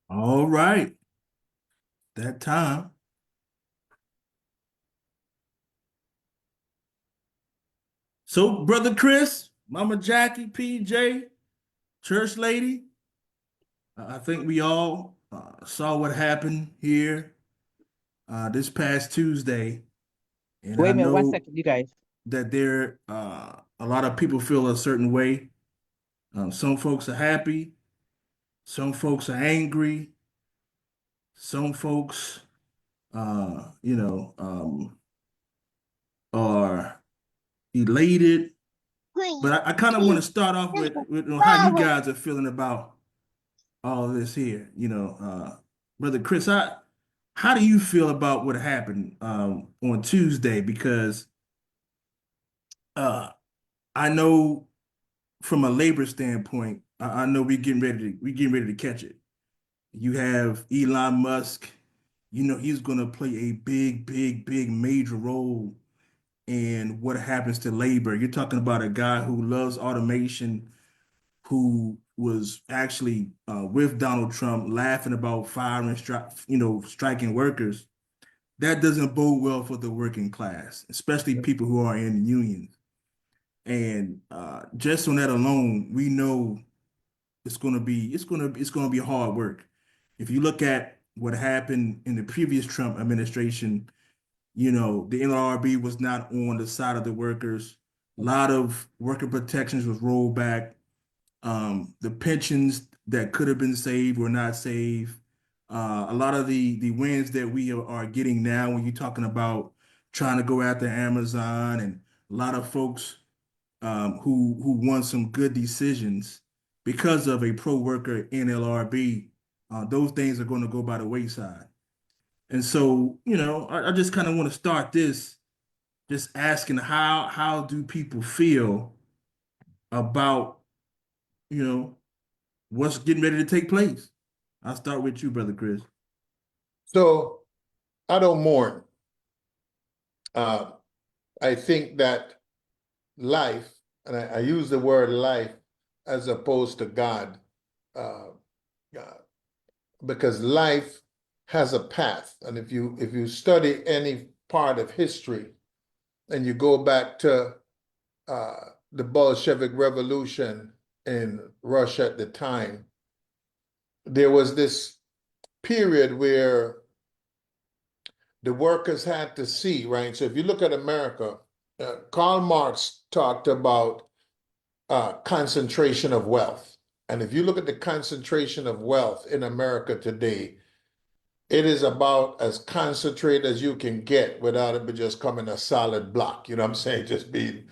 All right, that time. So, Brother Chris, Mama Jackie, PJ, Church Lady, I think we all saw what happened here this past Tuesday. And Wait I a minute, one know second, you guys. that there a lot of people feel a certain way. Some folks are happy, some folks are angry, some folks, are elated. But I kind of want to start off with how you guys are feeling about all of this here. Brother Chris, how do you feel about what happened on Tuesday? Because uh, I know from a labor standpoint, I know we getting ready to catch it. You have Elon Musk. You know he's going to play a big, big, big major role in what happens to labor. You're talking about a guy who loves automation, who was actually with Donald Trump laughing about firing, striking workers. That doesn't bode well for the working class, especially people who are in unions. And just on that alone, we know it's gonna be hard work. If you look at what happened in the previous Trump administration, the NLRB was not on the side of the workers. A lot of worker protections was rolled back. The pensions that could have been saved were not saved. A lot of the wins that we are getting now, when you're talking about trying to go after Amazon, and a lot of folks who won some good decisions because of a pro worker NLRB, those things are going to go by the wayside. And so, I just kind of want to start this just asking how do people feel about, you know, what's getting ready to take place? I'll start with you, Brother Chris. So I don't mourn. Uh, I think that life, and I use the word life as opposed to God, uh, uh, because life has a path. And if you study any part of history and you go back to uh, the Bolshevik Revolution in Russia at the time, there was this period where the workers had to see, right? So if you look at America, Karl Marx talked about concentration of wealth. And if you look at the concentration of wealth in America today, it is about as concentrated as you can get without it just coming a solid block. You know what I'm saying? Just being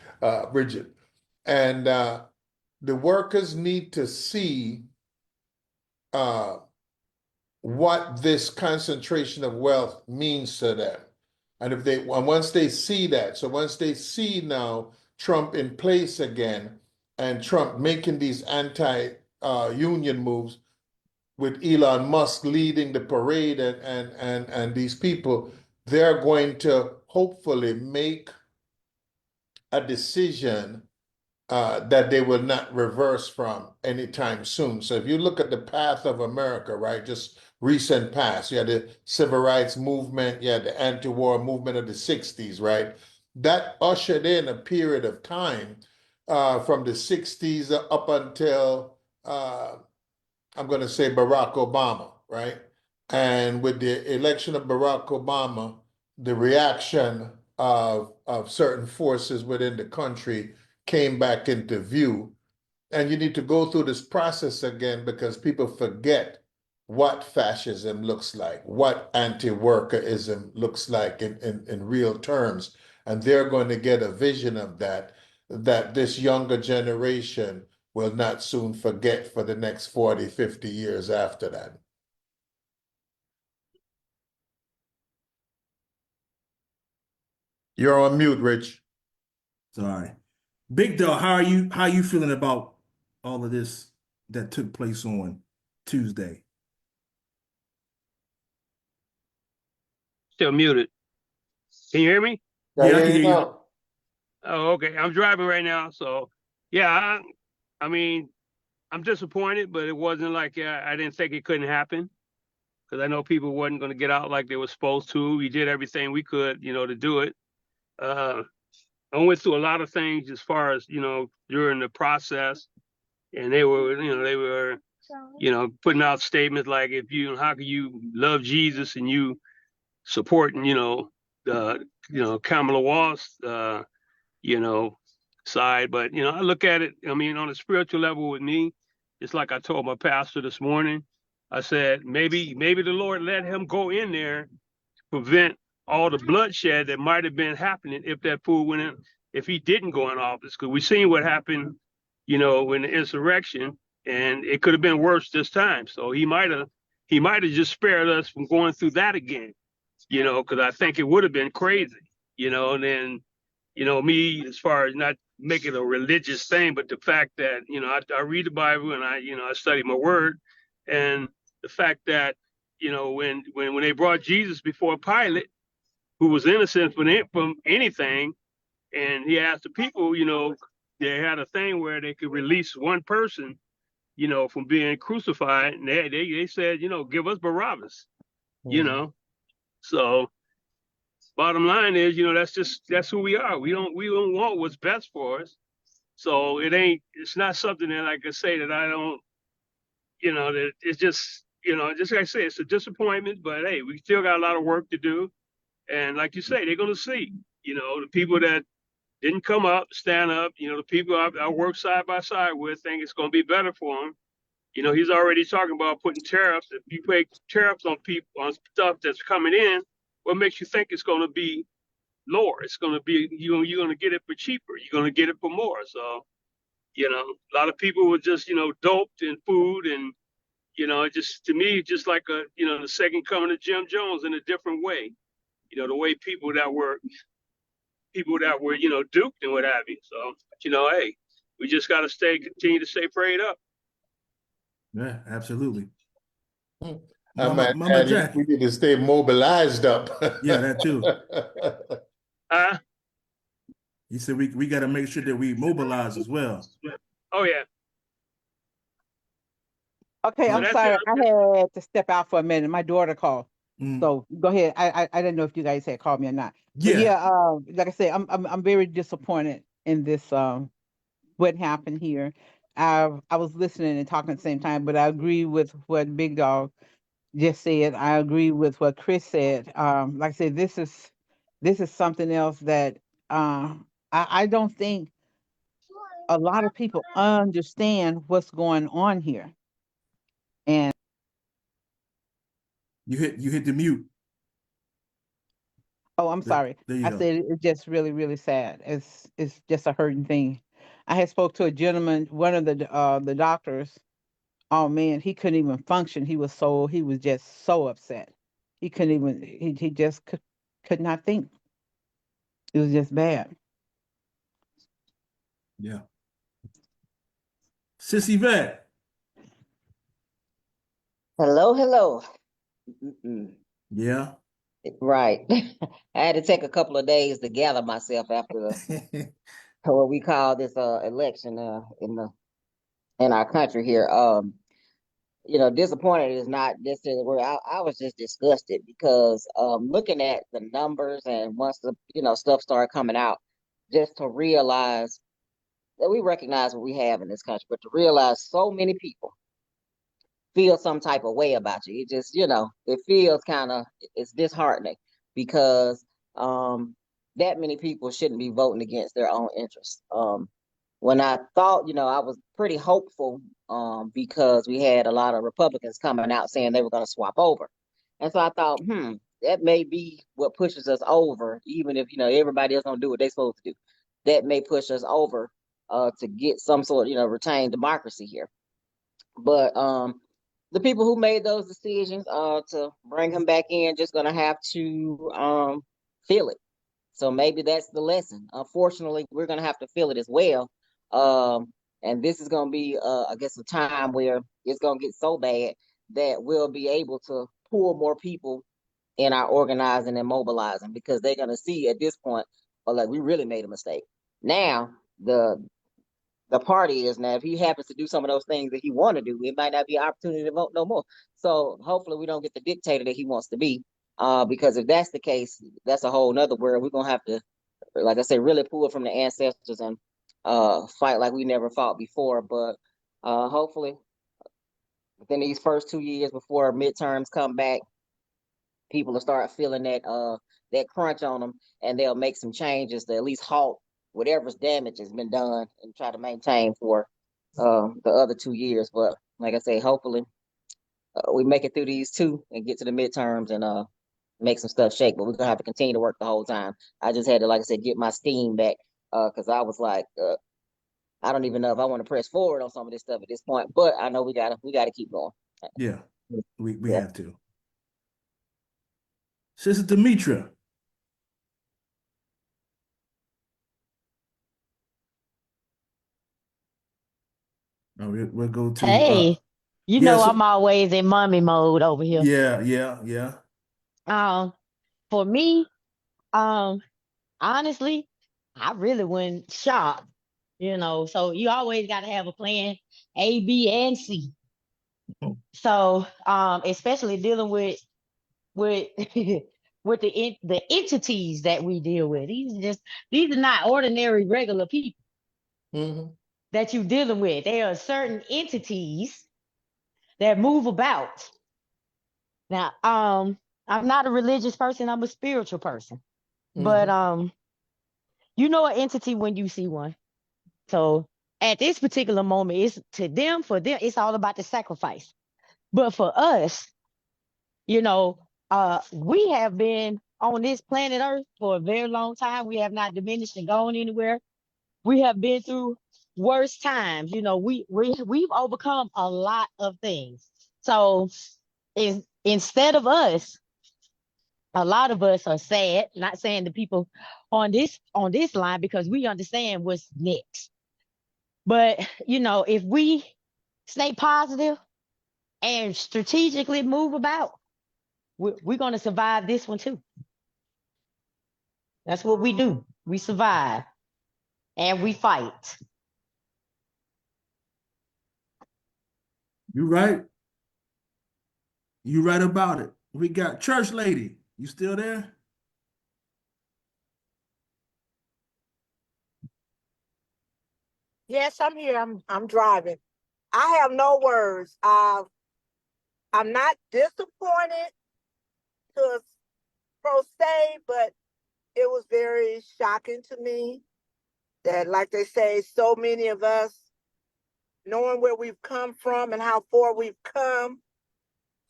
rigid. And the workers need to see uh, what this concentration of wealth means to them. And once they see that, so once they see now Trump in place again and Trump making these anti-union moves with Elon Musk leading the parade and these people, they're going to hopefully make a decision that they will not reverse from anytime soon. So if you look at the path of America, right, just recent past, you had the civil rights movement, you had the anti-war movement of the 60s, right? That ushered in a period of time from the 60s up until, I'm going to say, Barack Obama, right? And with the election of Barack Obama, the reaction of certain forces within the country came back into view. And you need to go through this process again because people forget what fascism looks like, what anti-workerism looks like in real terms. And they're going to get a vision of that this younger generation will not soon forget for the next 40, 50 years after that. You're on mute, Rich. Sorry. Big Dog, how are you feeling about all of this that took place on Tuesday. Still muted. Can you hear me? Yeah, I can hear you. Oh, okay. I'm driving right now, so yeah. I mean, I'm disappointed, but it wasn't like I didn't think it couldn't happen because I know people wasn't going to get out like they were supposed to. We did everything we could, to do it. Uh, I went through a lot of things as far as during the process, and they were putting out statements like, how can you love Jesus and you supporting, Kamala Wallis, you know, side. But, I look at it, I mean, on a spiritual level with me, it's like I told my pastor this morning. I said, maybe the Lord let him go in there to prevent all the bloodshed that might have been happening if that fool went in, if he didn't go in office. Because we seen what happened, in the insurrection, and it could have been worse this time. So he might have just spared us from going through that again, because I think it would have been crazy, and then me, as far as not making a religious thing, but the fact that, I read the Bible and I study my word. And the fact that, when they brought Jesus before Pilate, who was innocent from anything, and he asked the people, they had a thing where they could release one person, from being crucified. And they said, give us Barabbas, you know. So bottom line is, that's who we are. We don't want what's best for us. So it's not something that I can say that I don't, that it's just like I say, it's a disappointment, but hey, we still got a lot of work to do. And like you say, they're going to see, the people that didn't come up, stand up, the people I work side by side with think it's going to be better for them. He's already talking about putting tariffs. If you pay tariffs on people, on stuff that's coming in, what makes you think it's going to be lower? It's going to be, you're going to get it for cheaper. You're going to get it for more. So, a lot of people were just, doped in food, and, it just, to me, just like the second coming of Jim Jones in a different way, the way people that were, duped and what have you. So, hey, we just got to continue to stay prayed up. Yeah, absolutely. I might Mama add, Jack. we need to stay mobilized up. Yeah, that too. Uh, He said we got to make sure that we mobilize as well. oh, yeah. Okay, So I'm that's it. sorry. I had to step out for a minute. My daughter called. Mm. So go ahead. I didn't know if you guys had called me or not. But Yeah. yeah, like I said, I'm very disappointed in this what happened here. I was listening and talking at the same time, but I agree with what Big Dog just said. I agree with what Chris said. Like I said, this is something else that I don't think a lot of people understand what's going on here. And You hit the mute. oh, I'm sorry. There you I go. said it's just really, really sad. It's just a hurting thing. I had spoke to a gentleman, one of the doctors. Oh man, he couldn't even function. He was just so upset. He couldn't even he just could not think. It was just bad. Yeah. Sissy Vet. Hello, hello. Mm-mm. Yeah. Right. I had to take a couple of days to gather myself after what we call this election in our country here. Disappointed is not necessarily the word. I was just disgusted because looking at the numbers, and once the stuff started coming out, just to realize that we recognize what we have in this country, but to realize so many people feel some type of way about you. It just, it feels it's disheartening because that many people shouldn't be voting against their own interests. When I thought, I was pretty hopeful because we had a lot of Republicans coming out saying they were going to swap over. And so I thought, that may be what pushes us over, even if, everybody else don't do what they're supposed to do. That may push us over to get some sort of, retain democracy here. But the people who made those decisions to bring him back in just going to have to feel it. So maybe that's the lesson. Unfortunately, we're going to have to feel it as well. And this is going to be, I guess, a time where it's going to get so bad that we'll be able to pull more people in our organizing and mobilizing, because they're going to see at this point, oh, like, we really made a mistake. Now, the party is, now if he happens to do some of those things that he want to do, it might not be an opportunity to vote no more. So hopefully we don't get the dictator that he wants to be, because if that's the case, that's a whole nother world. We're going to have to, like I said, really pull from the ancestors and fight like we never fought before. But hopefully within these first 2 years before midterms come back, people will start feeling that crunch on them, and they'll make some changes to at least halt whatever's damage has been done and try to maintain for the other 2 years. But like I say, hopefully we make it through these two and get to the midterms and make some stuff shake. But we're gonna have to continue to work the whole time. I just had to, like I said, get my steam back, because I was like, I don't even know if I want to press forward on some of this stuff at this point. But I know we gotta keep going. Yeah, we Yeah. have to. Sister Demetra. Oh, we'll go to Hey, you know yes, I'm always in mommy mode over here. yeah. Um, for me, um, honestly, I really went shop, so you always got to have a plan A, B, and C. So, especially dealing with with the entities that we deal with. These are not ordinary regular people Mhm. that you're dealing with. They are certain entities that move about. Now, I'm not a religious person, I'm a spiritual person. But Mhm. you know an entity when you see one. So at this particular moment, it's to them, for them, it's all about the sacrifice. But for us, we have been on this planet Earth for a very long time. We have not diminished and gone anywhere. We have been through worse times. We've overcome a lot of things. So instead of us, a lot of us are sad, not saying the people on this line, because we understand what's next. But if we stay positive and strategically move about, we're going to survive this one too. That's what we do. We survive and we fight. You right. You right about it. We got church lady. You still there? Yes, I'm here. I'm driving. I have no words. I'm not disappointed to pro se, but it was very shocking to me that, like they say, so many of us, knowing where we've come from and how far we've come,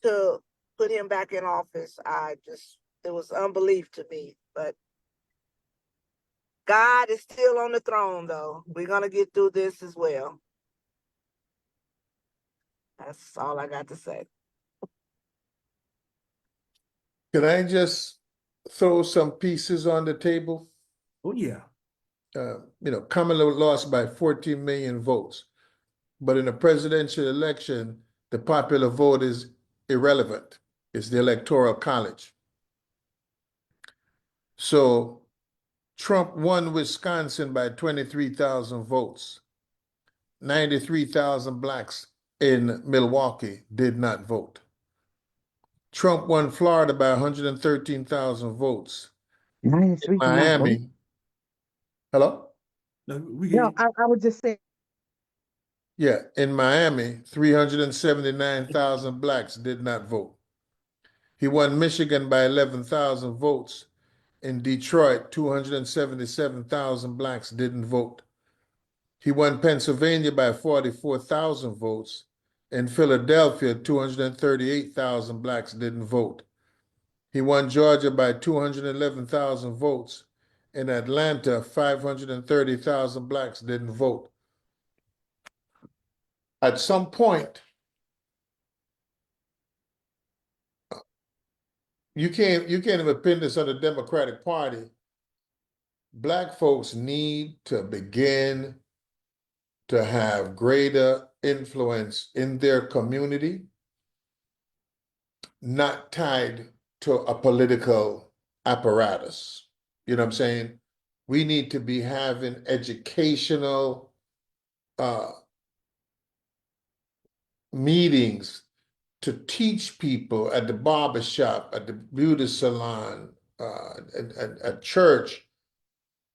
to put him back in office. It was unbelief to me. But God is still on the throne, though. We're going to get through this as well. That's all I got to say. Can I just throw some pieces on the table? Oh yeah. Kamala lost by 14 million votes, but in a presidential election, the popular vote is irrelevant. It's the electoral college. So Trump won Wisconsin by 23,000 votes. 93,000 blacks in Milwaukee did not vote. Trump won Florida by 113,000 votes. In 93 did not vote. Miami, hello? No, we get No, you. I would just say Yeah, in Miami, 379,000 blacks did not vote. He won Michigan by 11,000 votes. In Detroit, 277,000 blacks didn't vote. He won Pennsylvania by 44,000 votes. In Philadelphia, 238,000 blacks didn't vote. He won Georgia by 211,000 votes. In Atlanta, 530,000 blacks didn't vote. At some point, you can't even pin this on the Democratic Party. Black folks need to begin to have greater influence in their community, not tied to a political apparatus. You know what I'm saying? We need to be having educational meetings to teach people at the barber shop, at the beauty salon, at church,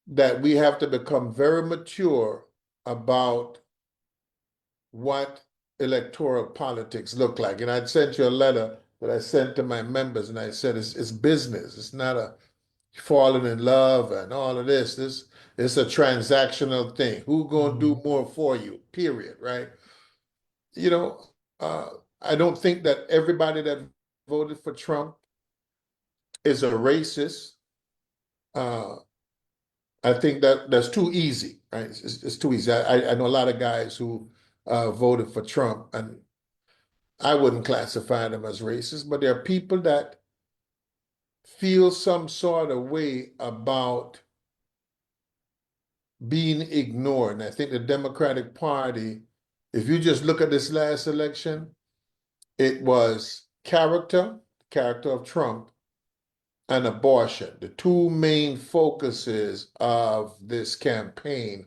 that we have to become very mature about what electoral politics look like. And I'd sent you a letter that I sent to my members, and I said it's business. It's not a falling in love and all of this. It's a transactional thing. Who gonna do more for you? Period. Right? You know, uh, I don't think that everybody that voted for Trump is a racist. Uh, I think that that's too easy, right? It's too easy. I know a lot of guys who voted for Trump, and I wouldn't classify them as racist, but there are people that feel some sort of way about being ignored. And I think the Democratic Party, if you just look at this last election, it was character of Trump, and abortion, the two main focuses of this campaign.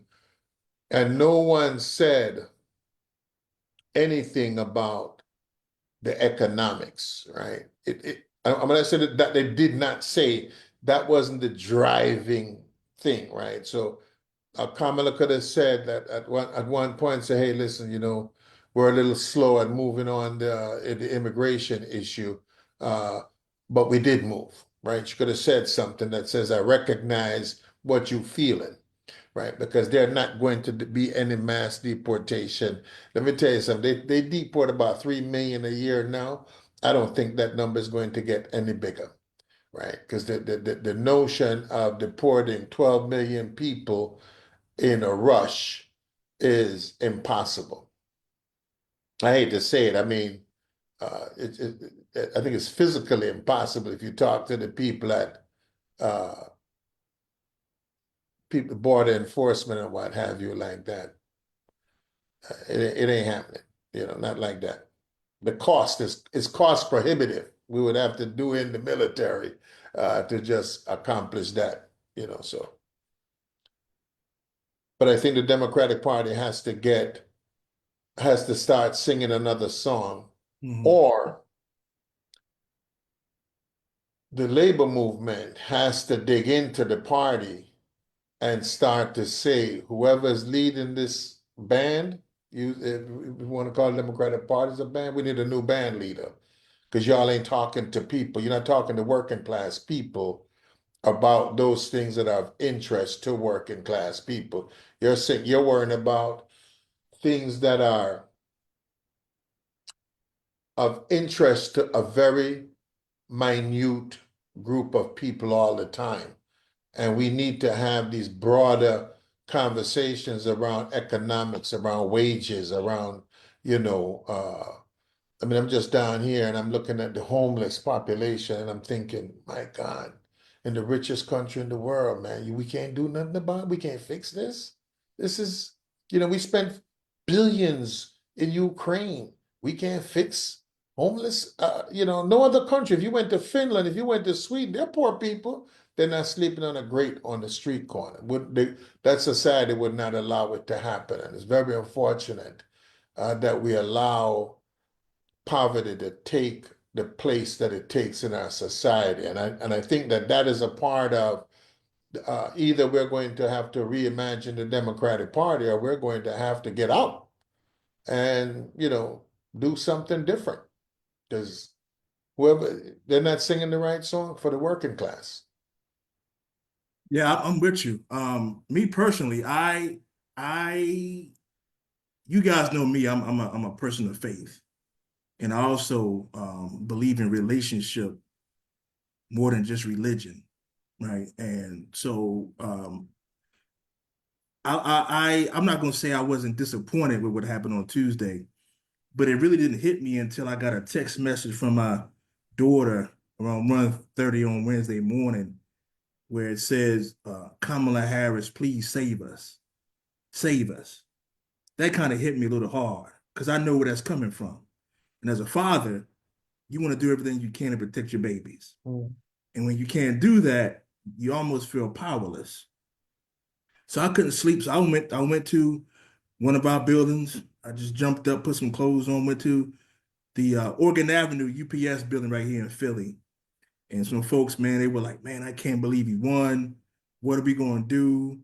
And no one said anything about the economics, right? I'm going to say that they did not say that wasn't the driving thing, right? So Kamala could have said that at one point, say, hey, listen, we're a little slow at moving on the immigration issue, uh, but we did move, right? She could have said something that says, I recognize what you're feeling, right? Because they're not going to be any mass deportation. Let me tell you something. They deport about 3 million a year now. I don't think that number is going to get any bigger, right? Because the notion of deporting 12 million people in a rush is impossible. I hate to say it. I mean, I think it's physically impossible if you talk to the people at people border enforcement and what have you like that. It ain't happening. Not like that. The cost is cost prohibitive. We would have to do in the military to just accomplish that. So. But I think the Democratic Party has to start singing another song, or the labor movement has to dig into the party and start to say, whoever's leading this band, if you want to call the Democratic Party a band, we need a new band leader, because y'all ain't talking to people. You're not talking to working class people about those things that are of interest to working class people. You're worrying about things that are of interest to a very minute group of people all the time. And we need to have these broader conversations around economics, around wages, around, I'm just down here and I'm looking at the homeless population and I'm thinking, my God, in the richest country in the world, man, we can't do nothing about it. We can't fix this. This is, we spent billions in Ukraine. We can't fix homeless. No other country. If you went to Finland, if you went to Sweden, they're poor people. They're not sleeping on a grate on the street corner. That society would not allow it to happen. And it's very unfortunate that we allow poverty to take the place that it takes in our society. And I think that is a part of either we're going to have to reimagine the Democratic Party, or we're going to have to get out and, do something different. Because they're not singing the right song for the working class. Yeah, I'm with you. Me personally, you guys know me. I'm a person of faith, and I also believe in relationship more than just religion, right? And so I'm not going to say I wasn't disappointed with what happened on Tuesday, but it really didn't hit me until I got a text message from my daughter around 1:30 on Wednesday morning, where it says, Kamala Harris, please save us. Save us. that kind of hit me a little hard because I know where that's coming from. And as a father, you want to do everything you can to protect your babies. Mm. And when you can't do that, you almost feel powerless. So I couldn't sleep. So I went to one of our buildings. I just jumped up, put some clothes on, went to the Oregon Avenue UPS building right here in Philly. And some folks, man, they were like, man, I can't believe he won. What are we going to do?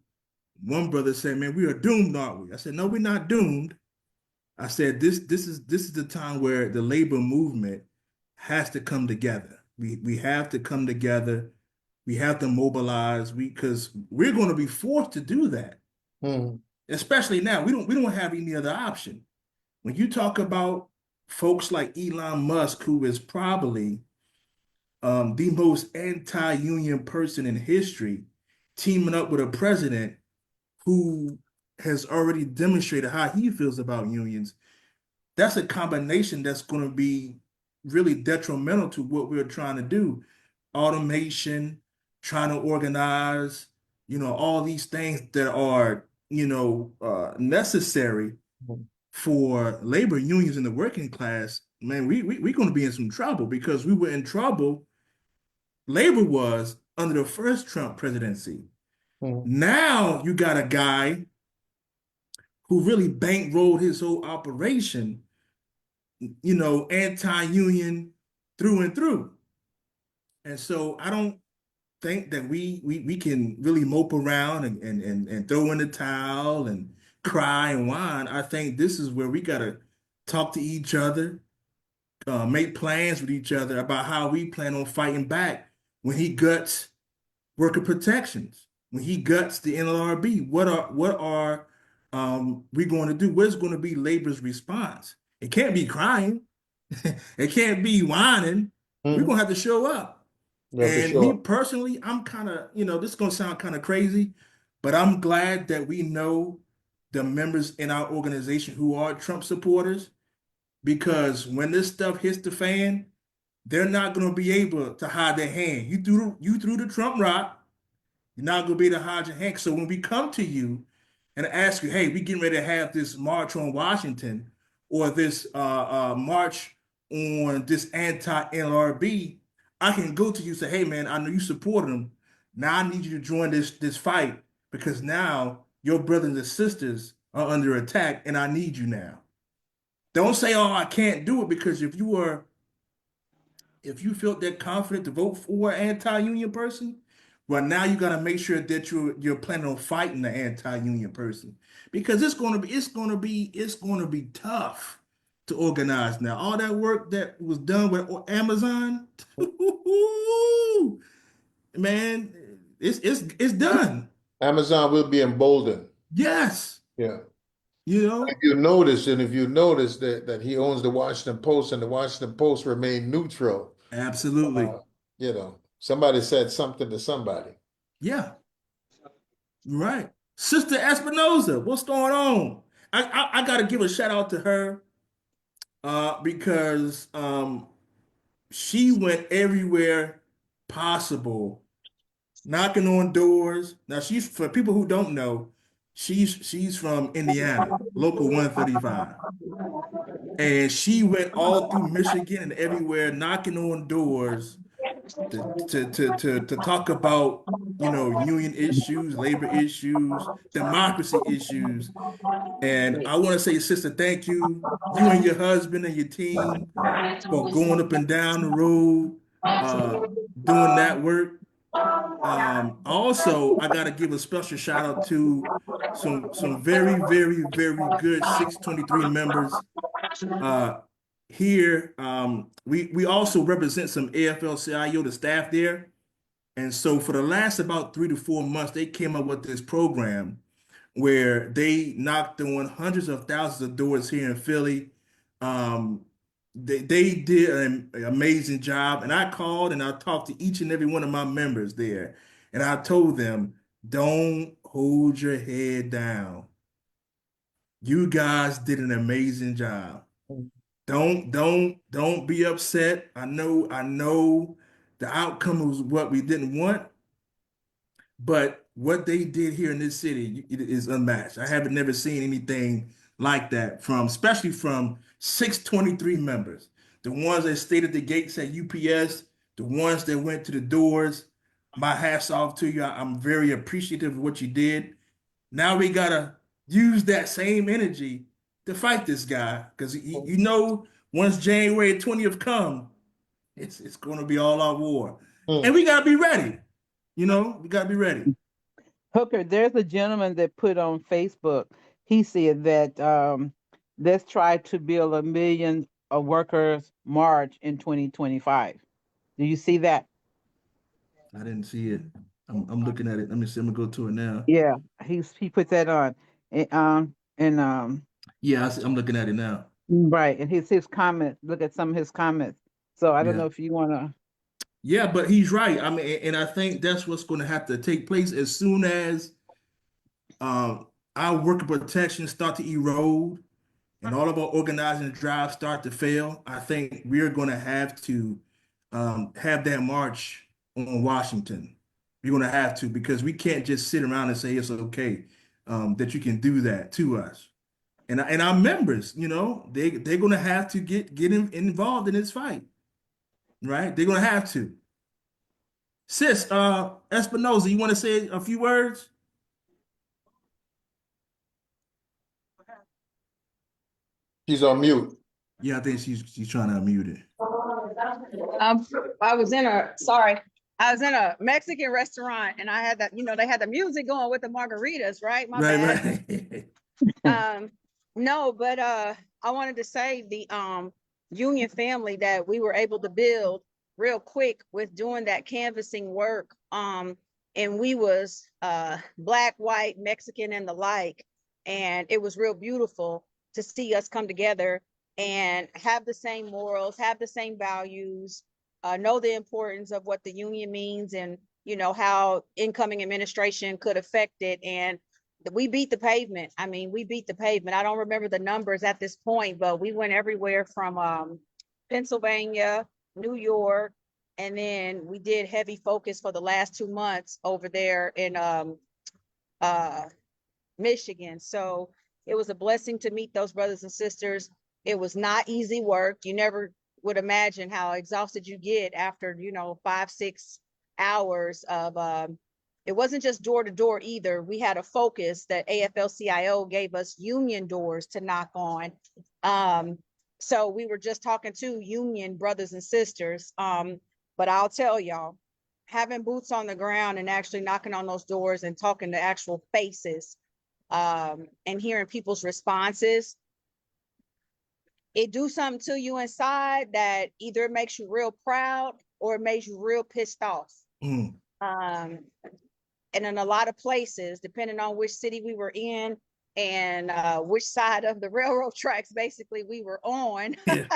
One brother said, man, we are doomed, aren't we? I said, no, we're not doomed. I said, this is the time where the labor movement has to come together. We have to come together. We have to mobilize. Because we're going to be forced to do that. Mm. Especially now. We don't have any other option. When you talk about folks like Elon Musk, who is probably the most anti-union person in history, teaming up with a president who has already demonstrated how he feels about unions, that's a combination that's going to be really detrimental to what we're trying to do. Automation, trying to organize, all these things that are, necessary for labor unions in the working class. Man, we're going to be in some trouble because we were in trouble. Labor was under the first Trump presidency. Mm. Now you got a guy who really bankrolled his whole operation, anti-union through and through. And so I don't think that we can really mope around and throw in the towel and cry and whine. I think this is where we gotta talk to each other, make plans with each other about how we plan on fighting back when he guts worker protections, when he guts the NLRB. What are we going to do? What's going to be labor's response? It can't be crying. It can't be whining. We're Mm. gonna have to show up. Yeah, for And me sure. personally, I'm kind of, this is gonna sound kind of crazy, but I'm glad that we know the members in our organization who are Trump supporters, because when this stuff hits the fan, they're not gonna be able to hide their hand. You threw the Trump rock, you're not gonna be able to hide your hand. So when we come to you and ask you, hey, we getting ready to have this march on Washington or this march on this anti-NLRB, I can go to you and say, hey man, I know you support them. Now I need you to join this fight because now your brothers and sisters are under attack and I need you now. Don't say, oh, I can't do it, because if you felt that confident to vote for an anti-union person, well, now you got to make sure that you're planning on fighting the anti-union person, because it's going to be tough to organize now. All that work that was done with Amazon, man, it's done. Amazon will be emboldened. Yes, Yeah. you know, If you notice that he owns the Washington Post and the Washington Post remain neutral, absolutely, somebody said something to somebody. yeah, right. Sister Espinoza, what's going on? I got to give a shout out to her because she went everywhere possible, knocking on doors. Now she's, for people who don't know, she's from Indiana, local 135. And she went all through Michigan and everywhere, knocking on doors to talk about, union issues, labor issues, democracy issues. And I want to say, sister, thank you, you and your husband and your team, for going up and down the road, uh, doing that work. Also, I got to give a special shout out to some very, very, very good 623 members uh, here. We also represent some AFL-CIO, the staff there. And so for the last about 3 to 4 months, they came up with this program where they knocked on hundreds of thousands of doors here in Philly. Um, they did an amazing job. And I called and I talked to each and every one of my members there. And I told them, don't hold your head down. You guys did an amazing job. Don't be upset. I know the outcome was what we didn't want, but what they did here in this city is unmatched. I haven't never seen anything like that from, especially from 623 members, the ones that stayed at the gates at UPS, the ones that went to the doors. My hats off to you. I'm very appreciative of what you did. Now we gotta use that same energy to fight this guy, because you know once January 20th come, it's going to be all out war, and Mm. we gotta be ready. You know, we gotta be ready. Hooker, there's a gentleman that put on Facebook. He said that let's try to build a million workers march in 2025. Do you see that? I didn't see it. I'm looking at it. Let me see. I'm gonna go to it now. Yeah, he put that on, and Yeah, I'm looking at it now. right, and his comment. Look at some of his comments. So I don't Yeah. know if you wanna. Yeah, but he's right. I mean, and I think that's what's going to have to take place as soon as um, our worker protections start to erode and all of our organizing drives start to fail. I think we're going to have to have that march on Washington. We're going to have to, because we can't just sit around and say it's okay that you can do that to us. And our members, you know, they're going to have to involved in this fight, right? They're going to have to. Sis, Espinoza, you want to say a few words? She's on mute. Yeah, I think she's trying to unmute it. Um, I was in a sorry, I was in a Mexican restaurant and I had that, they had the music going with the margaritas, right? My Right, bad. right. No, but I wanted to say the union family that we were able to build real quick with doing that canvassing work. And we was black, white, Mexican, and the like. And it was real beautiful to see us come together and have the same morals, have the same values, know the importance of what the union means, and how incoming administration could affect it. And we beat the pavement. I mean, we beat the pavement. I don't remember the numbers at this point, but we went everywhere from Pennsylvania, New York, and then we did heavy focus for the last 2 months over there in uh, Michigan. So it was a blessing to meet those brothers and sisters. It was not easy work. You never would imagine how exhausted you get after, 5-6 hours of, it wasn't just door to door either. We had a focus that AFL-CIO gave us union doors to knock on. So we were just talking to union brothers and sisters. But I'll tell y'all, having boots on the ground and actually knocking on those doors and talking to actual faces, and hearing people's responses, it do something to you inside that either it makes you real proud or it makes you real pissed off. Mm. And in a lot of places, depending on which city we were in and which side of the railroad tracks basically we were on. Yeah.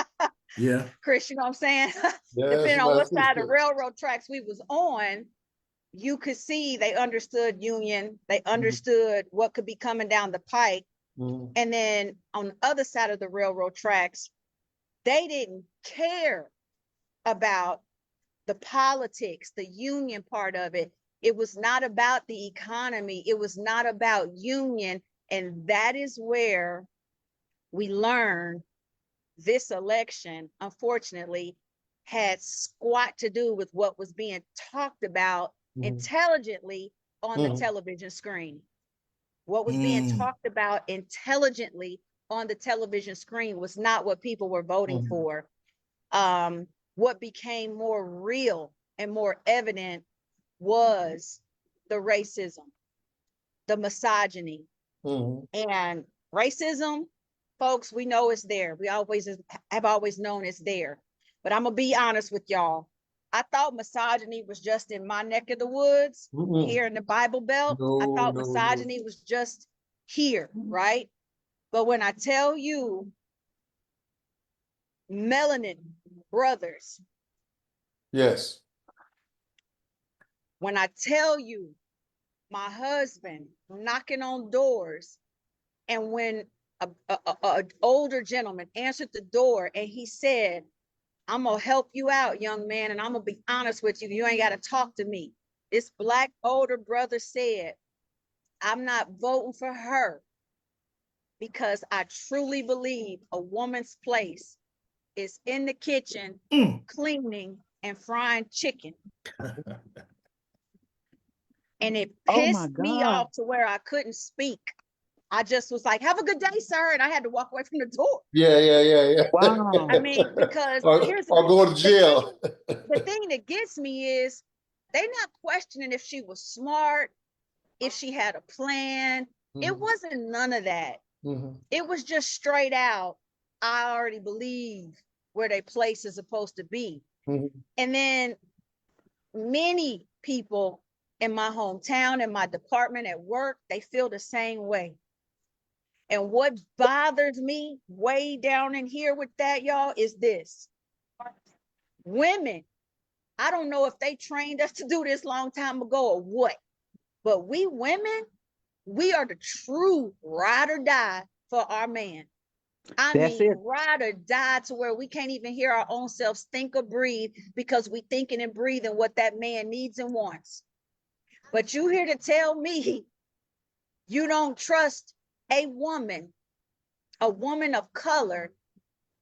Yeah. Chris, you know what I'm saying? Yes, Depending on my what side of the sister. railroad tracks we was on, you could see they understood union, they understood what could be coming down the pike. Mm. And then on the other side of the railroad tracks, they didn't care about the politics, the union part of it. It was not about the economy. It was not about union. And that is where we learned this election, unfortunately, had squat to do with what was being talked about intelligently on the television screen. What was being talked about intelligently on the television screen was not what people were voting for. What became more real and more evident was the racism, the misogyny. And racism, folks, we know it's there. We have always known it's there. But I'm gonna be honest with y'all. I thought misogyny was just in my neck of the woods, here in the Bible Belt. I thought misogyny was just here, right? But when I tell you, melanin brothers, Yes. when I tell you, my husband knocking on doors, and when a older gentleman answered the door and he said, "I'm gonna help you out, young man, and I'm gonna be honest with you. You ain't gotta talk to me." This black older brother said, "I'm not voting for her. because I truly believe a woman's place is in the kitchen, cleaning and frying chicken. And it Oh my pissed me God. off to where I couldn't speak. I just was like, have a good day, sir. And I had to walk away from the door. Yeah. Wow. I mean, because here's or go to the jail. the thing that gets me is they're not questioning if she was smart, if she had a plan. It wasn't none of that. It was just straight out, I already believe where their place is supposed to be. And then many people in my hometown, in my department, at work, they feel the same way. And what bothers me way down in here with that, y'all, is this. Women, I don't know if they trained us to do this long time ago or what, but we women, we are the true ride or die for our man. I That's mean, it. ride or die to where we can't even hear our own selves think or breathe because we thinking and breathing what that man needs and wants. But you here to tell me you don't trust a woman of color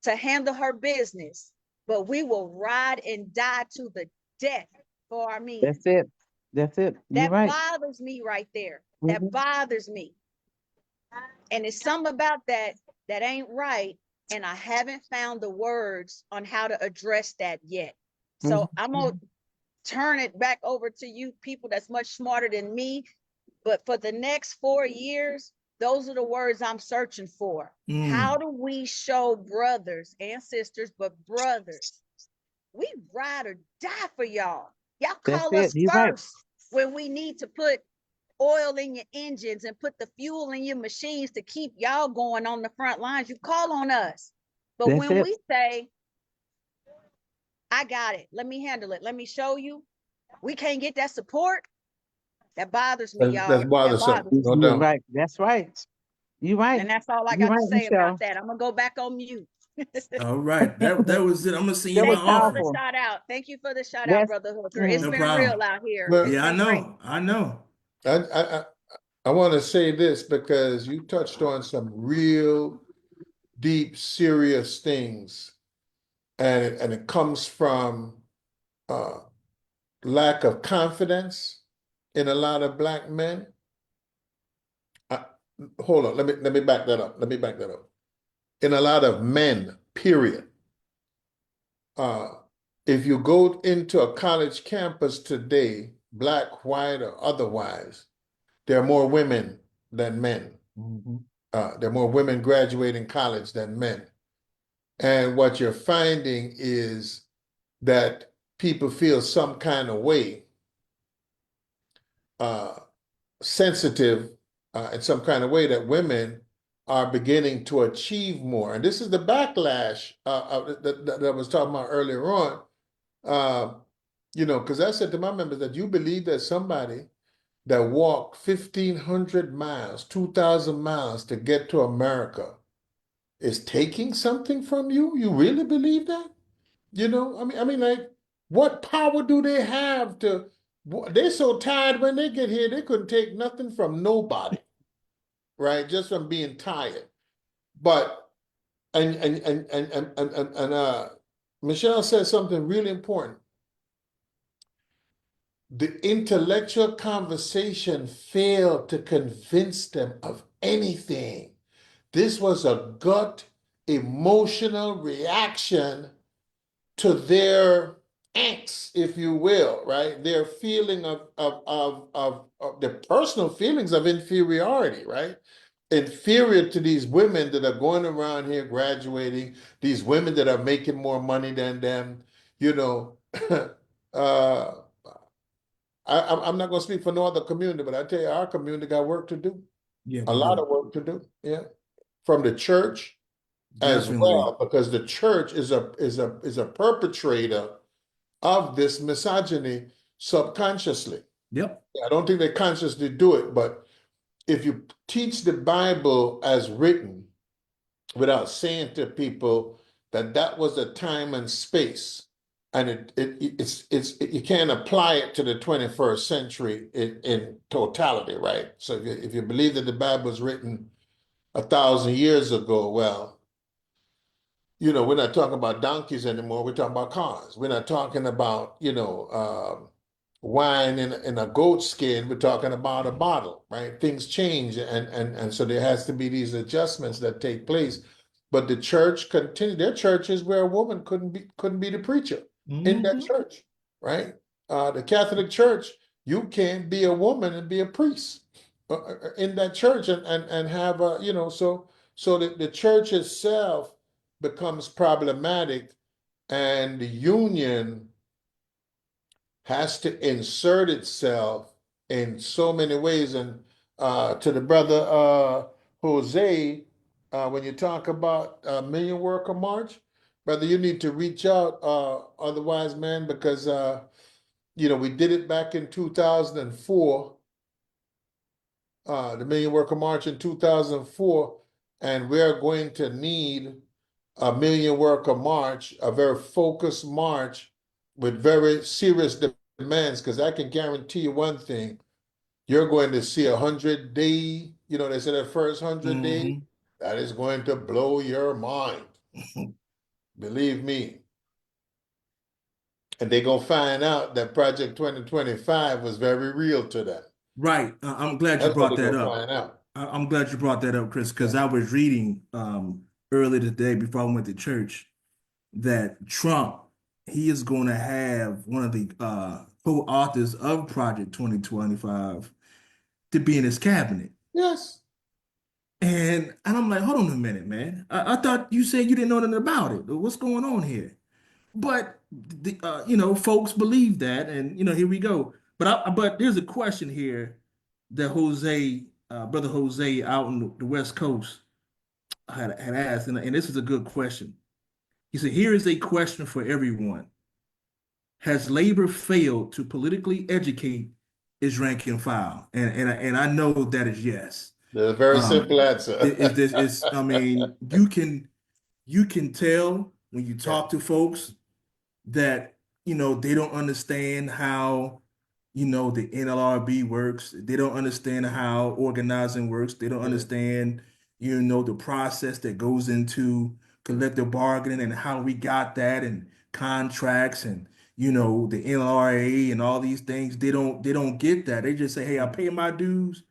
to handle her business, but we will ride and die to the death for our men. That's it. That's it. You're That right. bothers me right there. That bothers me. And it's something about that that ain't right. And I haven't found the words on how to address that yet. So I'm going to turn it back over to you people that's much smarter than me. But for the next 4 years, those are the words I'm searching for. How do we show brothers and sisters, but brothers, we ride or die for y'all. Y'all call us You're first when we need to put oil in your engines and put the fuel in your machines to keep y'all going on the front lines. You call on us. But That's when it. we say, I got it, let me handle it, let me show you, we can't get that support. That bothers me, y'all. That's That bothersome, bothers me. no You're doubt. right. That's right. You're right. And that's all I You're got to right, say about Michelle. that. I'm gonna go back on mute. All right. That was it. I'm gonna send you That my was Thank you for the offering. powerful. shout out. Thank you for the shout out, That's Brother Hooker. It's No mm, been real problem. out here. Well, It's Yeah, I been great. know. I know. I want to say this because you touched on some real deep, serious things, and it comes from lack of confidence in a lot of Black men. I, hold on, let me back that up. Let me back that up. In a lot of men, period. Uh, if you go into a college campus today, Black, white, or otherwise, there are more women than men. There are more women graduating college than men. And what you're finding is that people feel some kind of way, sensitive in some kind of way, that women are beginning to achieve more. And this is the backlash that I was talking about earlier on. Because I said to my members that you believe that somebody that walked 1,500 miles, 2,000 miles to get to America is taking something from you? You really believe that? Like, what power do they have to? They're so tired when they get here, they couldn't take nothing from nobody, right? Just from being tired. But Michelle said something really important. The intellectual conversation failed to convince them of anything. This was a gut emotional reaction to their angst, if you will, right? Their feeling of their personal feelings of inferiority, right? Inferior to these women that are going around here graduating, these women that are making more money than them, you know. uh, I'm not going to speak for no other community, but I tell you, our community got work to do. Yeah, A we lot do. of work to do. Yeah, from the church as Definitely. well, because the church is a perpetrator of this misogyny subconsciously. Yep. I don't think they consciously do it, but if you teach the Bible as written without saying to people that that was a time and space, and you can't apply it to the 21st century in totality, right? So if you believe that the Bible is written 1,000 years ago. Well, we're not talking about donkeys anymore. We're talking about cars. We're not talking about, wine in a goat skin. We're talking about a bottle, right? Things change, and so there has to be these adjustments that take place. But the church continued. There are churches where a woman couldn't be the preacher in that church, right? The Catholic Church, you can't be a woman and be a priest in that church and have a, so the church itself becomes problematic, and the union has to insert itself in so many ways. And to the brother Jose, when you talk about Million Worker March, brother, you need to reach out, otherwise, man, because we did it back in 2004, the Million Worker March in 2004, and we're going to need a Million Worker March, a very focused march with very serious demands, because I can guarantee you one thing: you're going to see 100-day, they said that first 100 days, that is going to blow your mind. Believe me. And they're going to find out that Project 2025 was very real to them. Right. I'm glad you That's what brought they're that going to up. find out. I'm glad you brought that up, Chris, because I was reading earlier today before I went to church that Trump, he is going to have one of the co-authors of Project 2025 to be in his cabinet. Yes. And I'm like, hold on a minute, man. I thought you said you didn't know nothing about it. What's going on here? But folks believe that, and here we go. But there's a question here that brother Jose out on the West Coast had asked, and this is a good question. He said, "Here is a question for everyone: Has labor failed to politically educate its rank and file?" And I know that is yes. There's a very simple answer. I mean, you can tell when you Yeah. talk to folks that they don't understand how the NLRB works. They don't understand how organizing works. They don't understand the process that goes into collective bargaining and how we got that, and contracts, and the NLRA and all these things. They don't get that. They just say, hey, I pay my dues.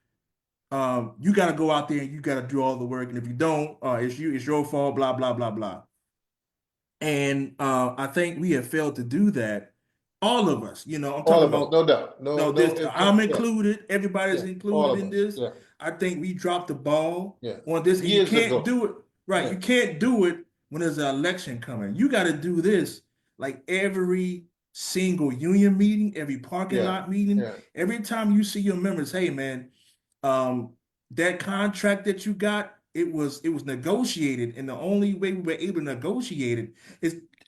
You got to go out there and you got to do all the work, and if you don't, it's your fault, blah blah blah blah. And I think we have failed to do that. All of us, I'm All talking of us, about, no doubt. No, no, no, this, I'm yeah, included, everybody's yeah, all included of in us. this. Yeah, I think we dropped the ball yeah. on this, and you Years can't ago. do it, right? Yeah, You can't do it when there's an election coming. You got to do this like every single union meeting, every parking yeah, lot meeting, yeah. every time you see your members, hey man, um, that contract that you got, it was negotiated, and the only way we were able to negotiate it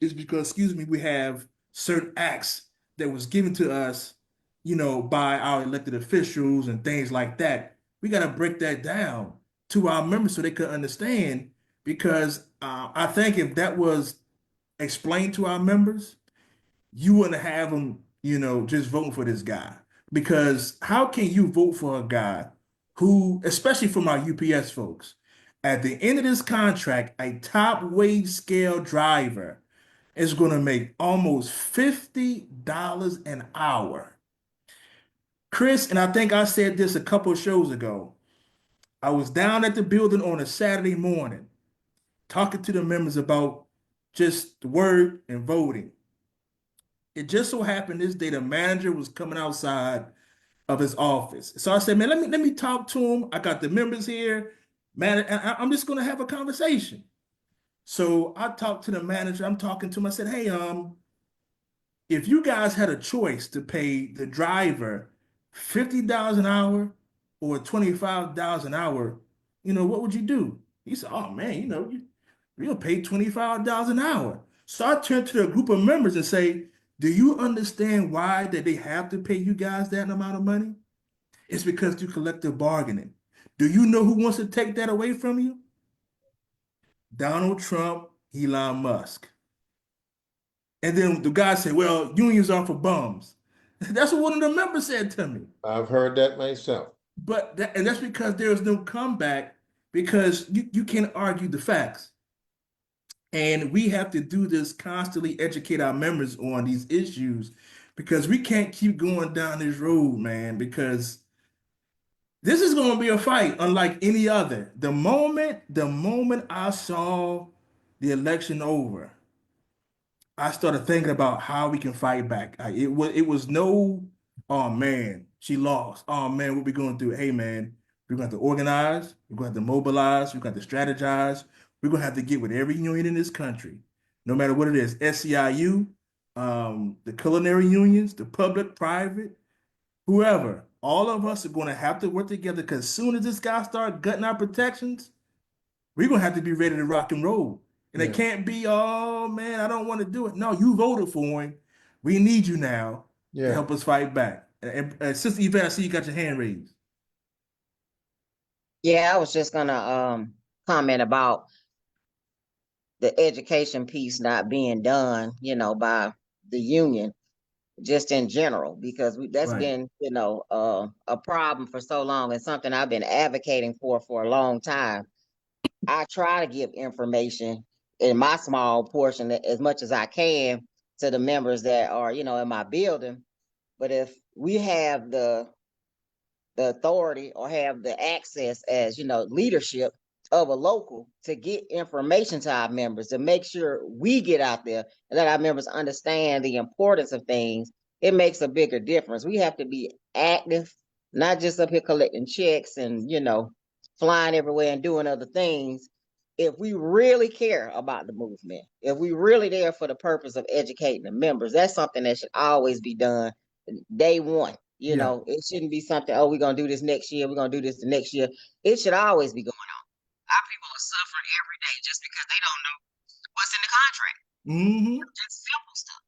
is because, excuse me, we have certain acts that was given to us, by our elected officials and things like that. We got to break that down to our members so they could understand, because I think if that was explained to our members, you wouldn't have them, just voting for this guy. Because how can you vote for a guy who, especially from our UPS folks, at the end of this contract, a top wage scale driver is going to make almost $50 an hour. Chris, and I think I said this a couple of shows ago. I was down at the building on a Saturday morning talking to the members about just the word and voting. It just so happened this day the manager was coming outside of his office. So I said, man, let me talk to him. I got the members here. Man, I'm just gonna have a conversation. So I talked to the manager. I'm talking to him. I said, hey, if you guys had a choice to pay the driver $50 an hour or $25 an hour, what would you do? He said, oh man, we'll pay $25 an hour. So I turned to the group of members and say, do you understand why that they have to pay you guys that amount of money? It's because through collective bargaining. Do you know who wants to take that away from you? Donald Trump, Elon Musk. And then the guy said, well, unions are for bums. That's what one of the members said to me. I've heard that myself. And that's because there's no comeback because you can't argue the facts. And we have to do this constantly, educate our members on these issues because we can't keep going down this road, man, because this is going to be a fight unlike any other. The moment I saw the election over, I started thinking about how we can fight back. It was no, oh man, she lost. Oh man, what we going to do? Hey man, we're going to have to organize. We're going to have to mobilize. We're going to have to strategize. We're going to have to get with every union in this country, no matter what it is. SCIU, the culinary unions, the public, private, whoever. All of us are going to have to work together because as soon as this guy start gutting our protections, we're gonna have to be ready to rock and roll. And it Yeah. can't be, oh man, I don't want to do it. No, you voted for him. We need you now to Yeah. help us fight back. And Sister Yvette, I see you got your hand raised. Yeah, I was just gonna comment about the education piece not being done, by the union, just in general, because that's Right. been, a problem for so long and something I've been advocating for a long time. I try to give information in my small portion as much as I can to the members that are, in my building. But if we have the authority or have the access as leadership of a local to get information to our members to make sure we get out there and let our members understand the importance of things, it makes a bigger difference. We have to be active, not just up here collecting checks and flying everywhere and doing other things. If we really care about the movement, if we really there for the purpose of educating the members, that's something that should always be done day one. Yeah. It shouldn't be something, oh, we're going to do this next year. We're going to do this the next year. It should always be going on. Our people are suffering every day just because they don't know what's in the contract. Mm-hmm. Just simple stuff.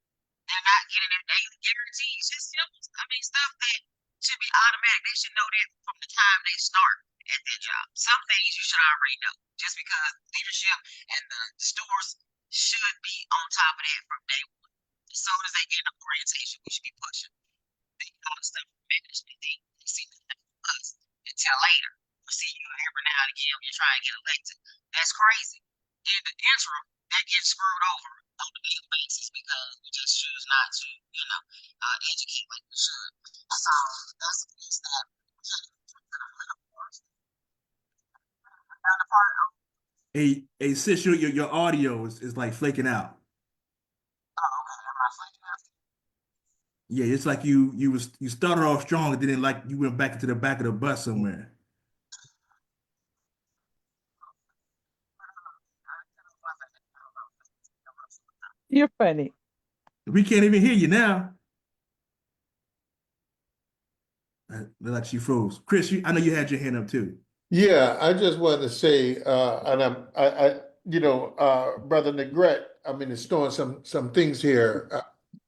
They're not getting their daily guarantees. Just simple stuff. I mean, stuff that should be automatic. They should know that from the time they start at their job. Some things you should already know just because leadership and the stores should be on top of that from day one. As soon as they get an orientation, we should be pushing all the stuff from management. They see nothing from us until later. We see you every now and again when you're trying to get elected. That's crazy. In the interim, that gets screwed over on the daily basis because we just choose not to, educate like we should. So that's a piece that we can't another part of A sis, your audio is like flaking out. Yeah, it's like you started off strong and then like you went back into the back of the bus somewhere. You're funny. We can't even hear you now. Like she froze. Chris, I know you had your hand up too. Yeah, I just wanted to say, and Brother Negret, I mean, it's throwing some things here.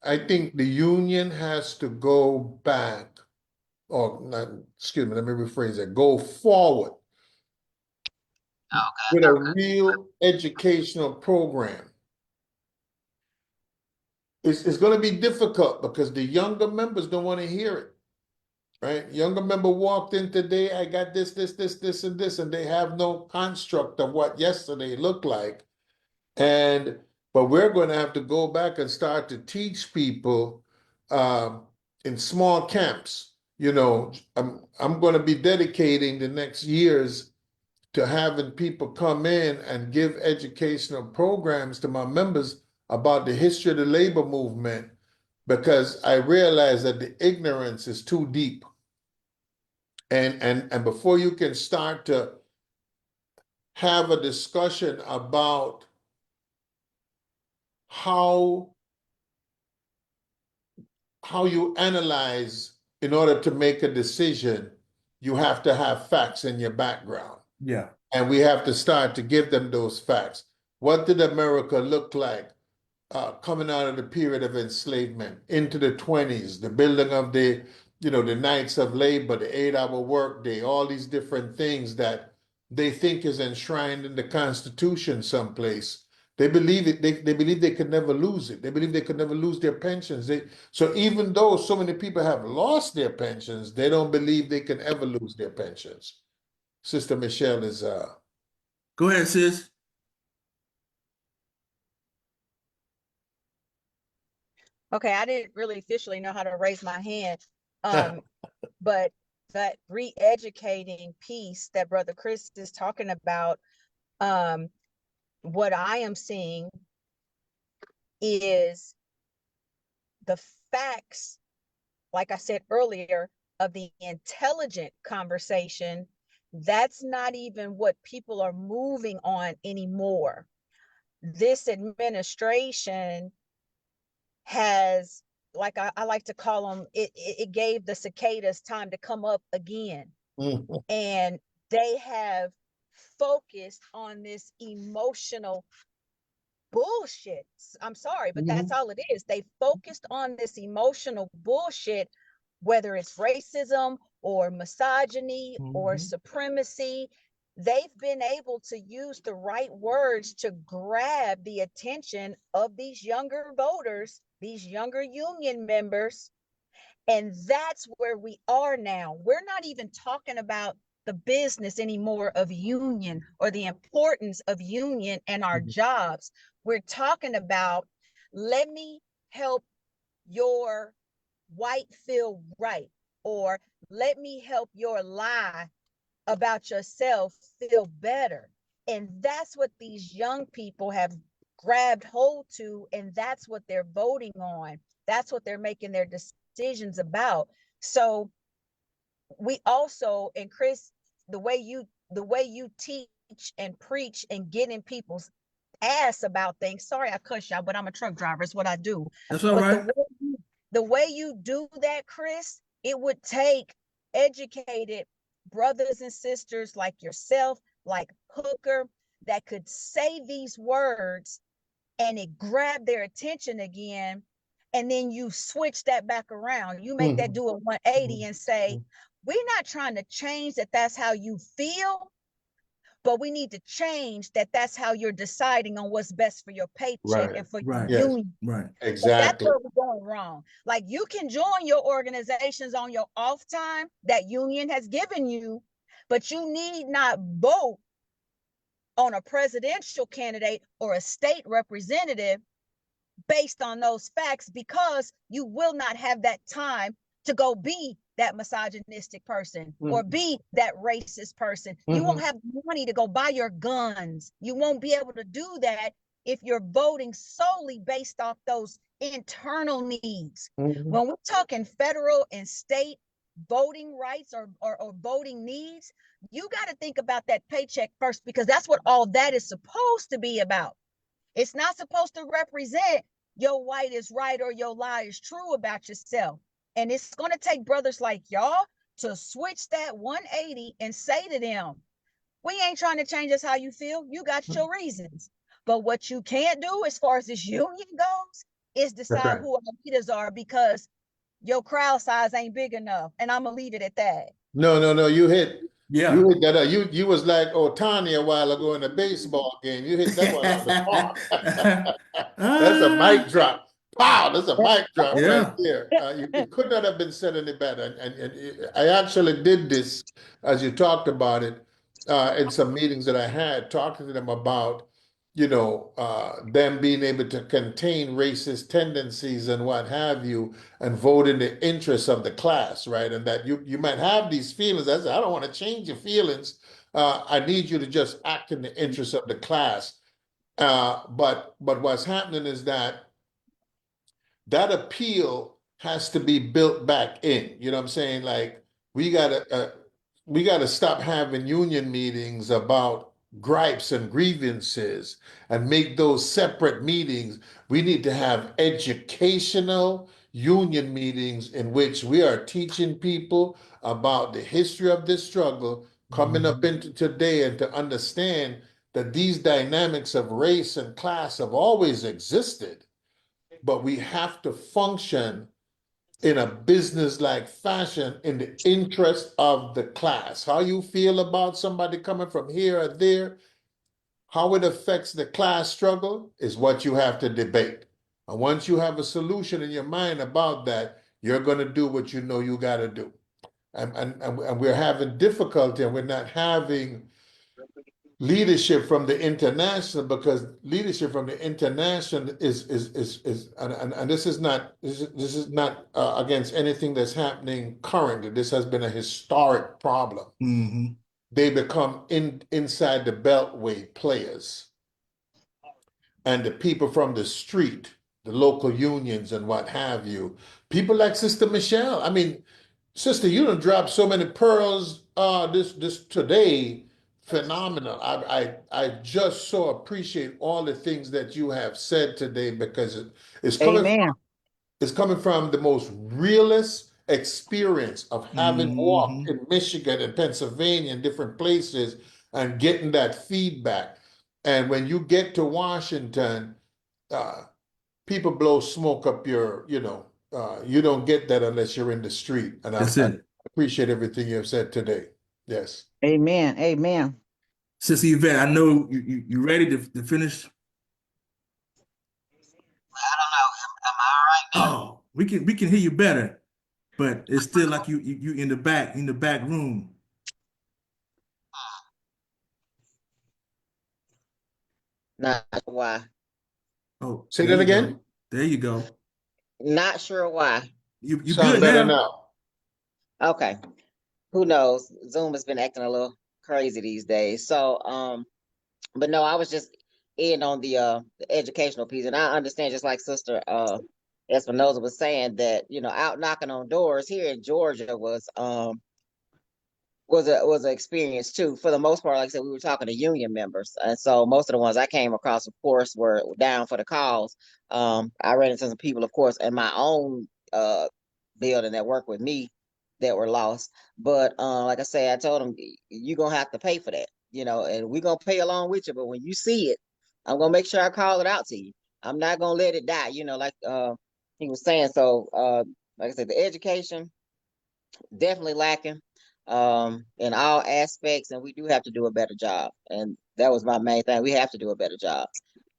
I think the union has to go back, or not, excuse me, let me rephrase that, go forward with a real educational program. It's going to be difficult because the younger members don't want to hear it. Right? Younger member walked in today, I got this, and this, and they have no construct of what yesterday looked like. But we're going to have to go back and start to teach people in small camps. I'm going to be dedicating the next years to having people come in and give educational programs to my members about the history of the labor movement because I realize that the ignorance is too deep. And before you can start to have a discussion about how you analyze in order to make a decision, you have to have facts in your background. Yeah. And we have to start to give them those facts. What did America look like coming out of the period of enslavement into the 20s, the building of the Knights of Labor, the 8-hour workday, all these different things that they think is enshrined in the Constitution someplace. They believe it. They believe they could never lose it. They believe they could never lose their pensions. So even though so many people have lost their pensions, they don't believe they can ever lose their pensions. Sister Michelle is Go ahead, sis. Okay, I didn't really officially know how to raise my hand. But that re-educating piece that Brother Chris is talking about, what I am seeing is the facts, like I said earlier, of the intelligent conversation. That's not even what people are moving on anymore. This administration has, like I like to call them, it gave the cicadas time to come up again. And they have focused on this emotional bullshit. I'm sorry, but that's all it is. They focused on this emotional bullshit, whether it's racism or misogyny or supremacy. They've been able to use the right words to grab the attention of these younger voters, these younger union members. And that's where we are now. We're not even talking about the business anymore of union or the importance of union and our jobs. We're talking about, let me help your white feel right, or let me help your lie about yourself feel better. And that's what these young people have grabbed hold to, and that's what they're voting on. That's what they're making their decisions about. So we also, and Chris, the way you teach and preach and get in people's ass about things. Sorry, I cuss y'all, but I'm a truck driver. It's what I do. That's all But right. the way you do that, Chris, it would take educated brothers and sisters like yourself, like Hooker, that could say these words and it grabbed their attention again. And then you switch that back around. You make that do a 180 and say, we're not trying to change that that's how you feel, but we need to change that that's how you're deciding on what's best for your paycheck and for your Right. Yes, union. Right. That's exactly. where we're going wrong. Like, you can join your organizations on your off time that union has given you, but you need not vote on a presidential candidate or a state representative based on those facts, because you will not have that time to go be that misogynistic person or be that racist person. You won't have money to go buy your guns. You won't be able to do that if you're voting solely based off those internal needs. When we're talking federal and state voting rights or voting needs, you got to think about that paycheck first, because that's what all that is supposed to be about. It's not supposed to represent your white is right or your lie is true about yourself. And it's going to take brothers like y'all to switch that 180 and say to them, we ain't trying to change us how you feel. You got your reasons. But what you can't do as far as this union goes is That's decide right. who our leaders are, because your crowd size ain't big enough. And I'm going to leave it at that. No, Yeah. you hit that up. You was like Otani a while ago in a baseball game. You hit that one out the park. That's a mic drop. Wow, that's a mic drop right Yeah. there. It could not have been said any better. And I actually did this, as you talked about it, in some meetings that I had, talking to them about, them being able to contain racist tendencies and what have you, and vote in the interests of the class, right? And that you might have these feelings. I said, I don't want to change your feelings. I need you to just act in the interests of the class. But what's happening is that appeal has to be built back in. You know what I'm saying? Like, we gotta stop having union meetings about gripes and grievances and make those separate meetings. We need to have educational union meetings in which we are teaching people about the history of this struggle coming up into today, and to understand that these dynamics of race and class have always existed, but we have to function in a business-like fashion in the interest of the class. How you feel about somebody coming from here or there, how it affects the class struggle is what you have to debate. And once you have a solution in your mind about that, you're going to do what you know you got to do. And we're having difficulty, and we're not having leadership from the international, because leadership from the international is and this is not against anything that's happening currently. This has been a historic problem. Mm-hmm. They become inside the beltway players, and the people from the street, the local unions and what have you, people like Sister Michelle. I mean, Sister, you done dropped so many pearls this today. Phenomenal. I just so appreciate all the things that you have said today, because it's coming Amen. it's coming from the most realist experience of having walked Mm-hmm. in Michigan and Pennsylvania and different places and getting that feedback. And when you get to Washington, uh, people blow smoke up your, you don't get that unless you're in the street. And That's I it. appreciate everything you have said today. Yes. Amen. Amen. Sister Yvette, I know you ready to finish. I don't know. Am I all right now? Oh, we can hear you better, but it's still like you in the back room. Not sure why. Oh, Say there that you again. go. There you go. Not sure why. You Sound good better now? now. Okay. Who knows? Zoom has been acting a little crazy these days. So, but no, I was just in on the educational piece, and I understand, just like Sister Espinoza was saying, that out knocking on doors here in Georgia was an experience too. For the most part, like I said, we were talking to union members, and so most of the ones I came across, of course, were down for the cause. I ran into some people, of course, in my own building that work with me that were lost. But like I say, I told them, you're gonna have to pay for that, and we're gonna pay along with you. But when you see it, I'm gonna make sure I call it out to you. I'm not gonna let it die, like he was saying. So like I said, the education definitely lacking in all aspects, and we do have to do a better job. And that was my main thing. We have to do a better job.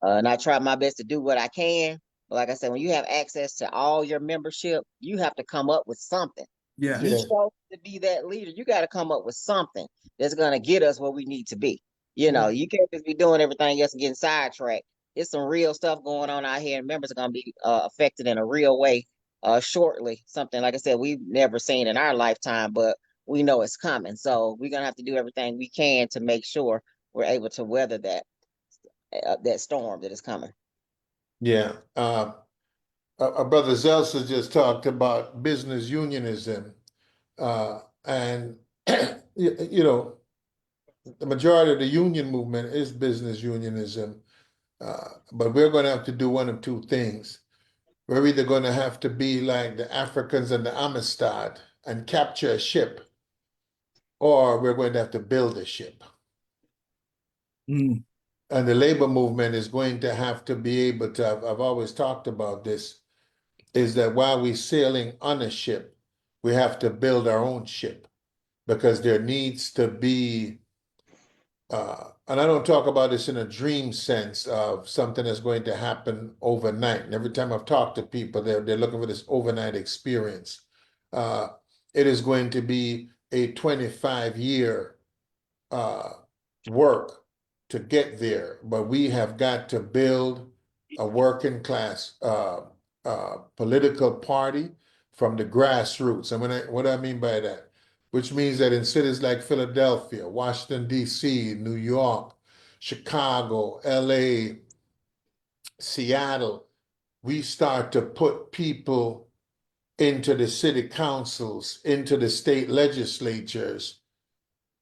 And I try my best to do what I can. But like I said, when you have access to all your membership, you have to come up with something. You Yeah. Yes. chose to be that leader. You got to come up with something that's going to get us where we need to be. You can't just be doing everything else and getting sidetracked. There's some real stuff going on out here, and members are going to be affected in a real way shortly. Something, like I said, we've never seen in our lifetime, but we know it's coming. So we're going to have to do everything we can to make sure we're able to weather that storm that is coming. Yeah. Our brother Zelsa just talked about business unionism. And, the majority of the union movement is business unionism. But we're going to have to do one of two things. We're either going to have to be like the Africans and the Amistad and capture a ship, or we're going to have to build a ship. Mm. And the labor movement is going to have to be able to, I've always talked about this, is that while we're sailing on a ship, we have to build our own ship, because there needs to be, and I don't talk about this in a dream sense of something that's going to happen overnight. And every time I've talked to people, they're looking for this overnight experience. It is going to be a 25-year work to get there, but we have got to build a working class political party from the grassroots. And what do I mean by that? Which means that in cities like Philadelphia, Washington, D.C., New York, Chicago, LA, Seattle, we start to put people into the city councils, into the state legislatures,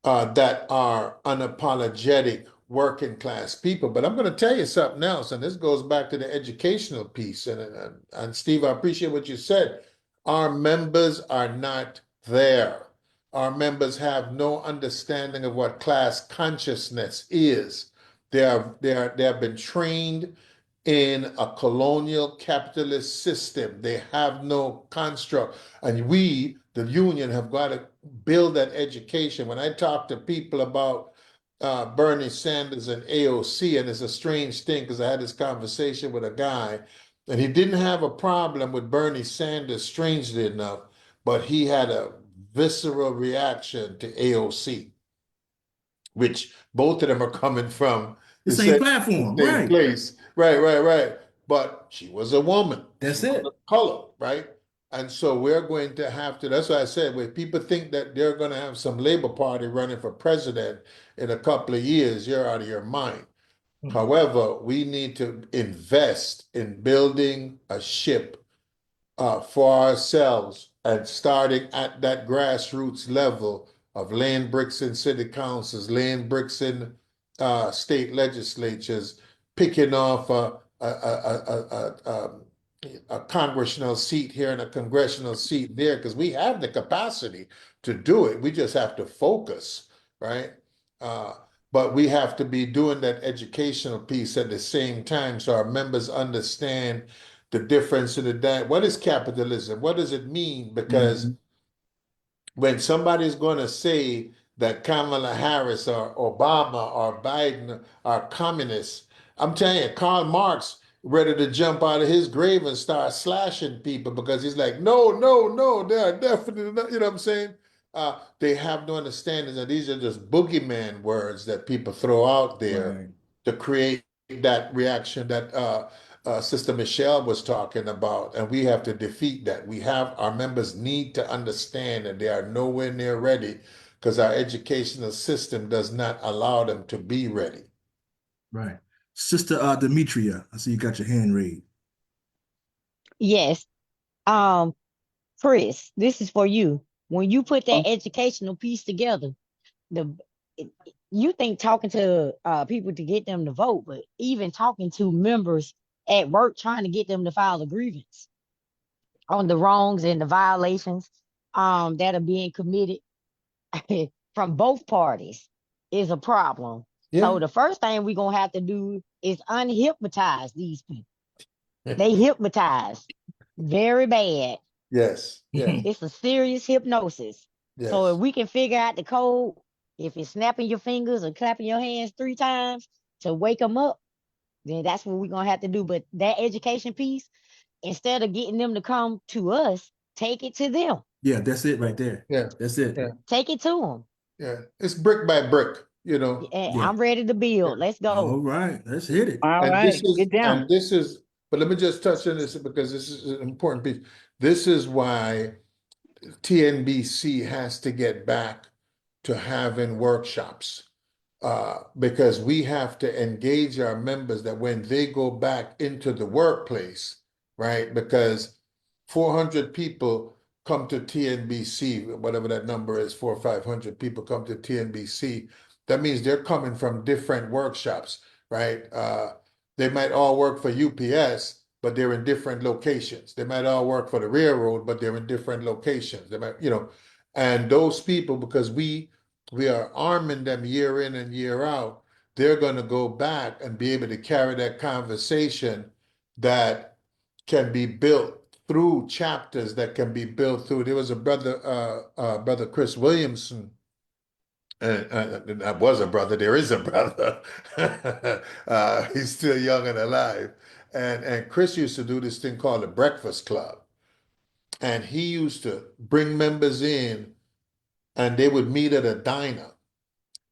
that are unapologetic working class people. But I'm going to tell you something else, and this goes back to the educational piece. And Steve, I appreciate what you said. Our members are not there. Our members have no understanding of what class consciousness is. They have been trained in a colonial capitalist system. They have no construct. And we, the union, have got to build that education. When I talk to people about Bernie Sanders and AOC, and it's a strange thing because I had this conversation with a guy, and he didn't have a problem with Bernie Sanders, strangely enough, but he had a visceral reaction to AOC. which both of them are coming from The the same same, platform, same right? place. Right, right, right. But she was a woman. That's She was it. of color, right? And so we're going to have to, that's why I said, when people think that they're going to have some Labor Party running for president in a couple of years, you're out of your mind. However, we need to invest in building a ship for ourselves and starting at that grassroots level of laying bricks in city councils, laying bricks in state legislatures, picking off a congressional seat here and a congressional seat there, because we have the capacity to do it. We just have to focus, right? Uh, but we have to be doing that educational piece at the same time so our members understand the difference in the what is capitalism? What does it mean? Because when somebody's going to say that Kamala Harris or Obama or Biden are communists, I'm telling you, Karl Marx ready to jump out of his grave and start slashing people because he's like, no, no, no, they are definitely not, you know what I'm saying? They have no understanding that these are just boogeyman words that people throw out there Right. to create that reaction that Sister Michelle was talking about, and we have to defeat that. We have our members need to understand that they are nowhere near ready because our educational system does not allow them to be ready. Right. Sister Demetria, I see you got your hand raised. Yes. Um, Chris, this is for you. When you put that educational piece together, the you think talking to people to get them to vote, but even talking to members at work trying to get them to file a grievance on the wrongs and the violations that are being committed from both parties is a problem. Yeah. So the first thing we're gonna have to do is unhypnotize these people. They hypnotize very bad. Yes. Yes. It's a serious hypnosis. So if Yes. we can figure out the code, if it's snapping your fingers or clapping your hands 3 times to wake them up, then that's what we're gonna have to do. But that education piece, instead of getting them to come to us, take it to them. Yeah, that's it right there. Yeah. That's it. Yeah. Take it to them. Yeah. It's brick by brick, you know. Yeah. I'm ready to build. Let's All go. right. Let's hit it. All And this right, is, get down. and this is, but let me just touch on this because this is an important piece. This is why TNBC has to get back to having workshops because we have to engage our members that when they go back into the workplace, right? Because 400 people come to TNBC, whatever that number is, 400 or 500 people come to TNBC. That means they're coming from different workshops, right? They might all work for UPS, but they're in different locations. They might all work for the railroad, but they're in different locations. They might, you know, and those people, because we are arming them year in and year out, they're going to go back and be able to carry that conversation that can be built through chapters that can be built through. There was a brother Chris Williamson. That was a brother. There is a brother. He's still young and alive. And Chris used to do this thing called the Breakfast Club. And he used to bring members in and they would meet at a diner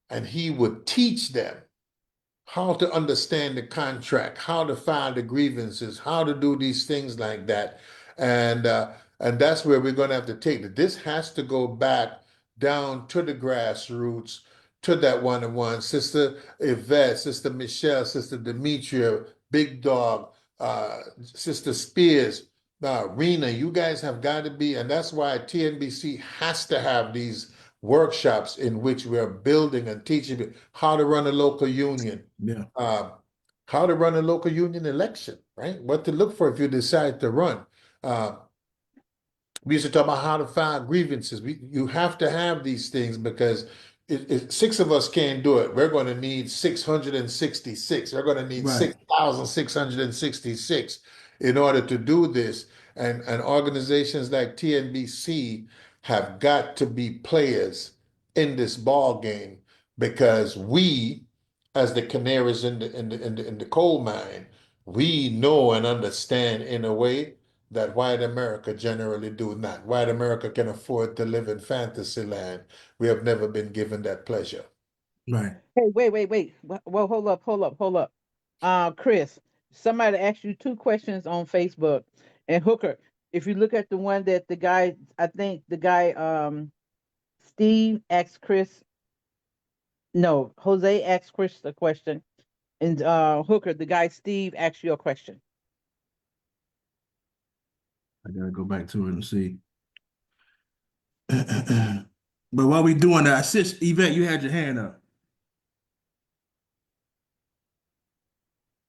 and he would teach them how to understand the contract, how to file the grievances, how to do these things like that. And that's where we're going to have to take it. This has to go back down to the grassroots, to that one-on-one. Sister Yvette, Sister Michelle, Sister Demetria, Big Dog, Sister Spears, Rena, you guys have got to be, and that's why TNBC has to have these workshops in which we are building and teaching how to run a local union, Yeah. how to run a local union election, right? What to look for if you decide to run. Uh, we used to talk about how to file grievances. You have to have these things because if six of us can't do it, we're going to need 666. We're going to need Right. 6,666 in order to do this. And organizations like TNBC have got to be players in this ball game because we, as the canaries in the coal mine, we know and understand in a way that white America generally do not. White America can afford to live in fantasy land. We have never been given that pleasure. Right. Hey, wait. Well, hold up. Chris, somebody asked you two questions on Facebook. And Hooker, if you look at the one that the guy, I think the guy, Steve asked Chris, no, Jose asked Chris a question. And Hooker, the guy Steve asked you a question. I gotta go back to it and see. But while we doing that, sis Yvette, you had your hand up.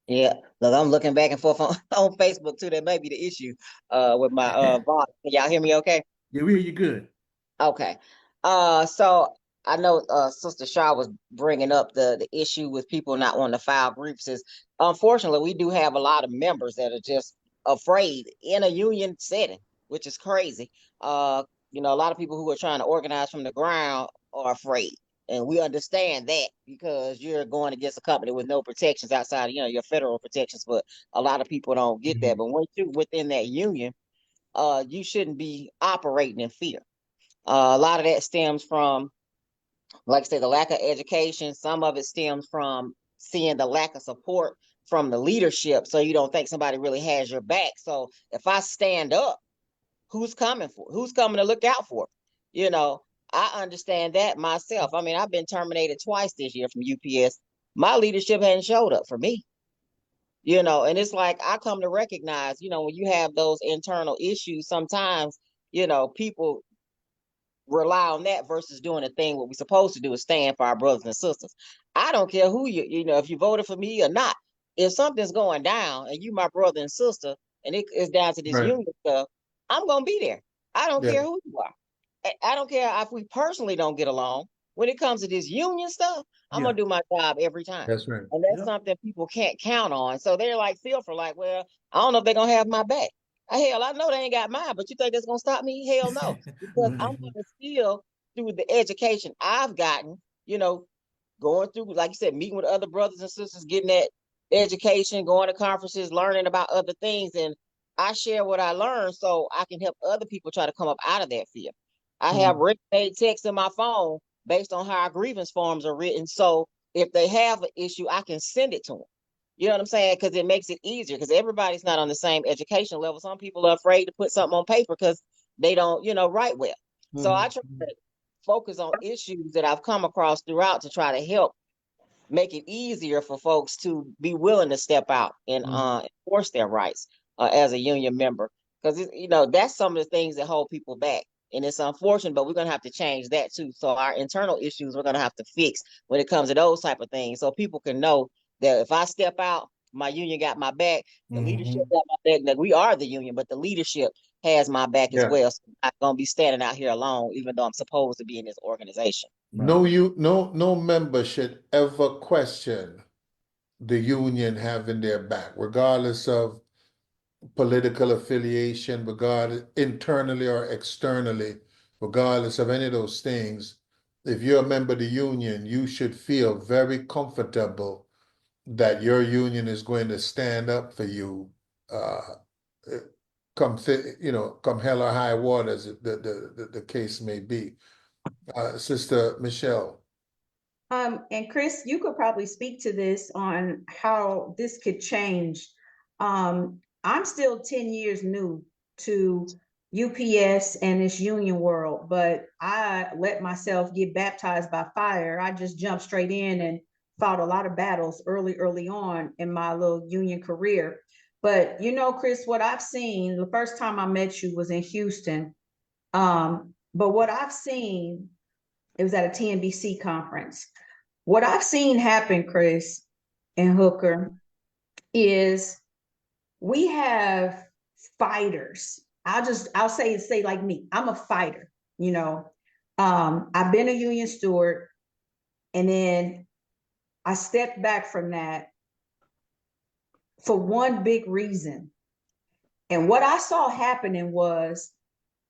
Yeah, look, I'm looking back and forth on, on Facebook too. That may be the issue with my volume. Can y'all hear me okay? Yeah, we hear you good. Okay. So I know Sister Shaw was bringing up the issue with people not wanting to file grievances. Unfortunately, we do have a lot of members that are just afraid in a union setting, which is crazy. A lot of people who are trying to organize from the ground are afraid. And we understand that because you're going against a company with no protections outside of, your federal protections, but a lot of people don't get that. Mhm. But once you're within that union, you shouldn't be operating in fear. A lot of that stems from, like I said, the lack of education. Some of it stems from seeing the lack of support from the leadership. So you don't think somebody really has your back. So if I stand up, who's coming for? Who's coming to look out for? You know, I understand that myself. I mean, I've been terminated twice this year from UPS. My leadership hadn't showed up for me. And it's like I come to recognize, when you have those internal issues, sometimes, people rely on that versus doing the thing what we're supposed to do is stand for our brothers and sisters. I don't care who if you voted for me or not. If something's going down and you my brother and sister and it is down to this Right. union stuff, I'm gonna be there. I don't Yeah. care who you are. I don't care if we personally don't get along. When it comes to this union stuff, I'm Yeah. gonna do my job every time. That's right. And that's Yep. something people can't count on. So they're like fearful, like, well, I don't know if they're gonna have my back. Hell, I know they ain't got mine, but you think that's gonna stop me? Hell no. Because I'm gonna still through the education I've gotten, going through, like you said, meeting with other brothers and sisters, getting that education, going to conferences, learning about other things. And I share what I learned so I can help other people try to come up out of that fear. I have Mhm. ready-made texts in my phone based on how our grievance forms are written. So if they have an issue, I can send it to them. You know what I'm saying? Because it makes it easier because everybody's not on the same education level. Some people are afraid to put something on paper because they don't, write well. So I Mhm. try to focus on issues that I've come across throughout to try to help make it easier for folks to be willing to step out and Mhm. enforce their rights as a union member. Because, that's some of the things that hold people back. And it's unfortunate, but we're going to have to change that too. So our internal issues, we're going to have to fix when it comes to those type of things. So people can know that if I step out, my union got my back, the leadership Mhm. got my back. That we are the union, but the leadership has my back as Yeah. well. So I'm not going to be standing out here alone, even though I'm supposed to be in this organization. Right. No member should ever question the union having their back, regardless of political affiliation, regardless internally or externally, regardless of any of those things. If you're a member of the union, you should feel very comfortable that your union is going to stand up for you, uh, come hell or high water, as the case may be. Sister Michelle. And Chris, you could probably speak to this on how this could change. I'm still 10 years new to UPS and this union world, but I let myself get baptized by fire. I just jumped straight in and fought a lot of battles early on in my little union career. But Chris, what I've seen, the first time I met you was in Houston. But what I've seen, it was at a TNBC conference. What I've seen happen, Chris and Hooker, is we have fighters. I'll say like me. I'm a fighter, you know. I've been a union steward, and then I stepped back from that for one big reason. And what I saw happening was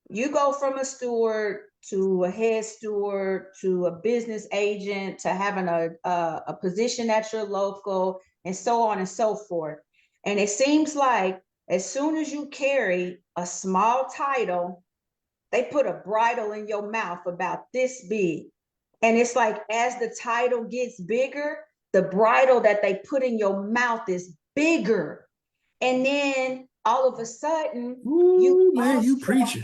you go from a steward to a head steward to a business agent to having a position at your local and so on and so forth. And it seems like as soon as you carry a small title, they put a bridle in your mouth about this big. And it's like as the title gets bigger, the bridle that they put in your mouth is bigger. And then all of a sudden, Ooh, man, you preaching.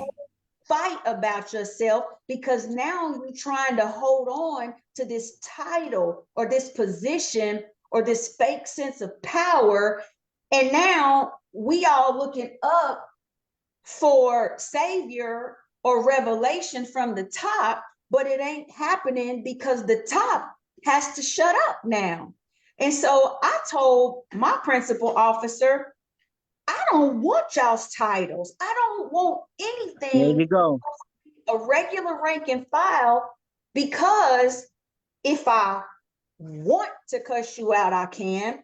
fight about yourself because now you're trying to hold on to this title or this position or this fake sense of power. And now we all looking up for savior or revelation from the top, but it ain't happening because the top has to shut up now. And so I told my principal officer, I don't want y'all's titles. I don't want anything. There you go. A regular rank and file, because if I want to cuss you out, I can.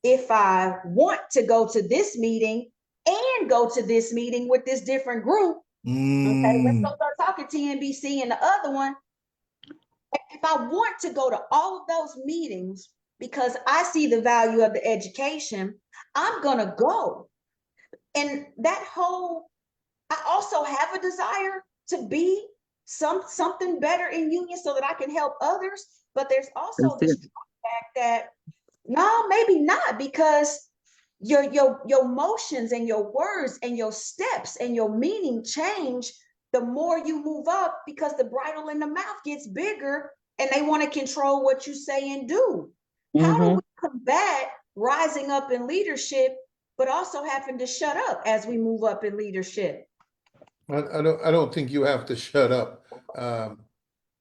If I want to go to this meeting and go to this meeting with this different group, okay, let's go start talking TNBC and the other one. If I want to go to all of those meetings because I see the value of the education, I'm gonna go. And that whole, I also have a desire to be something better in union so that I can help others. But there's also this fact that no, maybe not, because your motions and your words and your steps and your meaning change the more you move up, because the bridle in the mouth gets bigger and they want to control what you say and do. How do we combat rising up in leadership but also having to shut up as we move up in leadership? I don't think you have to shut up.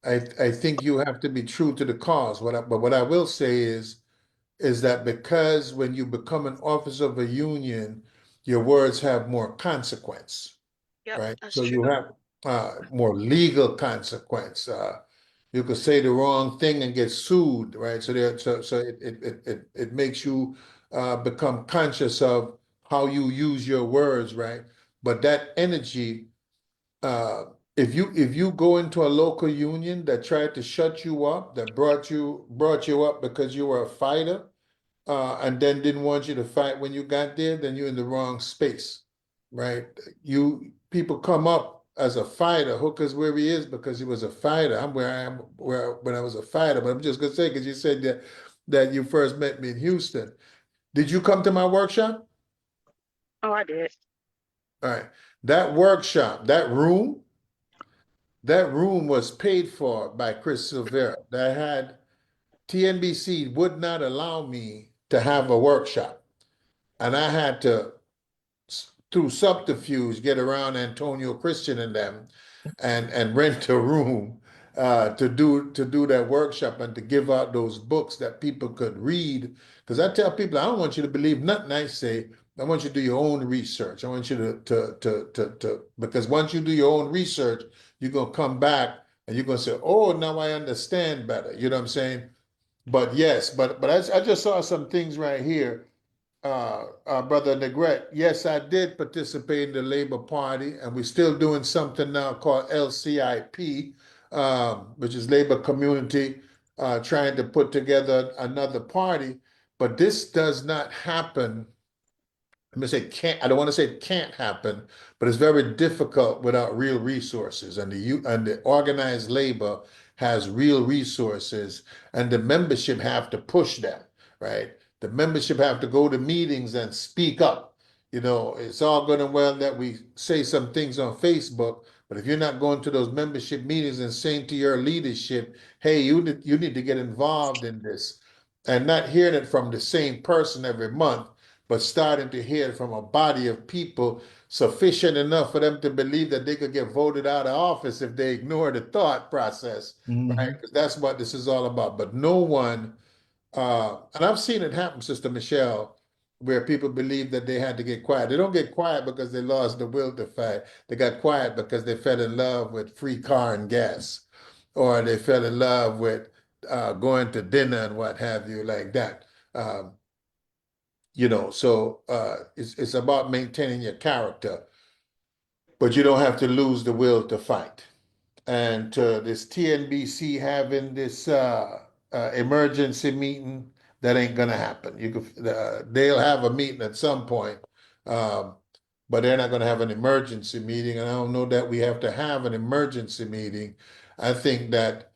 I think you have to be true to the cause. But what I will say is that because when you become an officer of a union, your words have more consequence, right? So you have more legal consequence. You could say the wrong thing and get sued, right? So it makes you become conscious of how you use your words, right? But that energy, uh, if you go into a local union that tried to shut you up, that brought you up because you were a fighter, and then didn't want you to fight when you got there, then you're in the wrong space, right? You people come up as a fighter. Hooker's where he is because he was a fighter. I'm where I am when I was a fighter. But I'm just gonna say, because you said that you first met me in Houston. Did you come to my workshop? Oh, I did. All right. That workshop, that room was paid for by Chris Silvera. That had TNBC would not allow me to have a workshop. And I had to, through subterfuge, get around Antonio Christian and them and rent a room to do that workshop and to give out those books that people could read. Because I tell people, I don't want you to believe nothing I say. I want you to do your own research. I want you to because once you do your own research, you're gonna come back and you're gonna say, oh, now I understand better. You know what I'm saying? But yes, but I just saw some things right here, Brother Negret. Yes, I did participate in the Labor Party, and we're still doing something now called LCIP, which is Labor Community, trying to put together another party. But this does not happen. I'm gonna say can't. I don't want to say it can't happen, but it's very difficult without real resources. And the organized labor has real resources, and the membership have to push them, right? The membership have to go to meetings and speak up. It's all good and well that we say some things on Facebook, but if you're not going to those membership meetings and saying to your leadership, "Hey, you need to get involved in this," and not hearing it from the same person every month, but starting to hear from a body of people sufficient enough for them to believe that they could get voted out of office if they ignore the thought process, right? Because that's what this is all about. But no one, and I've seen it happen, Sister Michelle, where people believe that they had to get quiet. They don't get quiet because they lost the will to fight. They got quiet because they fell in love with free car and gas, or they fell in love with going to dinner and what have you, like that. So it's about maintaining your character, but you don't have to lose the will to fight. And this TNBC having this emergency meeting, that ain't gonna happen. They'll have a meeting at some point, um, but they're not gonna have an emergency meeting. And I don't know that we have to have an emergency meeting. I think that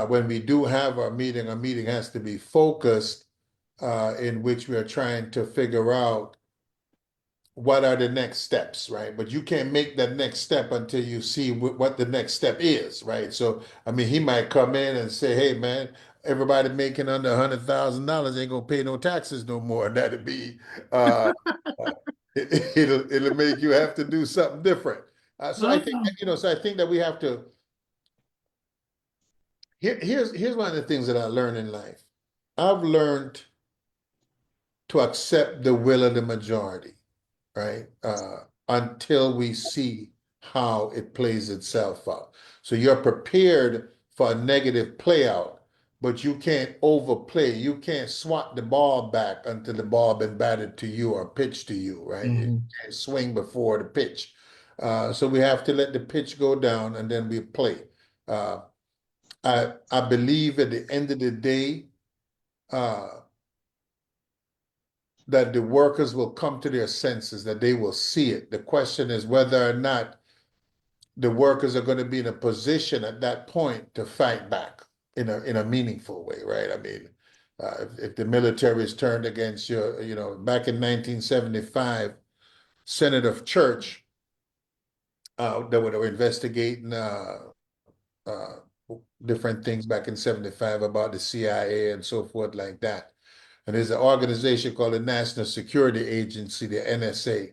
when we do have our meeting has to be focused, in which we are trying to figure out what are the next steps, right? But you can't make that next step until you see what the next step is, right? So, I mean, he might come in and say, "Hey, man, everybody making under $100,000 ain't gonna pay no taxes no more." And that'd be, uh, it'll make you have to do something different. So I think so I think that we have to. Here's one of the things that I learned in life. I've learned to accept the will of the majority, right? Until we see how it plays itself out. So you're prepared for a negative play out, but you can't overplay. You can't swat the ball back until the ball been batted to you or pitched to you, right? You can't swing before the pitch. So we have to let the pitch go down and then we play. I believe at the end of the day, that the workers will come to their senses, that they will see it. The question is whether or not the workers are going to be in a position at that point to fight back in a meaningful way, right? I mean, if the military is turned against you, back in 1975, Senator Church, they were investigating uh, different things back in 75 about the CIA and so forth like that. And there's an organization called the National Security Agency, the NSA.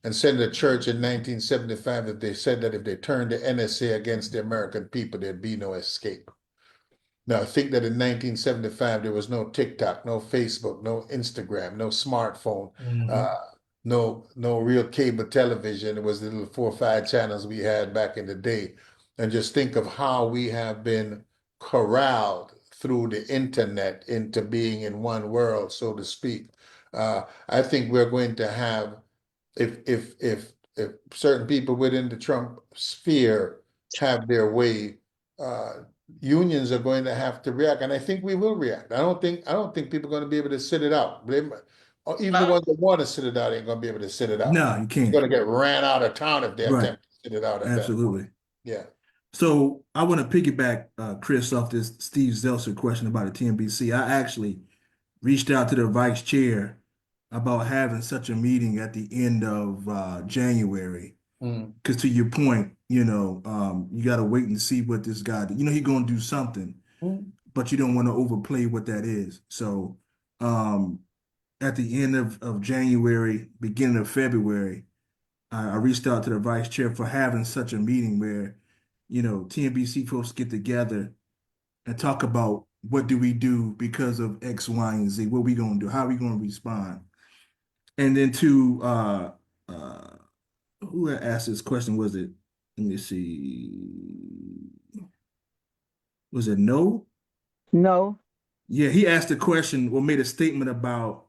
And Senator Church in 1975, that they said that if they turned the NSA against the American people, there'd be no escape. Now, I think that in 1975, there was no TikTok, no Facebook, no Instagram, no smartphone, no real cable television. It was the little 4 or 5 channels we had back in the day. And just think of how we have been corralled through the internet into being in one world, so to speak. I think we're going to have, if certain people within the Trump sphere have their way, unions are going to have to react, and I think we will react. I don't think people are going to be able to sit it out. Or even the ones that want to sit it out ain't going to be able to sit it out. No, you can't. They're going to get ran out of town if they attempt to sit it out. Absolutely. Yeah. So I want to piggyback, Chris, off this Steve Zelser question about the TNBC. I actually reached out to the vice chair about having such a meeting at the end of January. Because to your point, you got to wait and see what this guy did. He's going to do something, but you don't want to overplay what that is. So at the end of January, beginning of February, I reached out to the vice chair for having such a meeting where, TNBC folks get together and talk about what do we do because of X, Y, and Z. What we going to do? How are we going to respond? And then to who had asked this question? Was it? Let me see. Was it no? No. Yeah, he asked a question or made a statement about,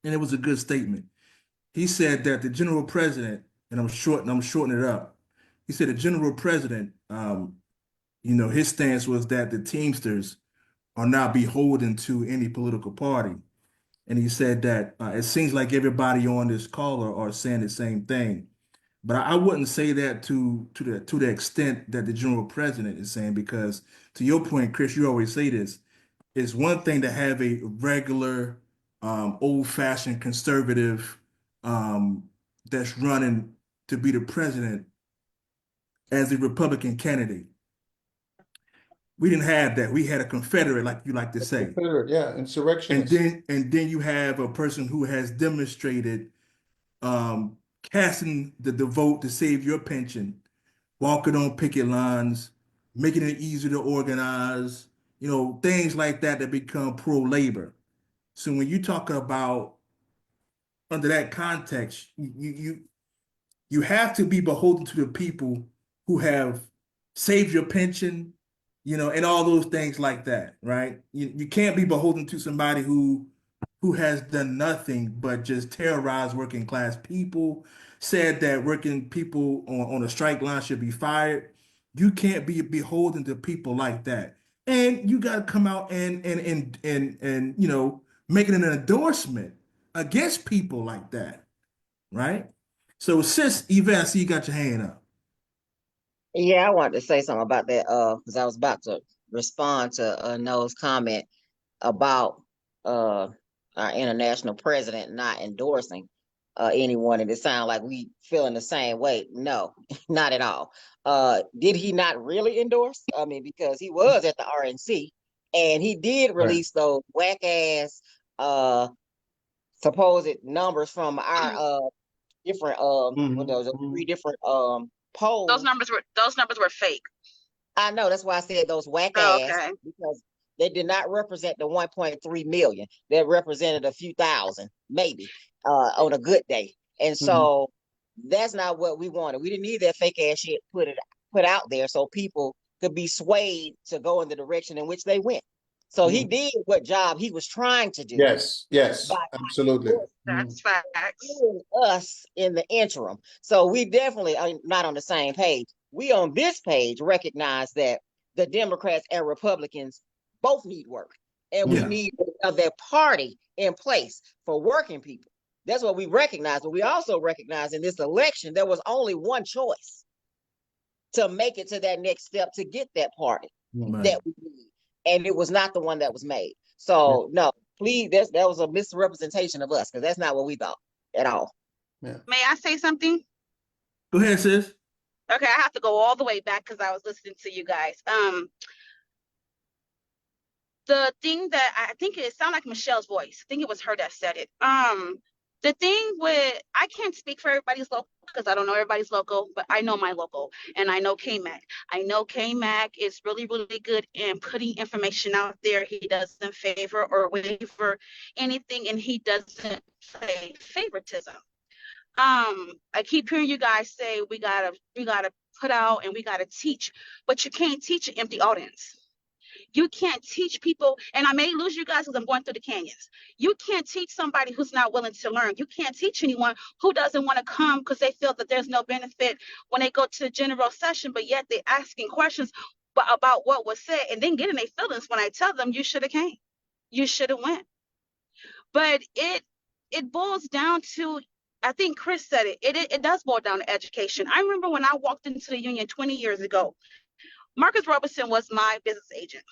and it was a good statement. He said that the general president, and I'm shortening it up. He said the general president, his stance was that the Teamsters are not beholden to any political party. And he said that it seems like everybody on this call are saying the same thing. But I wouldn't say that to the extent that the general president is saying, because to your point, Chris, you always say this, it's one thing to have a regular, old-fashioned conservative that's running to be the president as a Republican candidate. We didn't have that. We had a Confederate, like you like to say. Confederate, yeah, insurrectionist. And then you have a person who has demonstrated casting the vote to save your pension, walking on picket lines, making it easier to organize, things like that become pro-labor. So when you talk about under that context, you have to be beholden to the people who have saved your pension, and all those things like that, right? You can't be beholden to somebody who has done nothing but just terrorize working class people, said that working people on a strike line should be fired. You can't be beholden to people like that. And you got to come out and making an endorsement against people like that, right? So, sis Yvette, I see you got your hand up. Yeah, I wanted to say something about that because I was about to respond to Noah's comment about our international president not endorsing anyone, and it sounds like we feeling the same way. No, not at all. Did he not really endorse? I mean, because he was at the RNC and he did release those whack ass supposed numbers from our different what those 3 different polls. Those numbers were fake. I know, that's why I said those whack ass, because they did not represent the 1.3 million. They represented a few thousand, maybe, on a good day. And so that's not what we wanted. We didn't need that fake ass shit put out there so people could be swayed to go in the direction in which they went. So he did what job he was trying to do. Yes, absolutely. That's facts. Us in the interim. So we definitely are not on the same page. We on this page recognize that the Democrats and Republicans both need work, and we need their party in place for working people. That's what we recognize. But we also recognize in this election there was only one choice to make it to that next step, to get that party that we need, and it was not the one that was made. So no, please, that was a misrepresentation of us, because that's not what we thought at all. May I say something? Go ahead, sis. Okay, I have to go all the way back because I was listening to you guys. The thing that I think it sounded like Michelle's voice. I think it was her that said it. The thing with, I can't speak for everybody's local because I don't know everybody's local, but I know my local, and I know K-Mac. I know K-Mac is really, really good in putting information out there. He doesn't favor or waver anything, and he doesn't play favoritism. I keep hearing you guys say we gotta put out and we gotta teach, but you can't teach an empty audience. You can't teach people, and I may lose you guys because I'm going through the canyons. You can't teach somebody who's not willing to learn. You can't teach anyone who doesn't want to come because they feel that there's no benefit when they go to the general session, but yet they're asking questions about what was said and then getting their feelings when I tell them you should have came. You should have went. But it boils down to, I think Chris said it. It does boil down to education. I remember when I walked into the union 20 years ago, Marcus Robertson was my business agent.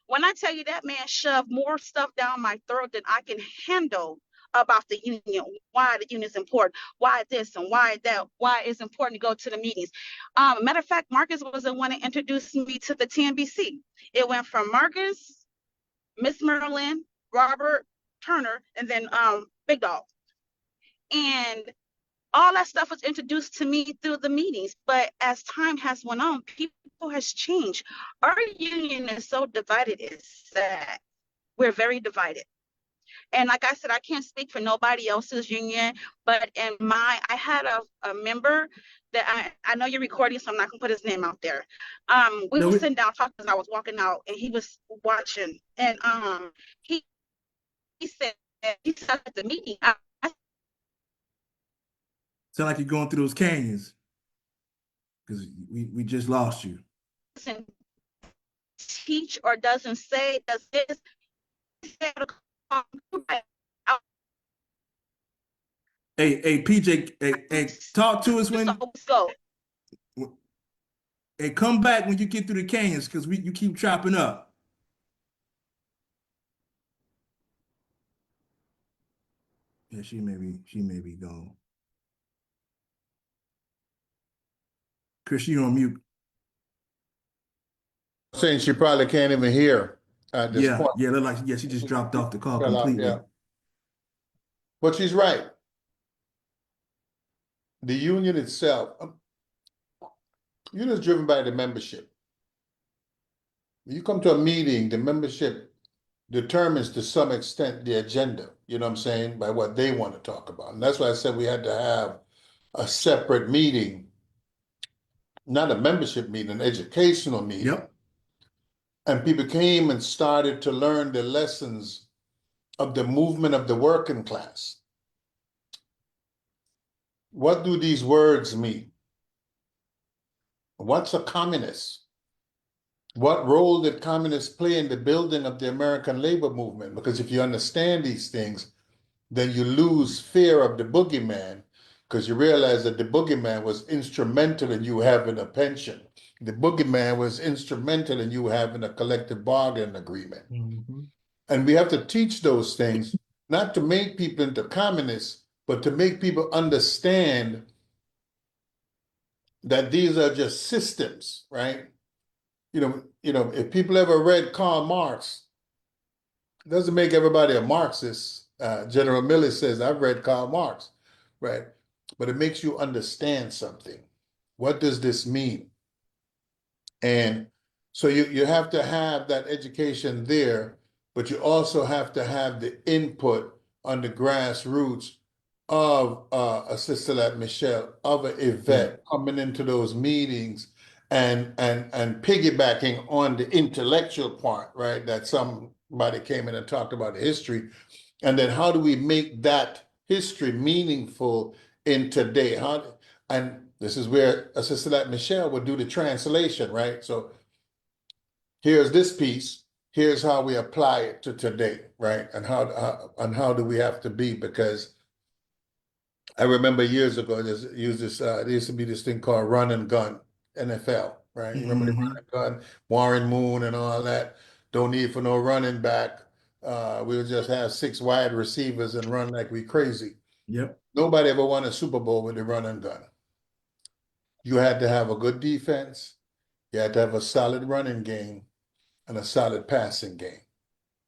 When I tell you that man shoved more stuff down my throat than I can handle about the union, why the union is important, why this and why that, why it's important to go to the meetings. Matter of fact, Marcus was the one that introduced me to the TNBC. It went from Marcus, Miss Merlin, Robert Turner, and then Big Dog. And all that stuff was introduced to me through the meetings. But as time has went on, people has changed. Our union is so divided, it's sad. We're very divided. And like I said, I can't speak for nobody else's union, but I had a member that I know you're recording, so I'm not gonna put his name out there. We were sitting down talking as I was walking out, and he was watching, and he said at the meeting, Sound like you're going through those canyons because we just lost you. Doesn't teach or doesn't say, does this. Hey, PJ, hey, talk to us when. Hey, come back when you get through the canyons because you keep chopping up. Yeah, she may be gone. Chris, you on mute. Saying she probably can't even hear at this point. Yeah, she just dropped off the call completely. But she's right. The union itself, union is driven by the membership. When you come to a meeting, the membership determines to some extent the agenda, you know what I'm saying, by what they want to talk about. And that's why I said we had to have a separate meeting, not a membership meeting, an educational meeting. Yep. And people came and started to learn the lessons of the movement of the working class. What do these words mean? What's a communist? What role did communists play in the building of the American labor movement? Because if you understand these things, then you lose fear of the boogeyman because you realize that the boogeyman was instrumental in you having a pension. The boogeyman was instrumental in you having a collective bargaining agreement. Mm-hmm. And we have to teach those things, not to make people into communists, but to make people understand that these are just systems, right? If people ever read Karl Marx, it doesn't make everybody a Marxist. General Milley says, I've read Karl Marx, right? But it makes you understand something. What does this mean? And so you have to have that education there, but you also have to have the input on the grassroots of a sister like Michelle, of an Yvette coming into those meetings and piggybacking on the intellectual part, right? That somebody came in and talked about the history. And then how do we make that history meaningful in today? And this is where a sister like Michelle would do the translation, right? So here's this piece. Here's how we apply it to today, right? And how do we have to be? Because I remember years ago, there used to be this thing called run and gun NFL, right? You remember the run and gun, Warren Moon and all that. Don't need for no running back. We'll just have 6 wide receivers and run like we crazy. Yep. Nobody ever won a Super Bowl with the run and gun. You had to have a good defense. You had to have a solid running game and a solid passing game.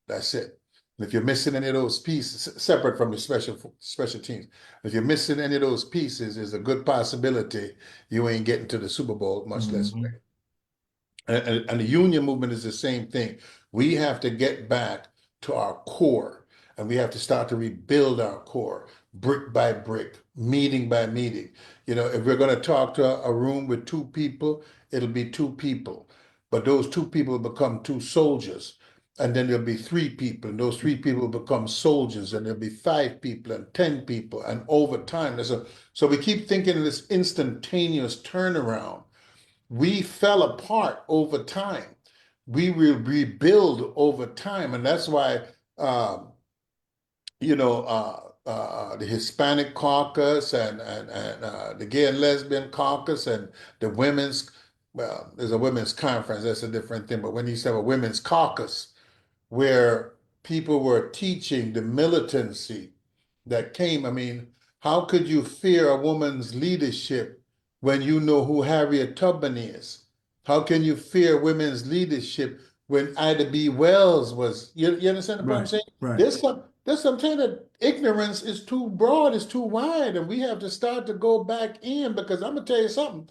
That's it. And if you're missing any of those pieces, separate from the special teams, if you're missing any of those pieces, there's a good possibility you ain't getting to the Super Bowl, much less win. And the union movement is the same thing. We have to get back to our core, and we have to start to rebuild our core, brick by brick, meeting by meeting. If we're going to talk to a room with 2 people, it'll be 2 people. But those 2 people become 2 soldiers. And then there'll be 3 people, and those 3 people become soldiers, and there'll be 5 people and 10 people, and over time. So we keep thinking of this instantaneous turnaround. We fell apart over time. We will rebuild over time, and that's why the Hispanic caucus and the gay and lesbian caucus and the women's, well, there's a women's conference, that's a different thing, but when you have a women's caucus where people were teaching the militancy that came, I mean, how could you fear a woman's leadership when you know who Harriet Tubman is? How can you fear women's leadership when Ida B. Wells was, you understand what I'm saying? Right. There's something that ignorance is too broad, is too wide, and we have to start to go back in, because I'm gonna tell you something.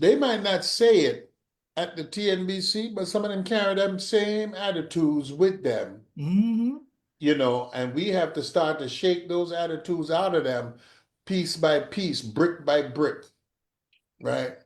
They might not say it at the TNBC, but some of them carry them same attitudes with them. And we have to start to shake those attitudes out of them piece by piece, brick by brick, right?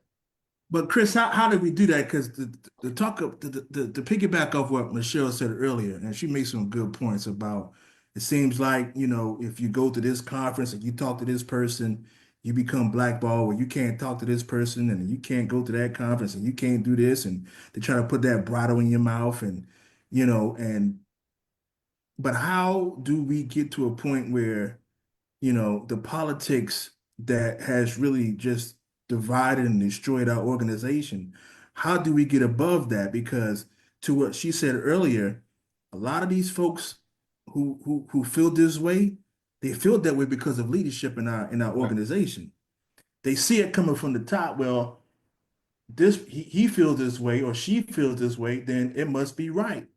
But Chris, how did we do that? Because the talk of the piggyback off what Michelle said earlier, and she made some good points about it seems like, if you go to this conference and you talk to this person, you become blackballed, or you can't talk to this person and you can't go to that conference and you can't do this, and they try to put that bridle in your mouth but how do we get to a point where the politics that has really just divided and destroyed our organization, how do we get above that? Because to what she said earlier, a lot of these folks who feel this way, they feel that way because of leadership in our organization. They see it coming from the top. Well, he feels this way or she feels this way, then it must be right.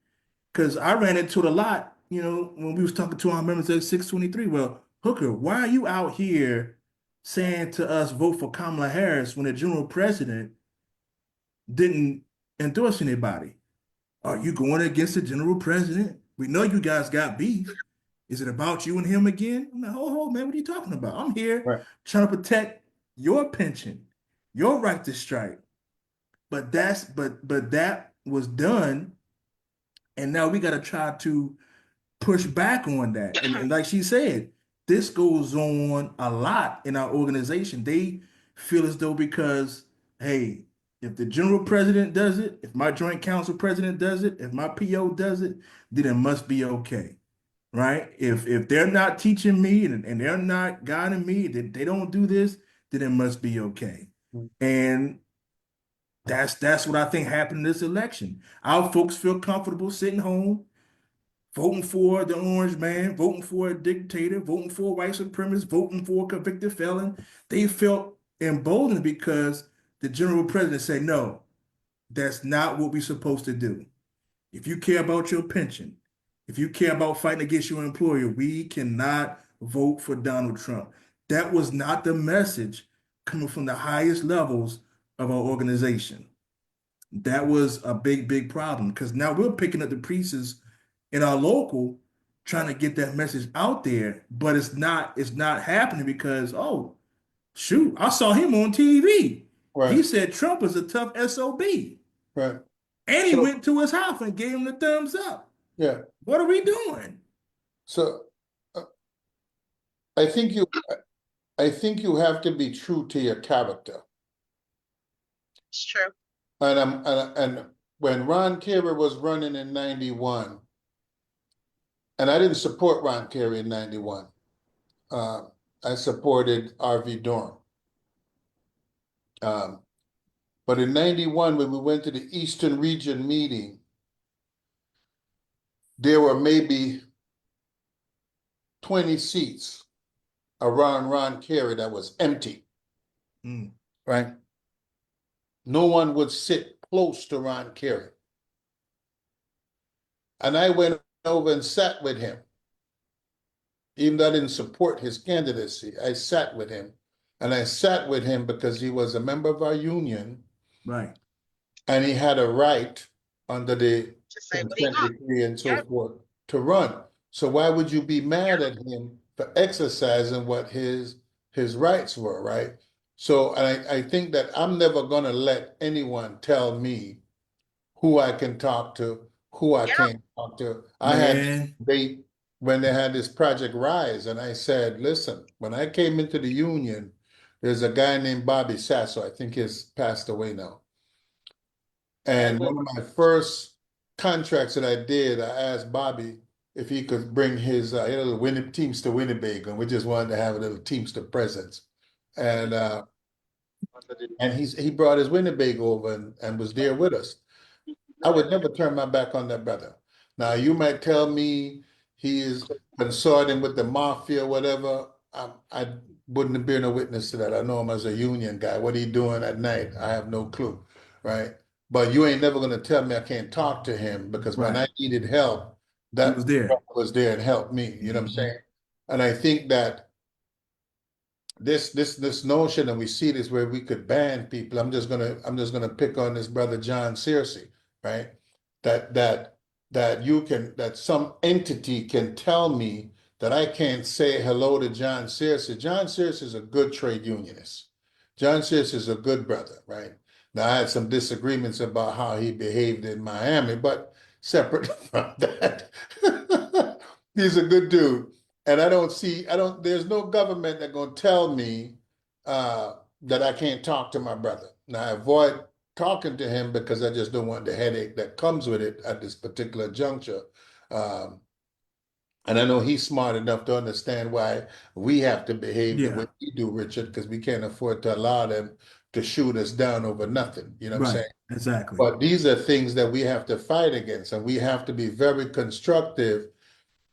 Because I ran into it a lot, when we was talking to our members at 623. Well, Hooker, why are you out here saying to us vote for Kamala Harris when the general president didn't endorse anybody? Are you going against the general president? We know you guys got beef. Is it about you and him again? I'm like, oh, man, what are you talking about? I'm here trying to protect your pension, your right to strike. But that was done, and now we got to try to push back on that. And like she said, this goes on a lot in our organization. They feel as though because, hey, if the general president does it, if my joint council president does it, if my PO does it, then it must be okay. right? If they're not teaching me and they're not guiding me, that they don't do this, then it must be okay. And that's what I think happened in this election. Our folks feel comfortable sitting home, voting for the orange man, voting for a dictator, voting for a white supremacist, voting for a convicted felon. They felt emboldened because the general president said, no, that's not what we're supposed to do. If you care about your pension, if you care about fighting against your employer, we cannot vote for Donald Trump. That was not the message coming from the highest levels of our organization. That was a big, big problem because now we're picking up the pieces in our local trying to get that message out there, but it's not happening because, oh, shoot, I saw him on TV. He Right, said Trump is a tough SOB. right. And he So, went to his house and gave him the thumbs up. yeah. What are we doing? So uh, I think you, I think you have to be true to your character. It's true. And when Ron Kerry was running in 91, and I didn't support Ron Kerry in 91. I supported R.V. Durham. But in 91, when we went to the Eastern Region meeting, there were maybe 20 seats around Ron Kerry that was empty, right? No one would sit close to Ron Kerry. And I went over and sat with him. Even though I didn't support his candidacy, I sat with him. And I sat with him because he was a member of our union. Right. And he had a right under the To say what he consent got. decree and so Yep. forth to run. So why would you be mad at him for exercising what his rights were, right? So I think that I'm never gonna let anyone tell me who I can talk to, who I Yep. can't talk to. I had Man. debate when they had this Project Rise, and I said, listen, when I came into the union, there's a guy named Bobby Sasso, I think he's passed away now. And one of my first contracts that I did, I asked Bobby if he could bring his he had a little Teamster Winnebago, and we just wanted to have a little Teamster presence. And he brought his Winnebago over and was there with us. I would never turn my back on that brother. Now you might tell me he is consorting with the mafia or whatever. I wouldn't have been a witness to that. I know him as a union guy. What he doing at night? I have no clue, right? But you ain't never gonna tell me I can't talk to him because when Right. I needed help, He that was there. brother was there and helped me. You know what I'm saying? And I think that this notion, and we see this where we could ban people. I'm just gonna pick on this brother John Searcy, right? That some entity can tell me that I can't say hello to John Searcy. John Searcy is a good trade unionist. John Searcy is a good brother, right? Now I had some disagreements about how he behaved in Miami, but separate from that, he's a good dude. And there's no government that gonna tell me that I can't talk to my brother. Now I avoid talking to him because I just don't want the headache that comes with it at this particular juncture. Um, and I know he's smart enough to understand why we have to behave the Yeah. way we do, Richard, because we can't afford to allow them to shoot us down over nothing. You know what I'm Right. saying? Exactly. But these are things that we have to fight against, and we have to be very constructive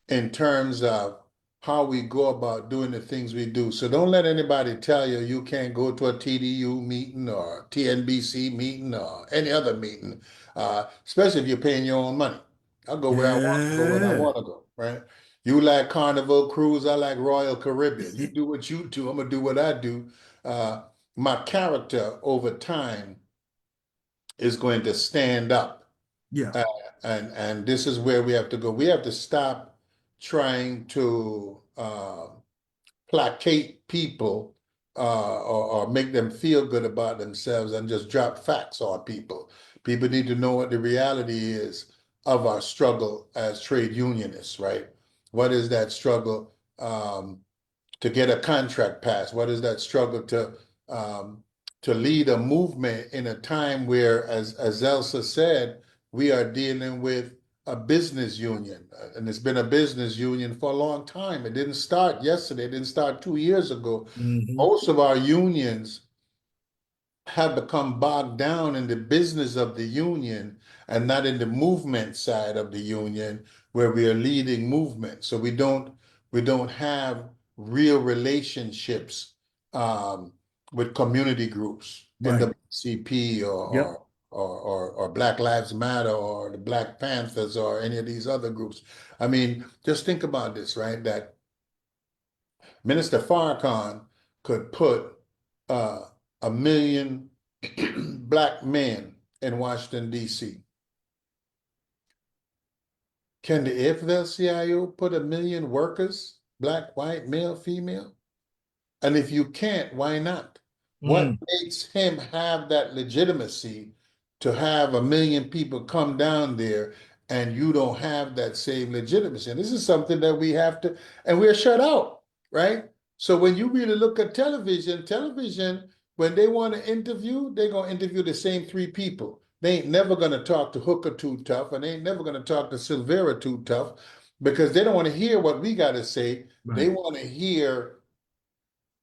in terms of how we go about doing the things we do. So don't let anybody tell you you can't go to a TDU meeting or TNBC meeting or any other meeting, especially if you're paying your own money. I'll go where I want to go when I Yeah. want to go, right? You like Carnival Cruise, I like Royal Caribbean. You do what you do, I'm gonna do what I do. My character over time is going to stand up. Yeah. And this is where we have to go. We have to stop trying to placate people or make them feel good about themselves and just drop facts on people. People need to know what the reality is of our struggle as trade unionists, right? What is that struggle to get a contract passed? What is that struggle to lead a movement in a time where, as Elsa said, we are dealing with a business union, and it's been a business union for a long time. It didn't start yesterday. It didn't start 2 years ago. Most of our unions have become bogged down in the business of the union and not in the movement side of the union where we are leading movement. So we don't have real relationships with community groups, Right. NAACP Yep. or Black Lives Matter or the Black Panthers or any of these other groups. I mean, just think about this, right? That Minister Farrakhan could put uh, 1 million black men in Washington, D.C. Can the AFL-CIO put 1 million workers, black, white, male, female? And if you can't, why not? What makes him have that legitimacy to have 1 million people come down there and you don't have that same legitimacy? And this is something that we have to, and we're shut out, right? So when you really look at television, when they want to interview, they're going to interview the same 3 people. They ain't never going to talk to Hooker too tough, and they ain't never going to talk to Silvera too tough because they don't want to hear what we got to say. They Right. want to hear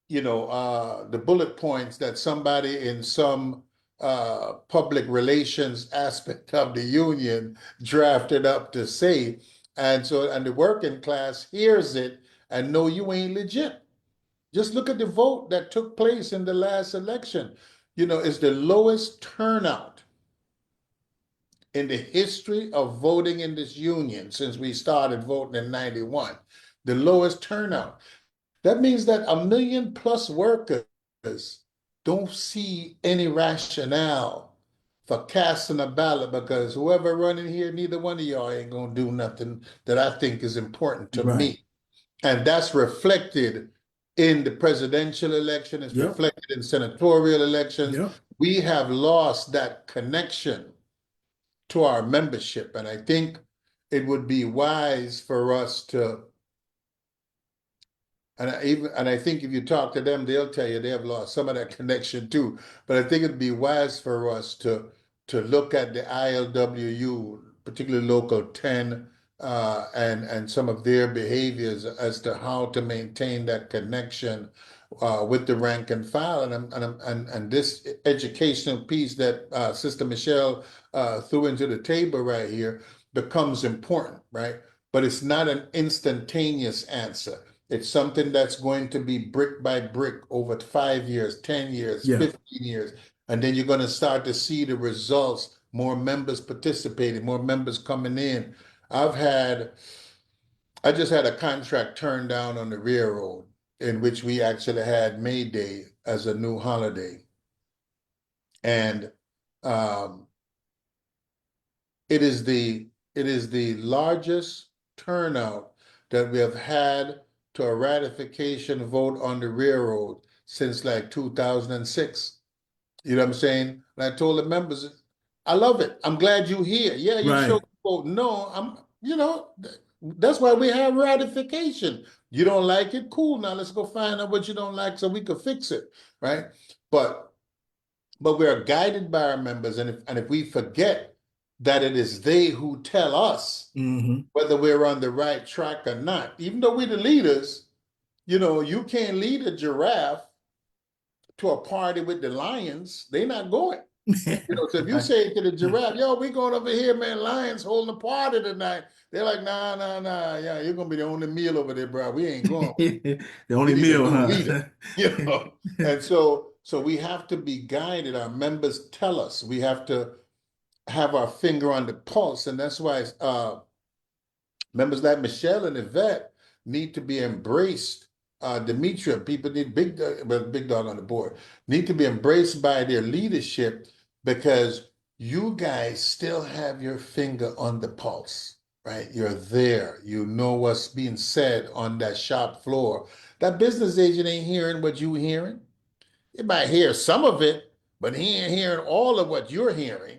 the bullet points that somebody in some public relations aspect of the union drafted up to say. And the working class hears it and know you ain't legit. Just look at the vote that took place in the last election. It's the lowest turnout in the history of voting in this union since we started voting in 91. The lowest turnout. That means that 1 million+ workers don't see any rationale for casting a ballot because whoever running here, neither one of y'all ain't gonna do nothing that I think is important to Right. me. And that's reflected in the presidential election, it's Yep. reflected in senatorial elections. Yep. We have lost that connection to our membership. And I think it would be wise for us to and I think if you talk to them, they'll tell you they have lost some of that connection too. But I think it'd be wise for us to look at the ILWU, particularly Local 10, and some of their behaviors as to how to maintain that connection with the rank and file. And this educational piece that Sister Michelle threw into the table right here becomes important, right? But it's not an instantaneous answer. It's something that's going to be brick by brick over 5 years, 10 years, Yeah. 15 years. And then you're going to start to see the results, more members participating, more members coming in. I just had a contract turned down on the railroad in which we actually had May Day as a new holiday. And um, it is the largest turnout that we have had to a ratification vote on the railroad since like 2006. You know what I'm saying? And I told the members, I love it. I'm glad you're here. Yeah, you showed Right. vote. No, that's why we have ratification. You don't like it? Cool. Now let's go find out what you don't like so we can fix it. Right. But we are guided by our members. And if we forget that it is they who tell us whether we're on the right track or not, even though we're the leaders, you can't lead a giraffe to a party with the lions. They're not going. So if you Right. say to the giraffe, yo, we going over here, man, lions holding a party tonight. They're like, nah, nah, nah. Yeah, you're gonna be the only meal over there, bro. We ain't going. The We only need a meal, new huh? leader. And so we have to be guided. Our members tell us we have to have our finger on the pulse. And that's why members like Michelle and Yvette need to be embraced. Demetria, people need big dog on the board, need to be embraced by their leadership because you guys still have your finger on the pulse, right? You're there. You know what's being said on that shop floor. That business agent ain't hearing what you hearing. He might hear some of it, but he ain't hearing all of what you're hearing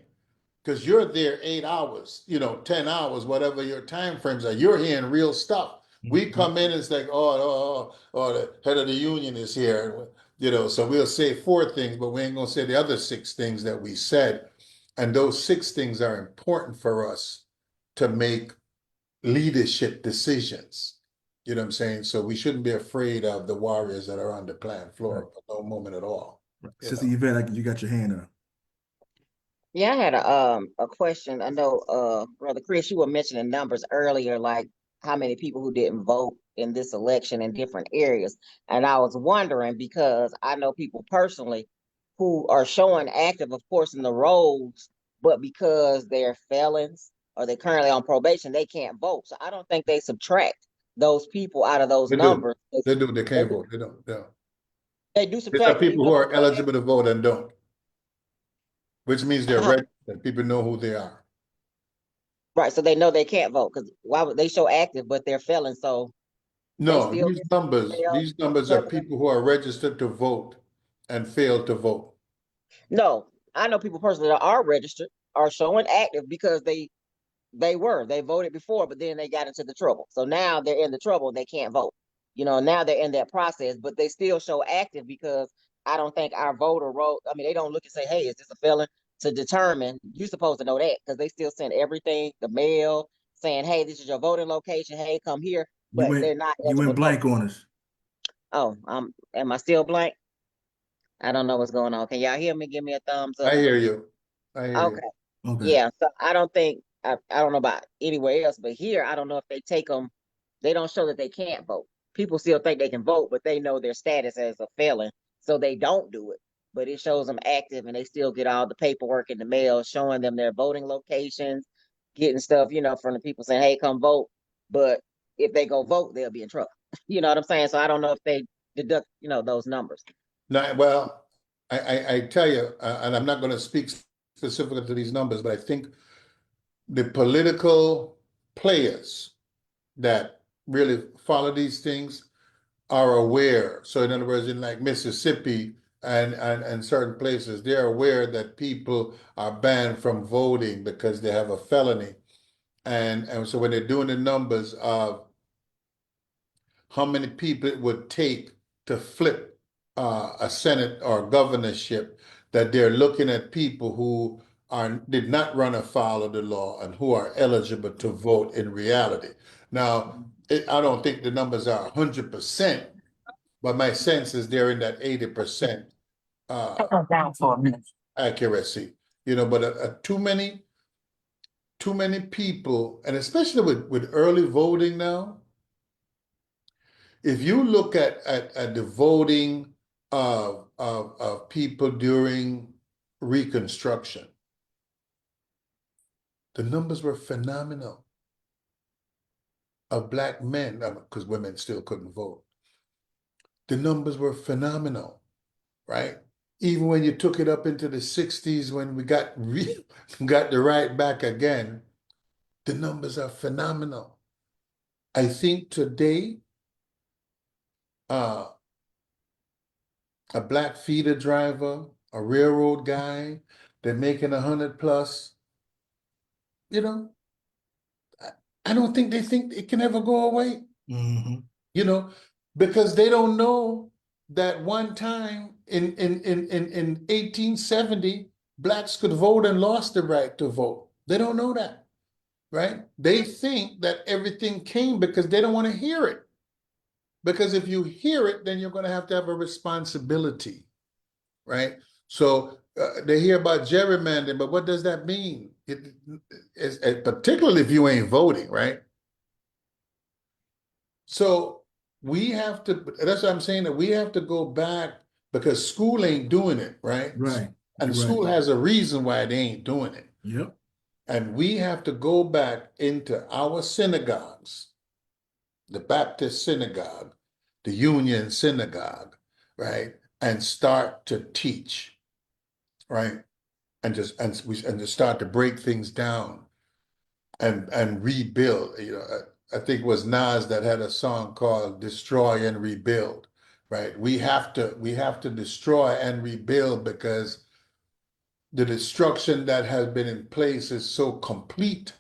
because you're there 8 hours, 10 hours, whatever your time frames are. You're hearing real stuff. We come in and it's like, the head of the union is here, so we'll say 4 things, but we ain't gonna say the other 6 things that we said. And those 6 things are important for us to make leadership decisions. You know what I'm saying? So we shouldn't be afraid of the warriors that are on the plant floor for no moment at all. Sister Yvette, you got your hand up. Yeah, I had a question. I know Brother Chris, you were mentioning numbers earlier, like how many people who didn't vote in this election in different areas. And I was wondering because I know people personally who are showing active, of course, in the rolls, but because they're felons or they're currently on probation, they can't vote. So I don't think they subtract those people out of those They do. numbers. They do. They They can't do, vote. They don't. Yeah. they do These are subtract them people even who if are eligible to vote and don't, which means they're uh-huh. registered. People know who they are. Right. So they know they can't vote because why would they show active, but they're felons, so they No, still get mail. these numbers are people who are registered to vote and failed to vote. No, I know people personally that are registered, are showing active because they voted before, but then they got into the trouble. So now they're in the trouble, they can't vote. You know, now they're in that process, but they still show active because I don't think our voter roll. I mean, they don't look and say, "Hey, is this a felon?" To determine, you're supposed to know that because they still send everything, the mail saying, "Hey, this is your voting location. Hey, come here," but they're not You eligible went to vote. blank on us. Oh, am I still blank? I don't know what's going on. Can y'all hear me? Give me a thumbs I up. hear you. I hear you. Okay. Okay. Yeah. So I don't think I don't know about anywhere else, but here I don't know if they take them. They don't show that they can't vote. People still think they can vote, but they know their status as a felon, so they don't do it. But it shows them active, and they still get all the paperwork in the mail showing them their voting locations, getting stuff, from the people saying, "Hey, come vote." But if they go vote, they'll be in trouble. You know what I'm saying? So I don't know if they deduct, those numbers. Now, well, I tell you, and I'm not going to speak specifically to these numbers, but I think the political players that really follow these things are aware. So in other words, in like Mississippi and certain places, they're aware that people are banned from voting because they have a felony. And so when they're doing the numbers of how many people it would take to flip a Senate or governorship, that they're looking at people who did not run afoul of the law and who are eligible to vote in reality. Now, I don't think the numbers are 100%, but my sense is they're in that 80% accuracy. But too many people, and especially with early voting now, if you look at the voting of people during Reconstruction, the numbers were phenomenal of Black men, because women still couldn't vote. The numbers were phenomenal, right? Even when you took it up into the 60s, when we got the right back again, the numbers are phenomenal. I think today, a Black feeder driver, a railroad guy, they're making 100 plus, I don't think they think it can ever go away, because they don't know that one time in 1870, Blacks could vote and lost the right to vote. They don't know that, right? They think that everything came because they don't want to hear it. Because if you hear it, then you're going to have a responsibility, right? So they hear about gerrymandering, but what does that mean? Particularly if you ain't voting, right? So we have to, that's what I'm saying, that we have to go back because school ain't doing it, right? Right. And Right. school has a reason why they ain't doing it. Yep. And we have to go back into our synagogues, the Baptist synagogue, the Union synagogue, right? And start to teach, right? And to start to break things down and rebuild. I think it was Nas that had a song called "Destroy and Rebuild." Right? We have to destroy and rebuild because the destruction that has been in place is so complete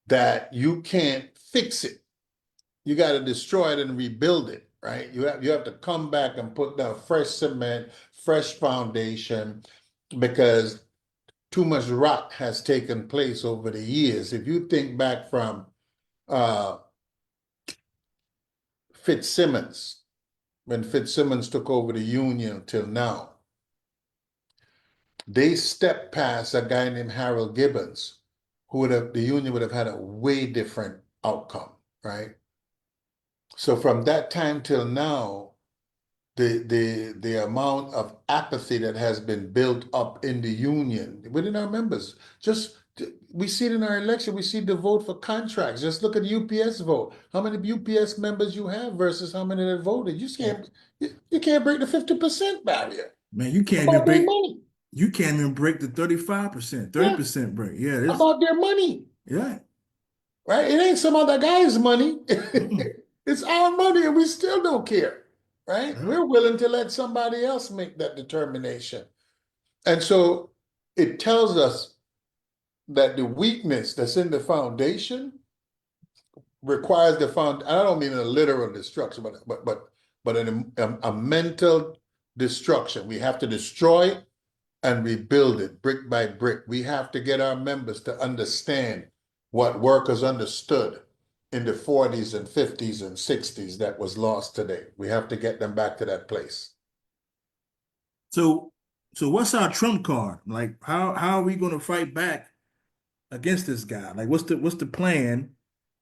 that you can't fix it. You got to destroy it and rebuild it, right? You have to come back and put down fresh cement, fresh foundation, because too much rot has taken place over the years. If you think back from Fitzsimmons, when Fitzsimmons took over the union till now, they stepped past a guy named Harold Gibbons, the union would have had a way different outcome, right? So from that time till now, the amount of apathy that has been built up in the union within our members, we see it in our election. We see the vote for contracts. Just look at the UPS vote. How many UPS members you have versus how many that voted. You can't break the 50% barrier. Man, you can't even break the 35%, 30% break. Yeah, about their money. Yeah. Right? It ain't some other guy's money. It's our money, and we still don't care. Right? We're willing to let somebody else make that determination. And so it tells us that the weakness that's in the foundation requires the I don't mean a literal destruction, but a mental destruction. We have to destroy and rebuild it brick by brick. We have to get our members to understand what workers understood in the 40s and 50s and 60s that was lost today. We have to get them back to that place. So what's our trump card? Like, how are we going to fight back against this guy? Like, what's the plan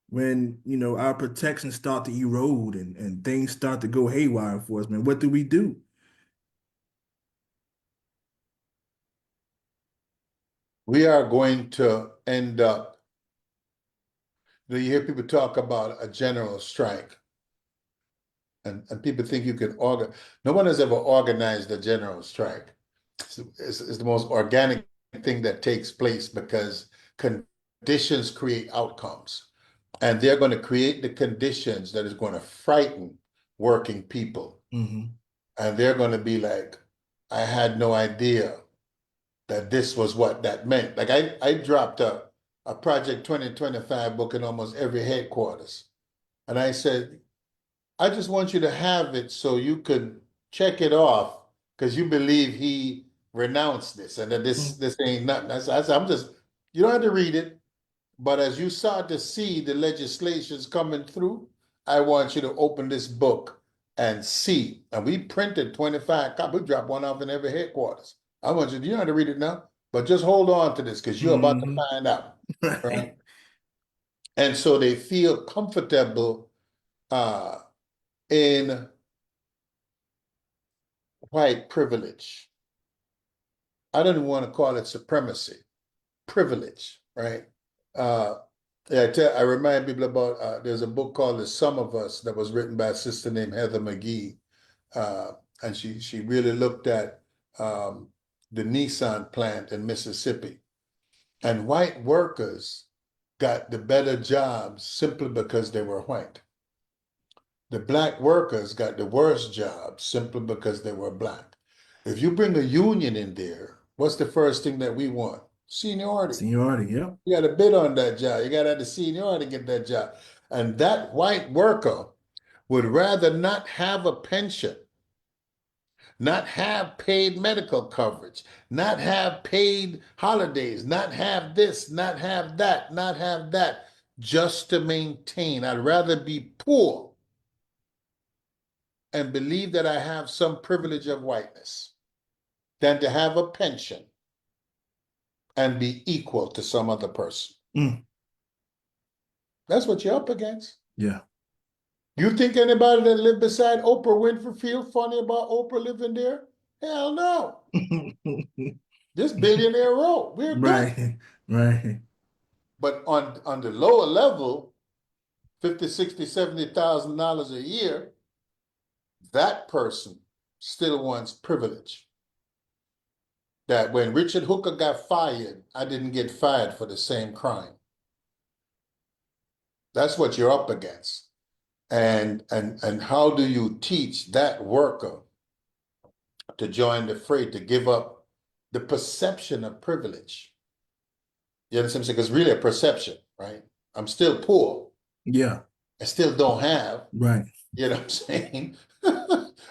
when, our protections start to erode and things start to go haywire for us, man? What do we do? We are going to end up, you hear people talk about a general strike. And people think you can organize. No one has ever organized a general strike. It's the most organic thing that takes place because conditions create outcomes. And they're going to create the conditions that is going to frighten working people. Mm-hmm. And they're going to be like, I had no idea that this was what that meant. Like I dropped a Project 2025 book in almost every headquarters. And I said, I just want you to have it so you could check it off because you believe he renounced this and that this ain't nothing. I said, you don't have to read it, but as you start to see the legislations coming through, I want you to open this book and see. And we printed 25 copies. We dropped one off in every headquarters. I want you don't have to read it now, but just hold on to this because you're about to find out. Right? And so they feel comfortable in white privilege. I don't even want to call it supremacy, privilege, right? I remind people about, there's a book called The Sum of Us that was written by a sister named Heather McGee. And she really looked at the Nissan plant in Mississippi. And white workers got the better jobs simply because they were white. The black workers got the worst jobs simply because they were black. If you bring a union in there, what's the first thing that we want? Seniority. Seniority, yeah. You got to bid on that job. You got to have the seniority to get that job. And that white worker would rather not have a pension, not have paid medical coverage, not have paid holidays, not have this, not have that, just to maintain. I'd rather be poor and believe that I have some privilege of whiteness than to have a pension and be equal to some other person. That's what you're up against. Yeah. You think anybody that lived beside Oprah Winfrey feel funny about Oprah living there? Hell no. This billionaire row, we're good. Right. But on the lower level, $50,000, $60,000, $70,000 a year, that person still wants privilege. That when Richard Hooker got fired, I didn't get fired for the same crime. That's what you're up against. And how do you teach that worker to join the fray, to give up the perception of privilege? You understand what I'm saying? Because really a perception, right? I'm still poor. Yeah. I still don't have. Right. You know what I'm saying?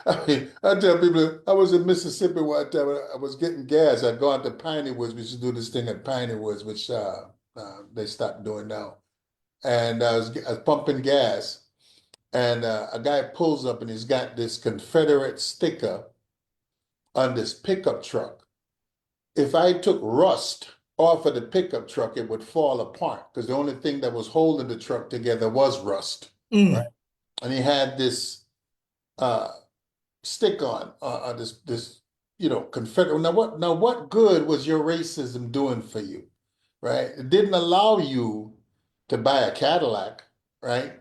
I mean, I tell people I was in Mississippi one time. I was getting gas. I'd go out to Piney Woods. We used to do this thing at Piney Woods, which they stopped doing now. And I was pumping gas, and a guy pulls up, and he's got this Confederate sticker on this pickup truck. If I took rust off of the pickup truck, it would fall apart because the only thing that was holding the truck together was rust. Right? And he had this stick on this Confederate. Now what good was your racism doing for you? Right? It didn't allow you to buy a Cadillac, right?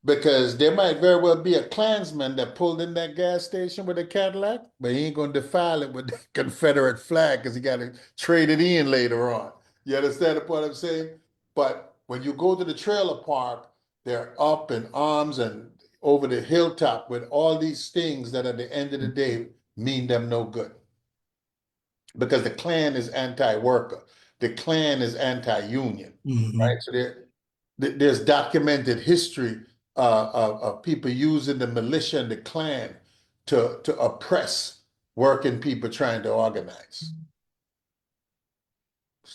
Because there might very well be a Klansman that pulled in that gas station with a Cadillac, but he ain't gonna defile it with the Confederate flag because he got to trade it in later on. You understand the point I'm saying? But when you go to the trailer park, they're up in arms and over the hilltop with all these things that at the end of the day mean them no good. Because the Klan is anti-worker. The Klan is anti-union, right? So there's documented history of people using the militia and the Klan to oppress working people trying to organize.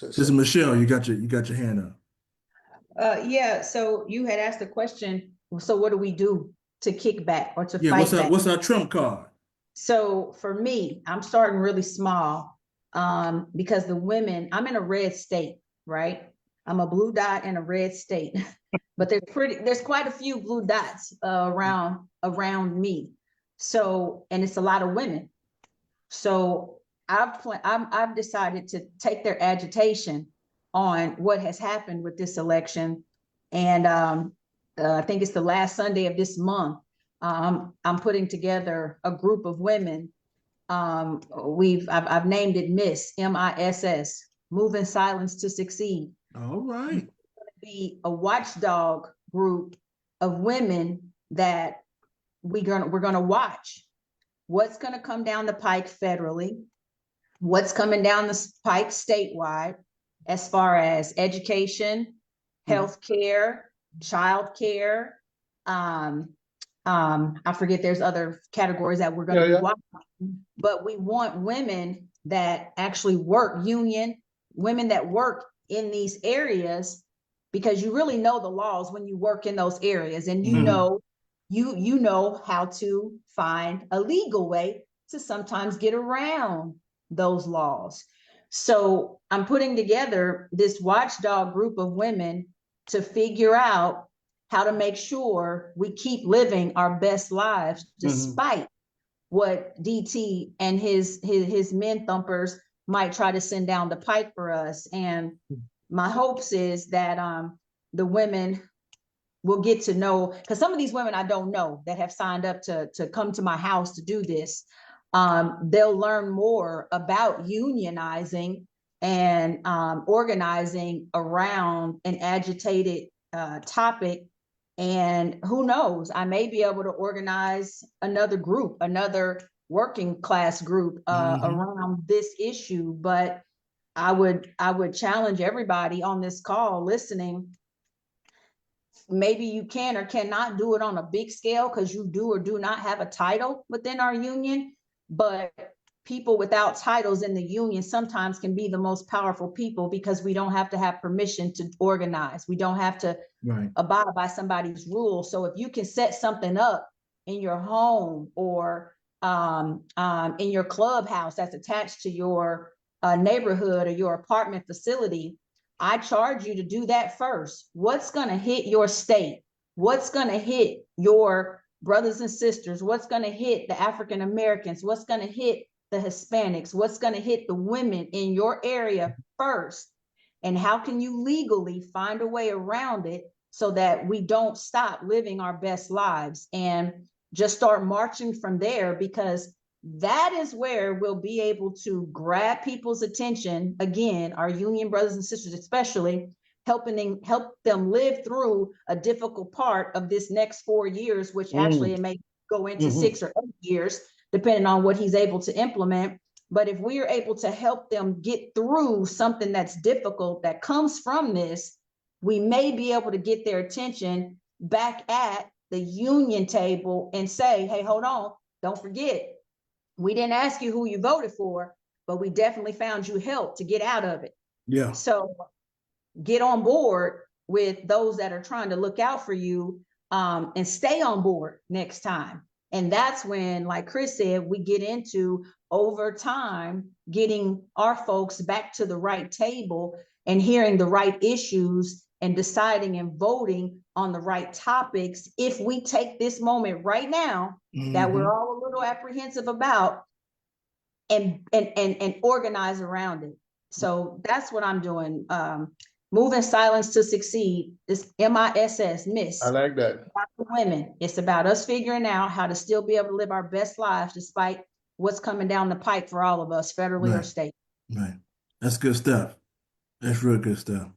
This is Michelle. You got your hand up. Yeah, so you had asked the question, so what do we do to kick back or to fight back? What's our trump card? So for me, I'm starting really small because the women, I'm in a red state, right? I'm a blue dot in a red state, but there's quite a few blue dots around me. So, and it's a lot of women. So I've decided to take their agitation on what has happened with this election. And I think it's the last Sunday of this month. I'm putting together a group of women. I've named it MISS, MISS, Moving Silence to Succeed. All right. Be a watchdog group of women that we're gonna watch what's gonna come down the pike federally, what's coming down the pike statewide, as far as education, healthcare, childcare. I forget there's other categories that we're gonna be watching, but we want women that actually work union, women that work in these areas, because you really know the laws when you work in those areas, and you know how to find a legal way to sometimes get around those laws. So I'm putting together this watchdog group of women to figure out how to make sure we keep living our best lives despite what DT and his men thumpers might try to send down the pike for us. And my hopes is that the women will get to know, because some of these women I don't know that have signed up to come to my house to do this. They'll learn more about unionizing and organizing around an agitated topic. And who knows, I may be able to organize another group, another working class group around this issue. But I would challenge everybody on this call listening. Maybe you can or cannot do it on a big scale because you do or do not have a title within our union, but people without titles in the union sometimes can be the most powerful people because we don't have to have permission to organize. We don't have to abide by somebody's rules. So if you can set something up in your home or in your clubhouse that's attached to your neighborhood or your apartment facility, I charge you to do that first. What's going to hit your state? What's going to hit your brothers and sisters? What's going to hit the African Americans? What's going to hit the Hispanics? What's going to hit the women in your area first? And how can you legally find a way around it so that we don't stop living our best lives and just start marching from there? Because that is where we'll be able to grab people's attention, again, our union brothers and sisters especially, help them live through a difficult part of this next 4 years, which actually it may go into 6 or 8 years, depending on what he's able to implement. But if we are able to help them get through something that's difficult that comes from this, we may be able to get their attention back at the union table and say, hey, hold on, don't forget, we didn't ask you who you voted for, but we definitely found you help to get out of it. Yeah. So get on board with those that are trying to look out for you, and stay on board next time. And that's when, like Chris said, we get into over time getting our folks back to the right table and hearing the right issues and deciding and voting on the right topics. If we take this moment right now that we're all a little apprehensive about, and organize around it. So that's what I'm doing. Moving Silence to Succeed is MISS, Miss. I like that. For women. It's about us figuring out how to still be able to live our best lives despite what's coming down the pipe for all of us, federally or state. Right. That's good stuff. That's real good stuff.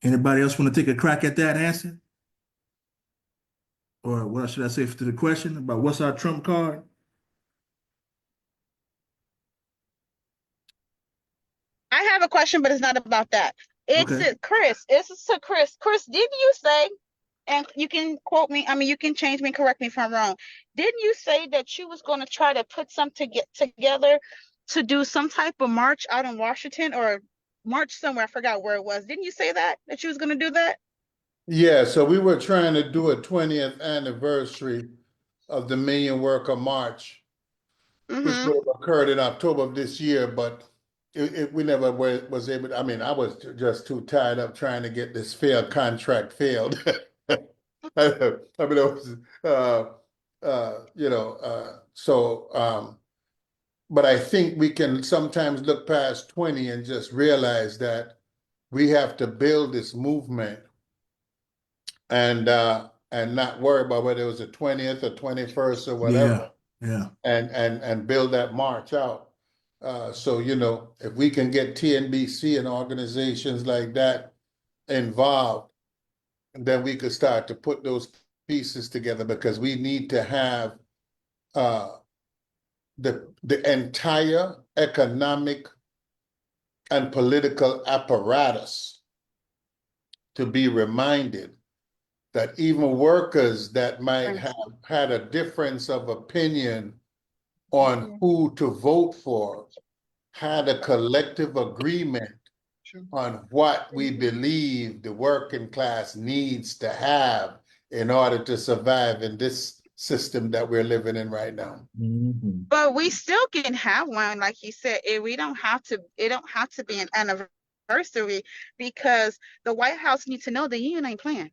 Anybody else want to take a crack at that answer? Or what should I say to the question about what's our trump card? I have a question, but it's not about that. It's Okay. Chris. It's to Chris. Chris, didn't you say, and you can quote me, I mean, you can change me, correct me if I'm wrong. Didn't you say that you was going to try to put something together to do some type of march out in Washington or march somewhere? I forgot where it was. Didn't you say that you was going to do that? Yeah, so we were trying to do a 20th anniversary of the Million Worker March, which would have occurred in October of this year, but we never was able to, I mean, I was just too tied up trying to get this failed contract failed. I mean, it was, but I think we can sometimes look past 20 and just realize that we have to build this movement and not worry about whether it was the 20th or 21st or whatever. Yeah. And build that march out. So, if we can get TNBC and organizations like that involved, then we could start to put those pieces together, because we need to have the entire economic and political apparatus to be reminded that even workers that might have had a difference of opinion on who to vote for had a collective agreement on what we believe the working class needs to have in order to survive in this system that we're living in right now. But we still can have one, like you said. It don't have to be an anniversary, because the White House needs to know the union ain't playing.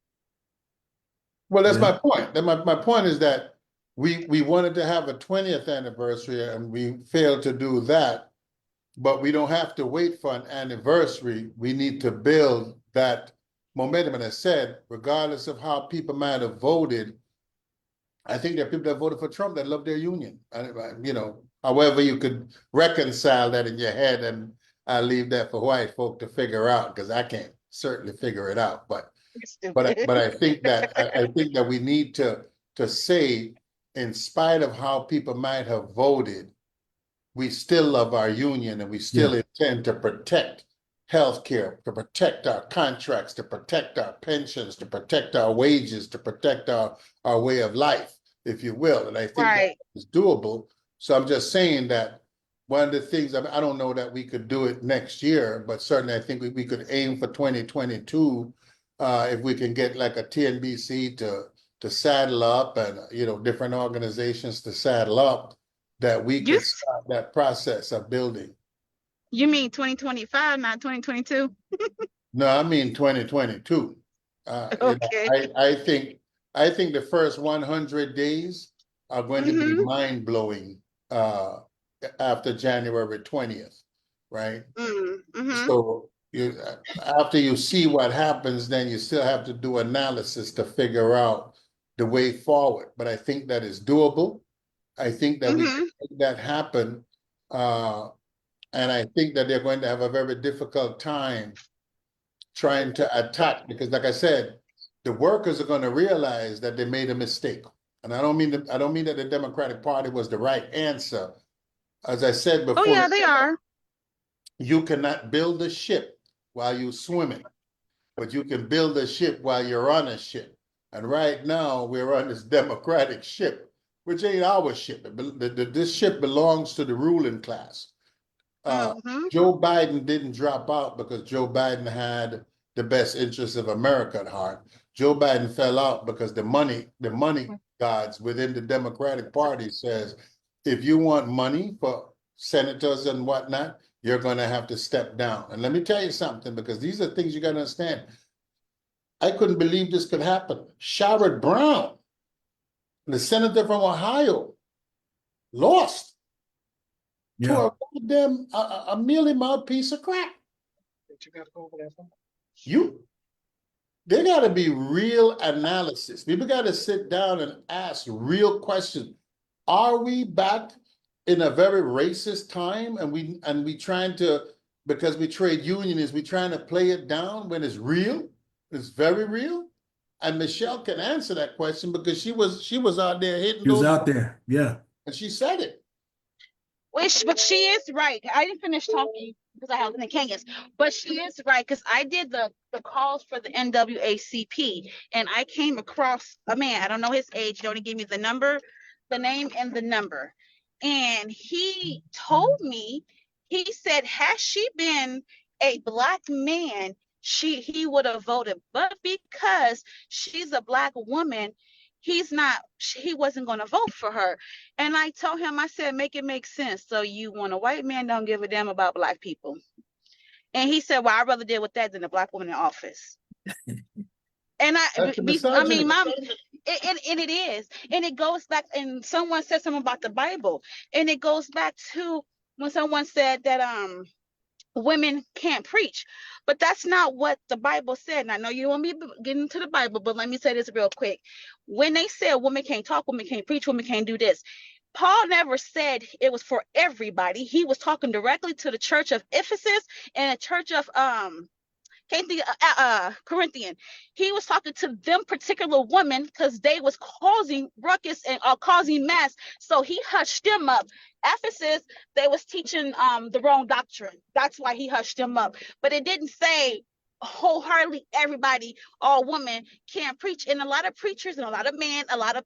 Well, that's my point. My point is that we wanted to have a 20th anniversary and we failed to do that, but we don't have to wait for an anniversary. We need to build that momentum. And I said, regardless of how people might have voted, I think there are people that voted for Trump that love their union. However you could reconcile that in your head, and I leave that for white folk to figure out, because I can't certainly figure it out. But I think that we need to say, in spite of how people might have voted, we still love our union and we still intend to protect healthcare, to protect our contracts, to protect our pensions, to protect our wages, to protect our way of life, if you will. And I think that is doable. So I'm just saying that one of the things, I don't know that we could do it next year, but certainly I think we could aim for 2022 if we can get like a TNBC to saddle up, and different organizations to saddle up, that we can start that process of building. You mean 2025, not 2022? No, I mean 2022. Okay. I think the first 100 days are going to be mind blowing after January 20th, right? So after you see what happens, then you still have to do analysis to figure out the way forward. But I think that is doable. I think that we can make that happen. And I think that they're going to have a very difficult time trying to attack, because like I said, the workers are going to realize that they made a mistake. And I don't mean that the Democratic Party was the right answer. As I said before, oh yeah, they are. You cannot build a ship while you're swimming, but you can build a ship while you're on a ship. And right now we're on this democratic ship, which ain't our ship. This ship belongs to the ruling class. Joe Biden didn't drop out because Joe Biden had the best interests of America at heart. Joe Biden fell out because the money gods within the Democratic Party says, if you want money for senators and whatnot, you're going to have to step down. And let me tell you something, because these are things you got to understand. I couldn't believe this could happen. Sherrod Brown, the senator from Ohio, lost to a goddamn a mealy mouth piece of crap. There got to be real analysis. People got to sit down and ask real questions. Are we back in a very racist time, and we trying to, because we trade unionists, we trying to play it down when it's real? It's very real. And Michelle can answer that question because she was out there hitting She was those, out there, yeah. and she said it. But she is right. I didn't finish talking because I have the Kenyans. But she is right because I did the calls for the NAACP, and I came across a man. I don't know his age. He only gave me the number, the name, and the number. And he told me, he said, had she been a black man, he would have voted. But because she's a black woman, he wasn't going to vote for her. And I told him, I said, make it make sense. So you want a white man, don't give a damn about black people. And he said, well, I'd rather deal with that than a black woman in office. And I mean, mom, and it is. And it goes back, and someone said something about the Bible. And it goes back to when someone said that women can't preach. But that's not what the Bible said. And I know you want me to get into the Bible, but let me say this real quick. When they said women can't talk, women can't preach, women can't do this, Paul never said it was for everybody. He was talking directly to the church of Ephesus and the church of Corinthian. He was talking to them particular women because they was causing ruckus and causing mess. So he hushed them up. Ephesus, they was teaching the wrong doctrine. That's why he hushed them up. But it didn't say wholeheartedly everybody, all women can't preach. And a lot of preachers and a lot of men, a lot of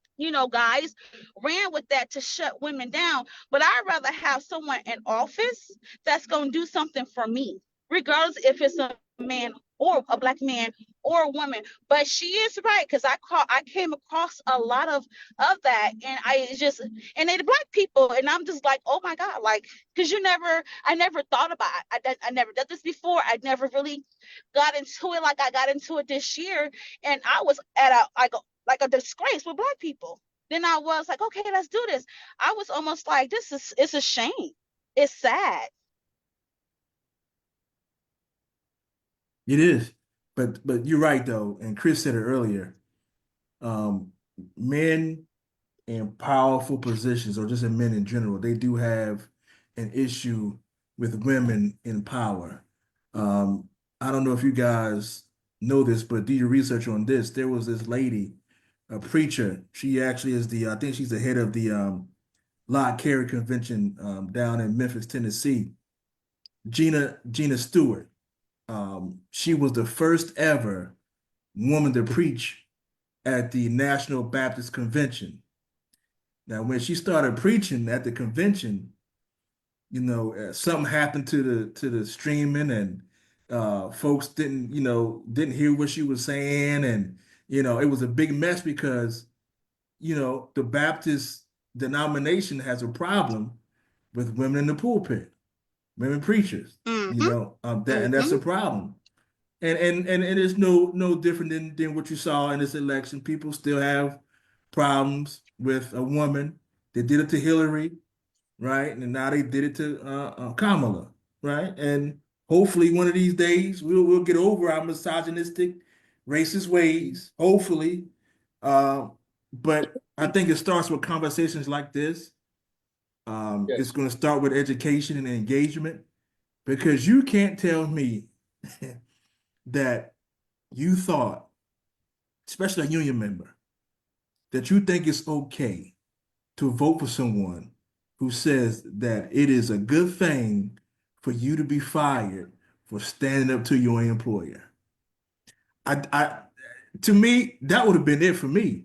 guys ran with that to shut women down. But I'd rather have someone in office that's gonna do something for me, regardless if it's a man or a black man or a woman. But she is right, because I came across a lot of that, and and they the black people, and I'm just like, oh my God, like, because I never thought about it. I never did this before. I never really got into it like I got into it this year, and I was at a disgrace with black people. Then I was like, okay, let's do this. I was almost like, it's a shame. It's sad. It is. But you're right though, and Chris said it earlier. Men in powerful positions, or just in men in general, they do have an issue with women in power. I don't know if you guys know this, but do your research on this. There was this lady, a preacher. She actually is I think she's the head of the Lot Carey Convention down in Memphis, Tennessee. Gina Stewart. She was the first ever woman to preach at the National Baptist Convention. Now, when she started preaching at the convention, something happened to the streaming, and folks didn't hear what she was saying, and it was a big mess because the Baptist denomination has a problem with women in the pulpit, women preachers. And that's a problem. And it's no different than what you saw in this election. People still have problems with a woman. They did it to Hillary, right? And now they did it to Kamala, right? And hopefully one of these days we'll get over our misogynistic, racist ways. Hopefully, but I think it starts with conversations like this. Yes. It's going to start with education and engagement, because you can't tell me that you thought, especially a union member, that you think it's okay to vote for someone who says that it is a good thing for you to be fired for standing up to your employer. To me, that would have been it for me.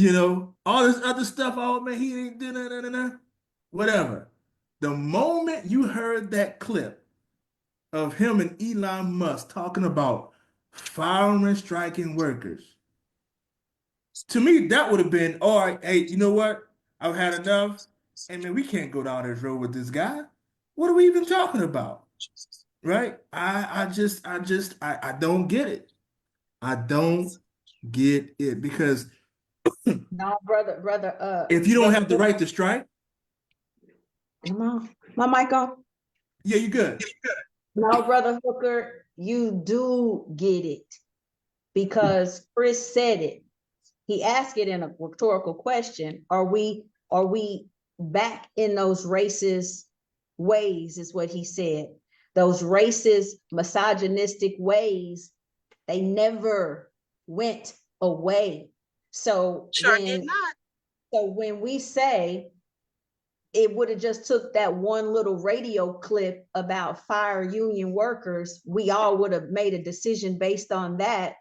You know, all this other stuff, oh man, he ain't whatever. The moment you heard that clip of him and Elon Musk talking about firing and striking workers, to me, that would have been, all right, hey, you know what? I've had enough. And man, we can't go down this road with this guy. What are we even talking about? Right? I don't get it. I don't get it because No, brother, if you don't brother have the right to strike, am my mic off? yeah, you're good. No, brother Hooker, you do get it because Chris said it. He asked it in a rhetorical question. Are we back in those racist ways, is what he said. Those racist, misogynistic ways, they never went away. So Sure did not. So when we say it would have just took that one little radio clip about fire union workers, we all would have made a decision based on that.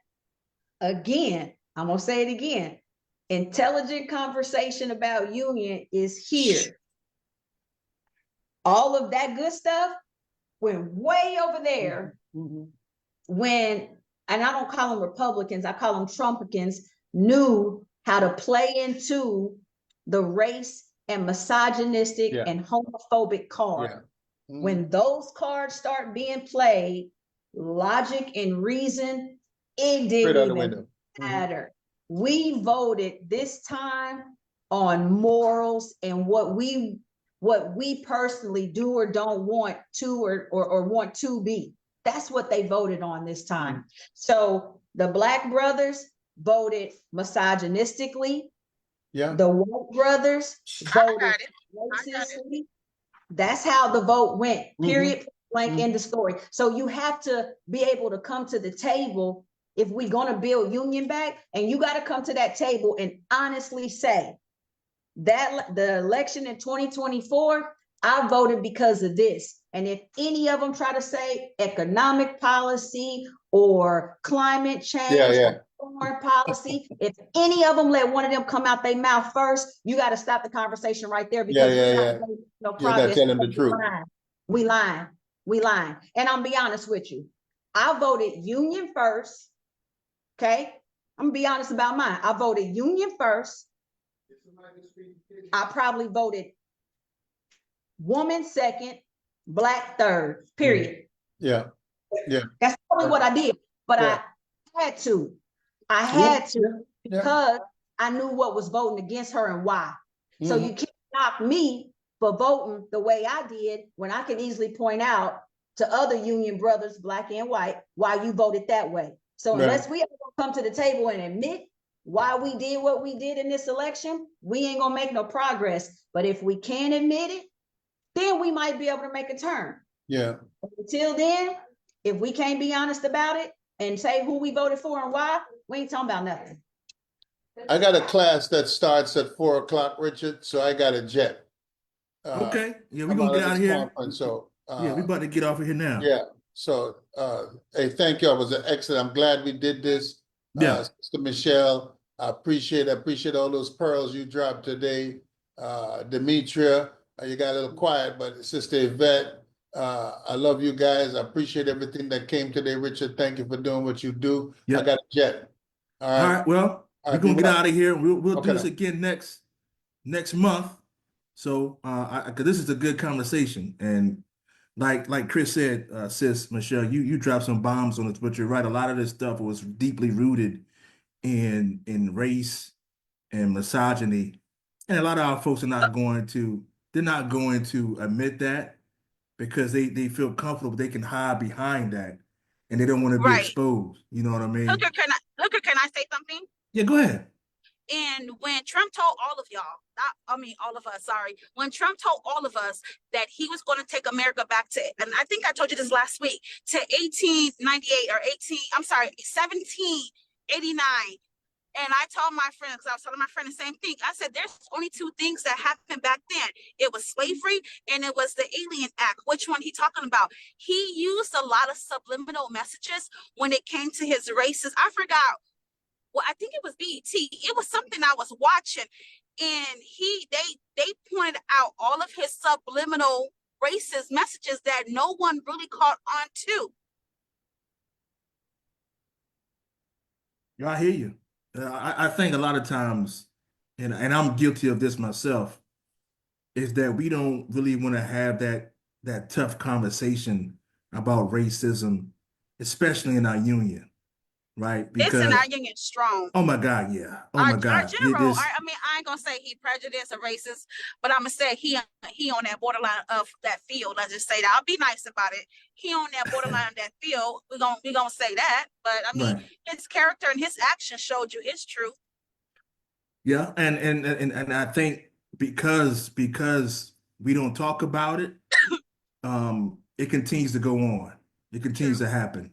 Again, I'm gonna say it again. Intelligent conversation about union is here. All of that good stuff went way over there when, and I don't call them Republicans, I call them Trumpicans, knew how to play into the race and misogynistic and homophobic card. When those cards start being played, logic and reason, it didn't even matter. We voted this time on morals and what we personally do or don't want to or want to be. That's what they voted on this time. So the Black brothers voted misogynistically. Yeah. The white brothers voted racistly. That's how the vote went, period, blank, end of story. So you have to be able to come to the table if we're going to build union back, and you got to come to that table and honestly say that the election in 2024, I voted because of this. And if any of them try to say economic policy or climate change or foreign policy, if any of them let one of them come out their mouth first, you got to stop the conversation right there because we're not making no progress. Tell them the truth. We lying. And I'm be honest with you. I voted union first. Okay. I'm gonna be honest about mine. I voted union first. I probably voted woman second, Black third, period. Yeah. That's probably what I did. But I had to. Because I knew what was voting against her and why. So you can't knock me for voting the way I did when I can easily point out to other union brothers, Black and white, why you voted that way. So unless we ever come to the table and admit why we did what we did in this election, we ain't gonna make no progress. But if we can admit it, then we might be able to make a turn. Yeah. But until then, if we can't be honest about it and say who we voted for and why, we ain't talking about nothing. I got a class that starts at 4 o'clock, Richard, so I got a jet. Okay. Yeah, we're gonna get out of here. So yeah, we're about to get off of here now. Yeah. So hey, thank you. It was an excellent. I'm glad we did this. Sister Michelle, I appreciate all those pearls you dropped today. Demetria, you got a little quiet, but Sister Yvette, I love you guys. I appreciate everything that came today. Richard, thank you for doing what you do. I got a jet. All right. Well, we're gonna get out of here. We'll do this again next month. So because this is a good conversation, and like Chris said, sis Michelle, you dropped some bombs on us, but you're right. A lot of this stuff was deeply rooted in race and misogyny, and a lot of our folks are not going to admit that because they feel comfortable. They can hide behind that, and they don't want to be exposed. You know what I mean? Hooker, can I say something? Yeah, go ahead. And when Trump told all of y'all, all of us, when Trump told all of us that he was going to take America back to, and I think I told you this last week, to 1898 or 1789. And I told my friend, because I was telling my friend the same thing, I said, there's only two things that happened back then. It was slavery and it was the Alien Act. Which one he talking about? He used a lot of subliminal messages when it came to his races. I forgot well, I think it was BET. It was something I was watching, and they pointed out all of his subliminal racist messages that no one really caught on to. I hear you. I think a lot of times, and I'm guilty of this myself, is that we don't really want to have that tough conversation about racism, especially in our union, right? This in our Because union strong. oh my God, yeah. Oh Our my God. general, I mean, I ain't gonna say he prejudiced or racist, but I'm gonna say he on that borderline of that field. Let's just say that. I'll be nice about it. He on that borderline of that field. We gonna say that. But I mean, Right. his character and his actions showed you his truth. Yeah, and I think because we don't talk about it, it continues to go on. It continues True. to happen.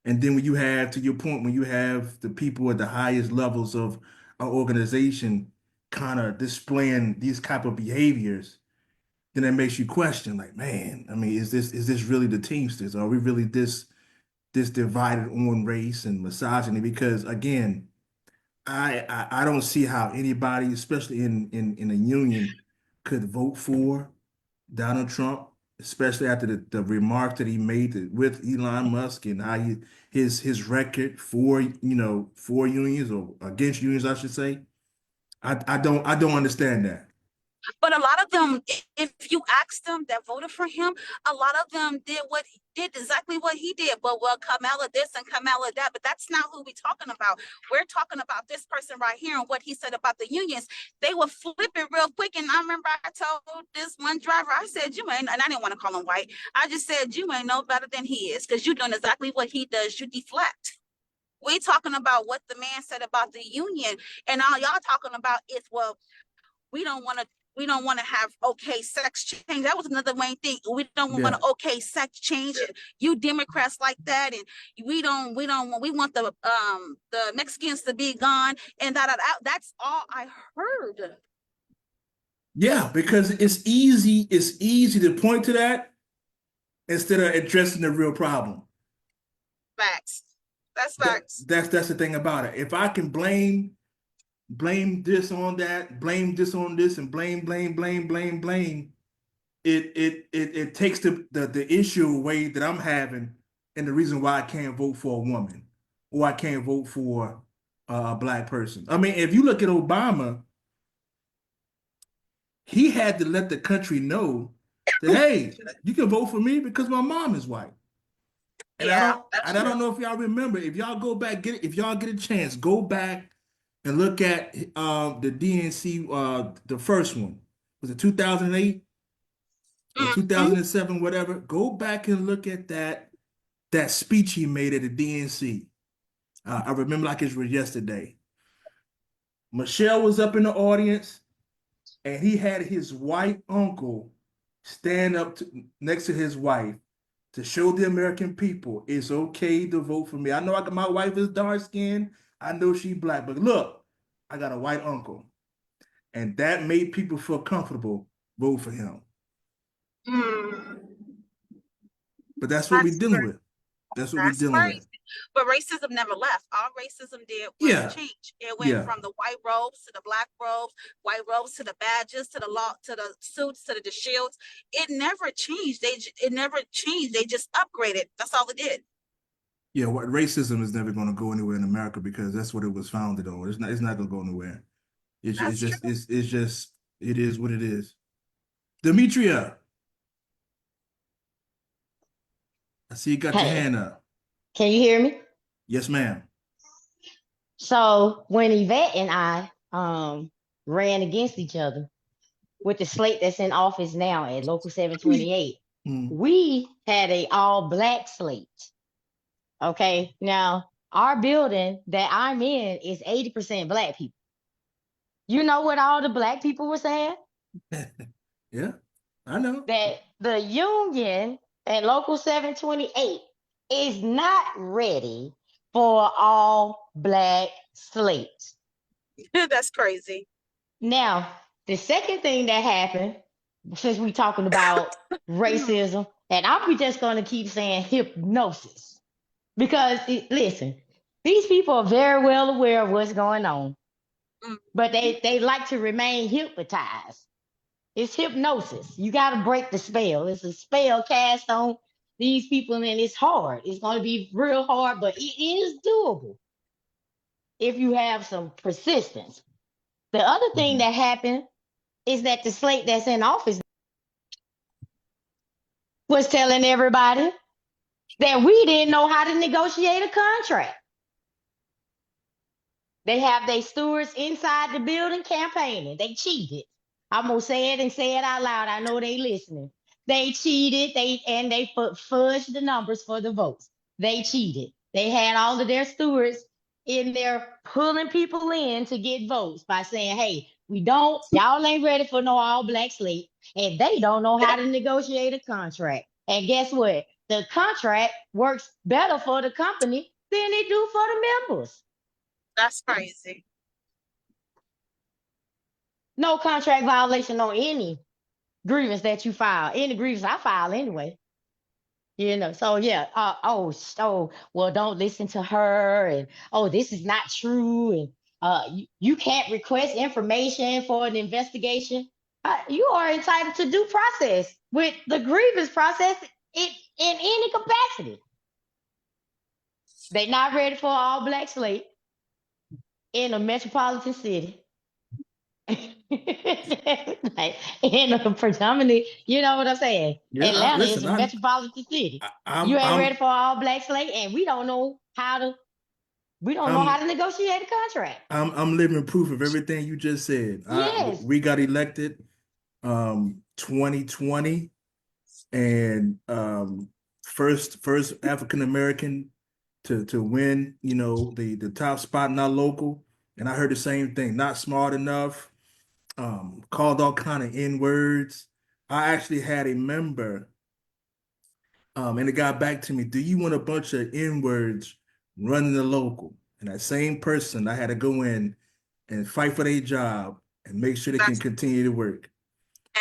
And then when you have, to your point, when you have the people at the highest levels of our organization kind of displaying these type of behaviors, then it makes you question, like, man, I mean, is this really the Teamsters? Are we really this divided on race and misogyny? Because again, I don't see how anybody, especially in a union, could vote for Donald Trump, especially after the remark that he made with Elon Musk and how his record for unions or against unions, I should say. I don't understand that. But a lot of them, if you ask them that voted for him, a lot of them did exactly what he did. But well, Kamala this and Kamala that. But that's not who we're talking about. We're talking about this person right here and what he said about the unions. They were flipping real quick. And I remember I told this one driver, I said, you ain't, and I didn't want to call him white. I just said, you ain't no better than he is, because you're doing exactly what he does. You deflect. We talking about what the man said about the union, and all y'all talking about is, well, we don't want to have okay sex change. That was another main thing. We don't want Yeah. to okay sex change. You Democrats like that, and we want the Mexicans to be gone, and that's all I heard. Yeah, because it's easy to point to that instead of addressing the real problem. Facts. That's facts. That's the thing about it. If I can blame this on that, blame this on this, and blame, it takes the issue away that I'm having, and the reason why I can't vote for a woman or I can't vote for a black person. I mean, if you look at Obama, he had to let the country know that, hey, you can vote for me because my mom is white. And I don't know if y'all remember, if y'all go back, if y'all get a chance, go back and look at the DNC, the first one. Was it 2008 or 2007, whatever? Go back and look at that speech he made at the DNC. I remember like it was yesterday. Michelle was up in the audience, and he had his white uncle stand up next to his wife to show the American people it's okay to vote for me. I know my wife is dark skinned. I know she black, but look, I got a white uncle. And that made people feel comfortable vote for him. But that's what we're dealing with. That's what we're dealing with. But racism never left. All racism did was change. It went from the white robes to the black robes, white robes to the badges, to the law, to the suits, to the shields. It never changed. It never changed. They just upgraded. That's all it did. Yeah, what racism is never going to go anywhere in America because that's what it was founded on. It's not going to go anywhere. It is what it is. Demetria, I see you got your hand up. Can you hear me? Yes, ma'am. So when Yvette and I ran against each other with the slate that's in office now at Local 728, we had a all black slate. Okay. Now our building that I'm in is 80% black people. You know what all the black people were saying? Yeah, I know. That the union at Local 728 is not ready for all black slates. That's crazy. Now, the second thing that happened, since we're talking about racism, and I'm just going to keep saying hypnosis, because listen, These people are very well aware of what's going on, Mm. but they like to remain hypnotized. It's hypnosis. You got to break the spell. It's a spell cast on these people, and it's hard. It's going to be real hard, but it is doable if you have some persistence. The other thing Mhm. that happened is that the slate that's in office was telling everybody that we didn't know how to negotiate a contract. They have their stewards inside the building campaigning. They cheated. I'm gonna say it and say it out loud. I know they listening. They cheated. They fudged the numbers for the votes. They cheated. They had all of their stewards in there pulling people in to get votes by saying, "Hey, y'all ain't ready for no all black slate, and they don't know how to negotiate a contract." And guess what? The contract works better for the company than it do for the members. That's crazy. No contract violation on any grievance that you file. Any grievance I file anyway. So yeah. So well, don't listen to her, and this is not true, and you can't request information for an investigation. You are entitled to due process with the grievance process in any capacity. They're not ready for all black slate in a metropolitan city. Like, in a predominantly, you know what I'm saying? Yeah, Atlanta is listen, a metropolitan city. You ain't I'm ready for all black slate, and we don't know how I'm to negotiate a contract. I'm living proof of everything you just said. Yes, We got elected 2020, and first African American to win, the top spot in our local. And I heard the same thing, not smart enough, called all kind of N words. I actually had a member, and it got back to me, do you want a bunch of N words running the local? And that same person, I had to go in and fight for their job and make sure they can That's continue to work.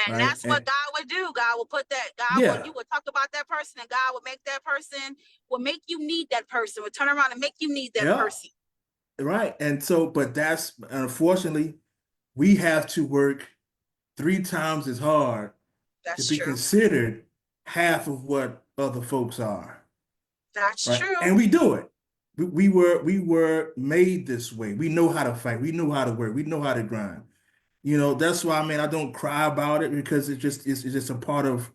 and Right. that's what And God would do. God will put that. God will. yeah, You would talk about that person, and God will make that person. Will make you need that person. Will turn around and make you need that yeah, person. right. And so, but that's unfortunately, we have to work 3 times as hard to That's be true. considered half of what other folks are. That's Right. true. And we do it. We were made this way. We know how to fight. We know how to work. We know how to grind. That's why, man, I don't cry about it because it's just a part of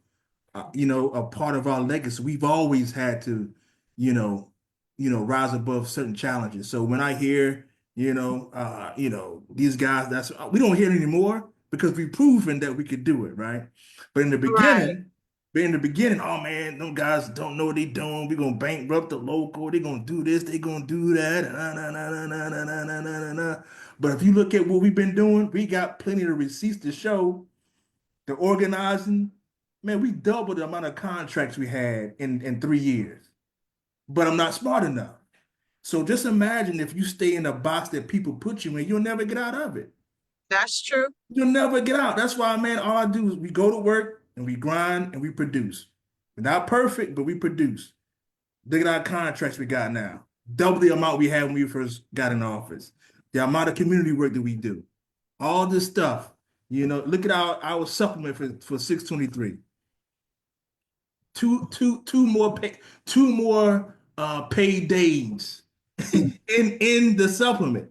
a part of our legacy. We've always had to, you know, rise above certain challenges. So when I hear, these guys, we don't hear it anymore because we've proven that we could do it, right? But Right. in the beginning, oh man, them guys don't know what they doing. We're gonna bankrupt the local. They're gonna do this. They're gonna do that. Nah, nah, nah, nah, nah, nah, nah, nah, nah, nah. But if you look at what we've been doing, we got plenty of receipts to show the organizing, man, we doubled the amount of contracts we had in 3 years. But I'm not smart enough. So just imagine if you stay in a box that people put you in, you'll never get out of it. That's true. You'll never get out. That's why, man, all I do is we go to work and we grind and we produce. We're not perfect, but we produce. Look at our contracts we got now. Double the amount we had when we first got in office. The amount of community work that we do. All this stuff. Look at our supplement for 623. Two more paid days in the supplement.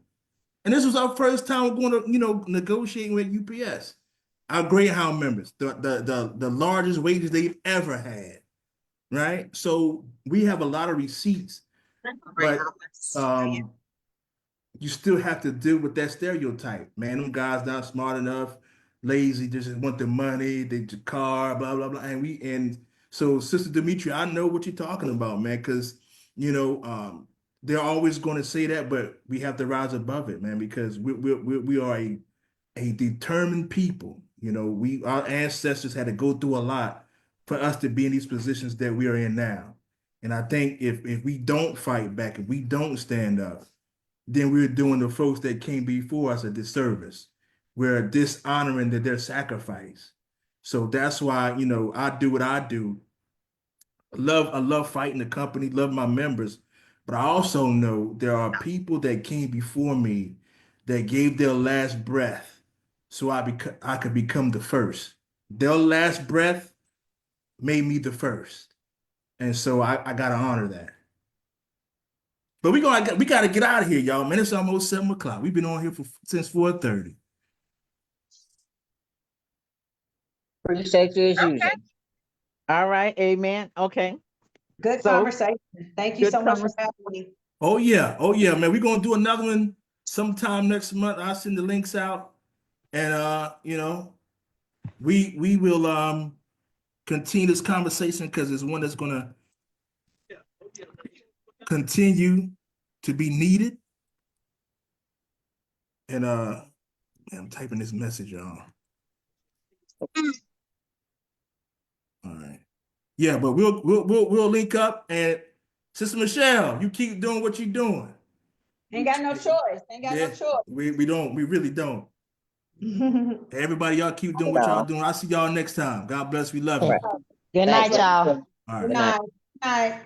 And this was our first time going to, negotiating with UPS. Our Greyhound members, the largest wages they've ever had, right? So we have a lot of receipts, but you still have to deal with that stereotype. Man, them guys not smart enough, lazy, just want the money, the car, blah, blah, blah. And so Sister Demetria, I know what you're talking about, man, because they're always going to say that, but we have to rise above it, man, because we are a determined people. Our ancestors had to go through a lot for us to be in these positions that we are in now. And I think if we don't fight back, if we don't stand up, then we're doing the folks that came before us a disservice. We're dishonoring their sacrifice. So that's why, I do what I do. I love fighting the company, love my members, But I also know there are people that came before me that gave their last breath so I could become the first. Their last breath made me the first. And so I gotta honor that. But we gotta get out of here, y'all. Man, it's almost 7 o'clock. We've been on here since 4:30. Appreciate you as usual. All right, amen. Okay. Good So, conversation. Thank you good so much for conversation. having me. Oh yeah, man. We're gonna do another one sometime next month. I'll send the links out. And we will continue this conversation because it's one that's gonna continue to be needed. And I'm typing this message, y'all. All right. Yeah, but we'll link up, and Sister Michelle, you keep doing what you're doing. Ain't got no choice. Ain't got no choice. We really don't. Everybody, y'all keep doing what y'all doing. I'll see y'all next time. God bless. We love All you. right. Good Thanks. night, y'all. All Good right. night. Good night.